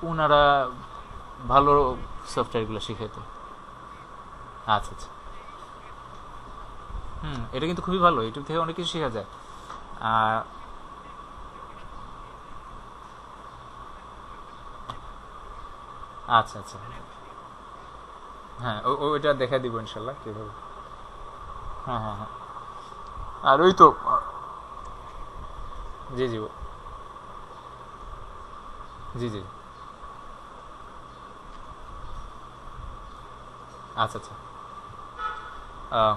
ওনারা ভালো সফটওয়্যারগুলো শিখাইতো। আচ্ছা আচ্ছা, এটা কিন্তু খুবই ভালো, ইউটিউব থেকে অনেক কিছু শেখা যায়। আর আচ্ছা আচ্ছা, হ্যাঁ ওইটা দেখা দিব ইনশাল্লাহ কীভাবে। হ্যাঁ হ্যাঁ হ্যাঁ, আর ওই তো জি জি জি জি, আচ্ছা আচ্ছা।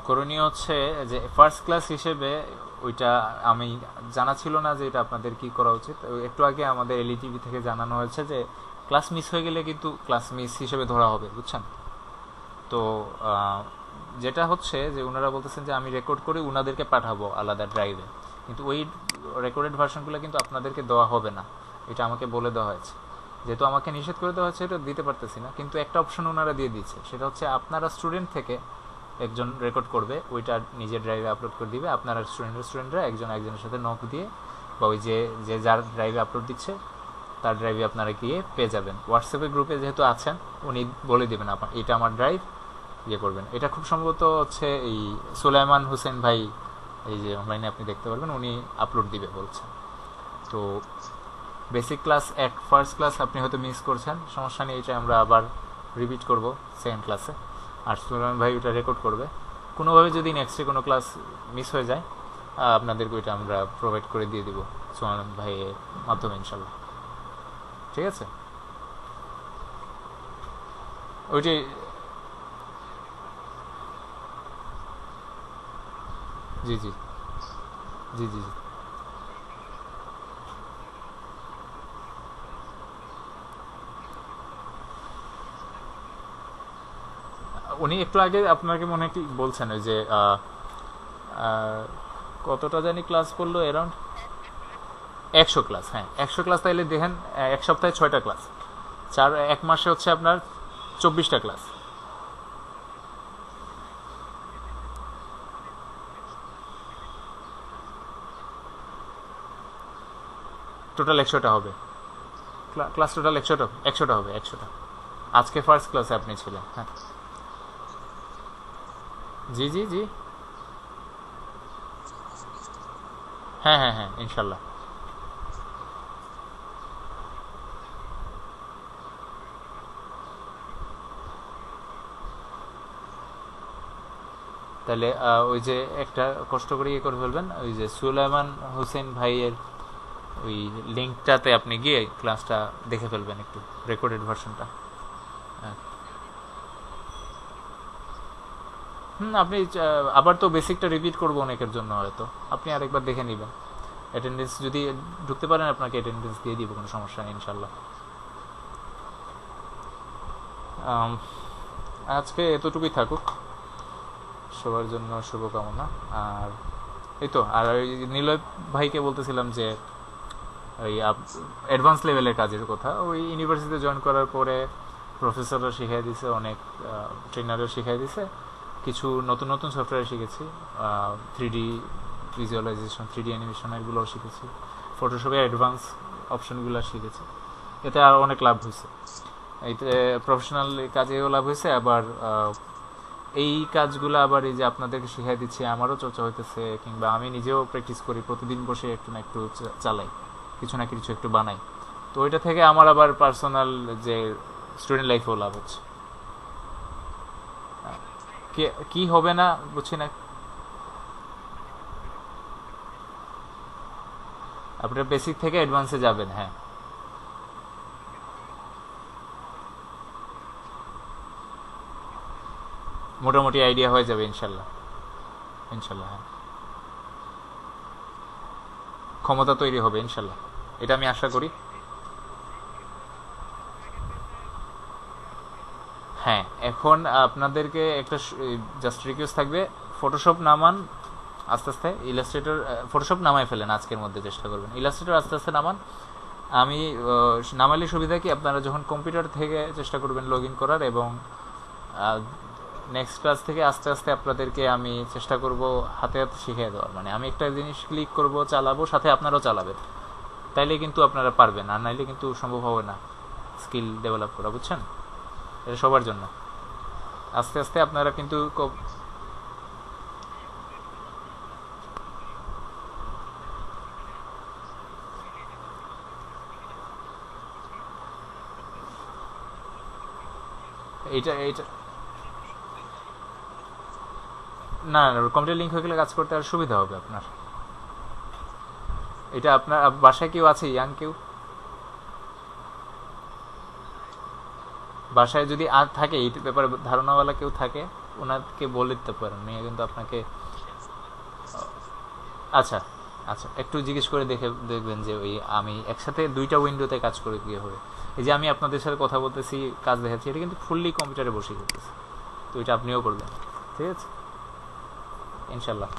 করণীয় হচ্ছে যে ফার্স্ট ক্লাস হিসেবে ওইটা আমি জানা ছিল না যে এটা আপনাদের কি করা উচিত। একটু আগে আমাদের এলইটিভি থেকে জানানো হয়েছে যে ক্লাস মিস হয়ে গেলে কিন্তু ক্লাস মিস হিসেবে ধরা হবে, বুঝছেন? তো যেটা হচ্ছে যে ওনারা বলতেছেন যে আমি রেকর্ড করে ওনাদেরকে পাঠাবো আলাদা ড্রাইভে, কিন্তু ওই রেকর্ডেড ভার্সনগুলো কিন্তু আপনাদেরকে দেওয়া হবে না, এটা আমাকে বলে দেওয়া হয়েছে। যেহেতু আমাকে নিষেধ করে দেওয়া হয়েছে, এটা দিতে পারতেছি না, কিন্তু একটা অপশন ওনারা দিয়ে দিচ্ছে, সেটা হচ্ছে আপনারা স্টুডেন্ট থেকে একজন রেকর্ড করবে, ওইটা নিজের ড্রাইভে আপলোড করে দিবে, আপনারা স্টুডেন্টরা একজন একজনের সাথে নক দিয়ে বা ওই যে যে যার ড্রাইভে আপলোড দিচ্ছে তার ড্রাইভে আপনারা গিয়ে পেয়ে যাবেন। হোয়াটসঅ্যাপের গ্রুপে যেহেতু আছেন উনি বলে দেবেন আপনার এটা আমার ড্রাইভ, ইয়ে করবেন। এটা খুব সম্ভবত হচ্ছে এই সুলাইমান হোসেন ভাই, এই যে অনলাইনে আপনি দেখতে পারবেন, উনি আপলোড দিবে বলছেন। তো বেসিক ক্লাস ফার্স্ট ক্লাস আপনি হয়তো মিস করছেন, সমস্যা নেই, এটা আমরা আবার রিপিট করব সেকেন্ড ক্লাসে। আর সুলাইমান ভাই ওটা রেকর্ড করবে, কোনোভাবে যদি নেক্সটে কোনো ক্লাস মিস হয়ে যায় আপনাদেরকে ওইটা আমরা প্রোভাইড করে দিয়ে দিব সুলাইমান ভাইয়ের মাধ্যমে ইনশাল্লাহ। ঠিক আছে, ওইটি জি জি জি জি জি। উনি একটু আগে আপনাকে মনে হয় কি বলছেন ওই যে আহ, কতটা জানি ক্লাস করলো, অ্যারাউন্ড 100 ক্লাস। হ্যাঁ 100 ক্লাস, তাইলে দেখেন এক সপ্তাহে 6টা ক্লাস, এক মাসে হচ্ছে আপনার 24টা ক্লাস, টোটাল 100টা হবে। ক্লাস টোটাল 100টা হবে, 100টা। আজকে ফার্স্ট ক্লাসে আপনি ছিলেন, হ্যাঁ। জি জি জি, হ্যাঁ হ্যাঁ হ্যাঁ ইনশাল্লাহ। তাহলে ওই যে একটা কষ্ট করে ইয়ে করে ফেলবেন, ওই যে সুলাইমান হোসেন ভাইয়ের ওই লিঙ্কটাতে আপনি গিয়ে ক্লাসটা দেখে ফেলবেন একটু, রেকর্ডেড ভার্সনটা। আপনি আবার তো বেসিকটা রিপিট করবো অনেকের জন্য, হয়তো আপনি আরেকবার দেখে নেবেন। অ্যাটেন্ডেন্স যদি ঢুকতে পারেন আপনাকে অ্যাটেন্ডেন্স দিয়ে দিব, কোনো সমস্যা নেই ইনশাল্লাহ। আজকে এতটুকুই থাকুক, সবার জন্য শুভকামনা। আর এই তো, আর ওই নিলয় ভাইকে বলতেছিলাম যে ওই অ্যাডভান্স লেভেলের কাজের কথা, ওই ইউনিভার্সিটিতে জয়েন করার পরে প্রফেসররা শিখাই দিছে, অনেক ট্রেনারও শিখাই দিছে, কিছু নতুন নতুন সফটওয়্যার শিখেছি, 3D ভিজুয়ালাইজেশন, 3D অ্যানিমেশন এগুলোও শিখেছি, ফটোশপের অ্যাডভান্স অপশনগুলো শিখেছি। এতে আর অনেক লাভ হয়েছে, এইতে প্রফেশনাল কাজেও লাভ হয়েছে। আবার এই কাজগুলো আবার এই যে আপনাদেরকে শিখাই দিচ্ছি, আমারও চর্চা হইতেছে, কিংবা আমি নিজেও প্র্যাকটিস করি, প্রতিদিন বসে একটু না একটু চালাই, কিছু না কিছু একটু বানাই। তো ওইটা থেকে আমার আবার পার্সোনাল যে স্টুডেন্ট লাইফেও লাভ হচ্ছে। কি হবে না বুঝছি না, আপনার বেসিক থেকে অ্যাডভান্সে যাবেন। হ্যাঁ, মোটামুটি আইডিয়া হয়ে যাবে ইনশাল্লাহ। ইনশাল্লাহ, হ্যাঁ, ক্ষমতা তৈরি হবে ইনশাল্লাহ, এটা আমি আশা করি। হ্যাঁ, এখন আপনাদেরকে একটা জাস্ট রিকোয়েস্ট থাকবে, ফটোশপ নামান আস্তে আস্তে, ইলাস্ট্রেটর ফটোশপ নামাই ফেলেন আজকের মধ্যে, চেষ্টা করবেন ইলাস্ট্রেটর আস্তে আস্তে নামান। আমি নামালে সুবিধা কি, আপনারা যখন কম্পিউটার থেকে চেষ্টা করবেন লগ ইন করার, এবং নেক্সট ক্লাস থেকে আস্তে আস্তে আপনাদেরকে আমি চেষ্টা করব হাতে হাতে শিখিয়ে দেওয়ার, মানে আমি একটা জিনিস ক্লিক করব, চালাবো, সাথে আপনারাও চালাবেন, তাইলে কিন্তু আপনারা পারবেন, আর নাইলে কিন্তু সম্ভব হবে না স্কিল ডেভেলপ করা, বুঝছেন? এটা সবার জন্য। আস্তে আস্তে আপনারা কিন্তু এইটা এইটা না, কম্পিউটার লিঙ্ক হয়ে গেলে কাজ করতে আর সুবিধা হবে আপনার। এটা আপনার বাসায় কেউ আছে, ইয়াং কেউ বাসায় যদি আর থাকে, এই ব্যাপারে ধারণাওয়ালা কেউ থাকে, ওনাকে বলে দিতে পারেন, মেয়ে কিন্তু আপনাকে। আচ্ছা, আচ্ছা, একটু জিজ্ঞেস করে দেখে দেখবেন যে ওই আমি একসাথে দুইটা উইন্ডোতে কাজ করে গিয়ে হবে। এই যে আমি আপনাদের সাথে কথা বলতেছি, কাজ দেখাচ্ছি, এটা কিন্তু ফুললি কম্পিউটারে বসে করতেছি, তো এটা আপনিও করবেন, ঠিক আছে ইনশাল্লাহ।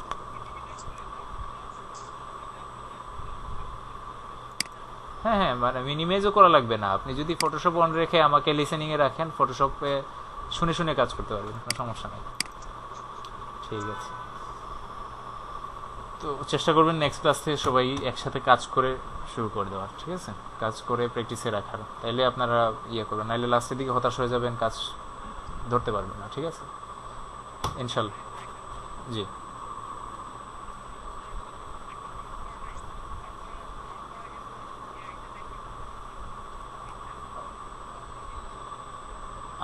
হ্যাঁ, হ্যাঁ, মানে মিনিমাইজও করা লাগবে না, আপনি যদি ফটোশপ অন রেখে আমাকে লিসেনিংয়ে রাখেন, ফটোশপে শুনে শুনে কাজ করতে পারবেন, কোনো সমস্যা নেই। ঠিক আছে, তো চেষ্টা করবেন নেক্সট ক্লাস থেকে সবাই একসাথে কাজ করে শুরু করে দেওয়ার, ঠিক আছে, কাজ করে প্র্যাকটিসে রাখার, তাইলে আপনারা ইয়ে করবেন, নাইলে লাস্টের দিকে হতাশ হয়ে যাবেন, কাজ ধরতে পারবেন না, ঠিক আছে ইনশাল্লাহ। জি,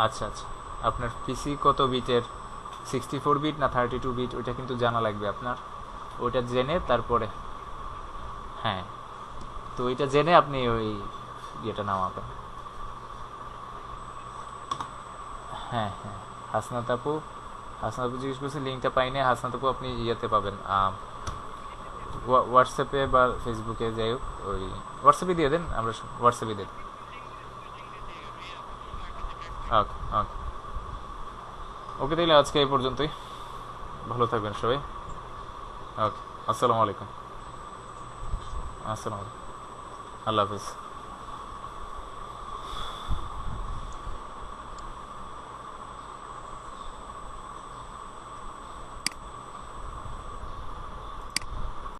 আচ্ছা, আচ্ছা, আপনার পিসি কত বিটের, 64 বিট না 32 বিট, ওইটা কিন্তু জানা লাগবে আপনার, ওইটা জেনে তারপরে। হ্যাঁ, তো ওইটা জেনে আপনি ওই ইয়েটা নামাবেন। হ্যাঁ, হ্যাঁ, হাসনাত আপু, হাসনাত আপু জিজ্ঞেস করছে, লিঙ্কটা পাইনি। হাসনাত আপু আপনি ইয়েতে পাবেন, হোয়াটসঅ্যাপে বা ফেসবুকে, যাই হোক ওই হোয়াটসঅ্যাপে দিয়ে দেন, আমরা হোয়াটসঅ্যাপে দিই। ওকে, ওকে, ওকে, তাহলে আজকে এই পর্যন্তই, ভালো থাকবেন সবাই। ওকে, আসসালামু আলাইকুম। আসসালামু আলাইকুম, আল্লাহ হাফিজ।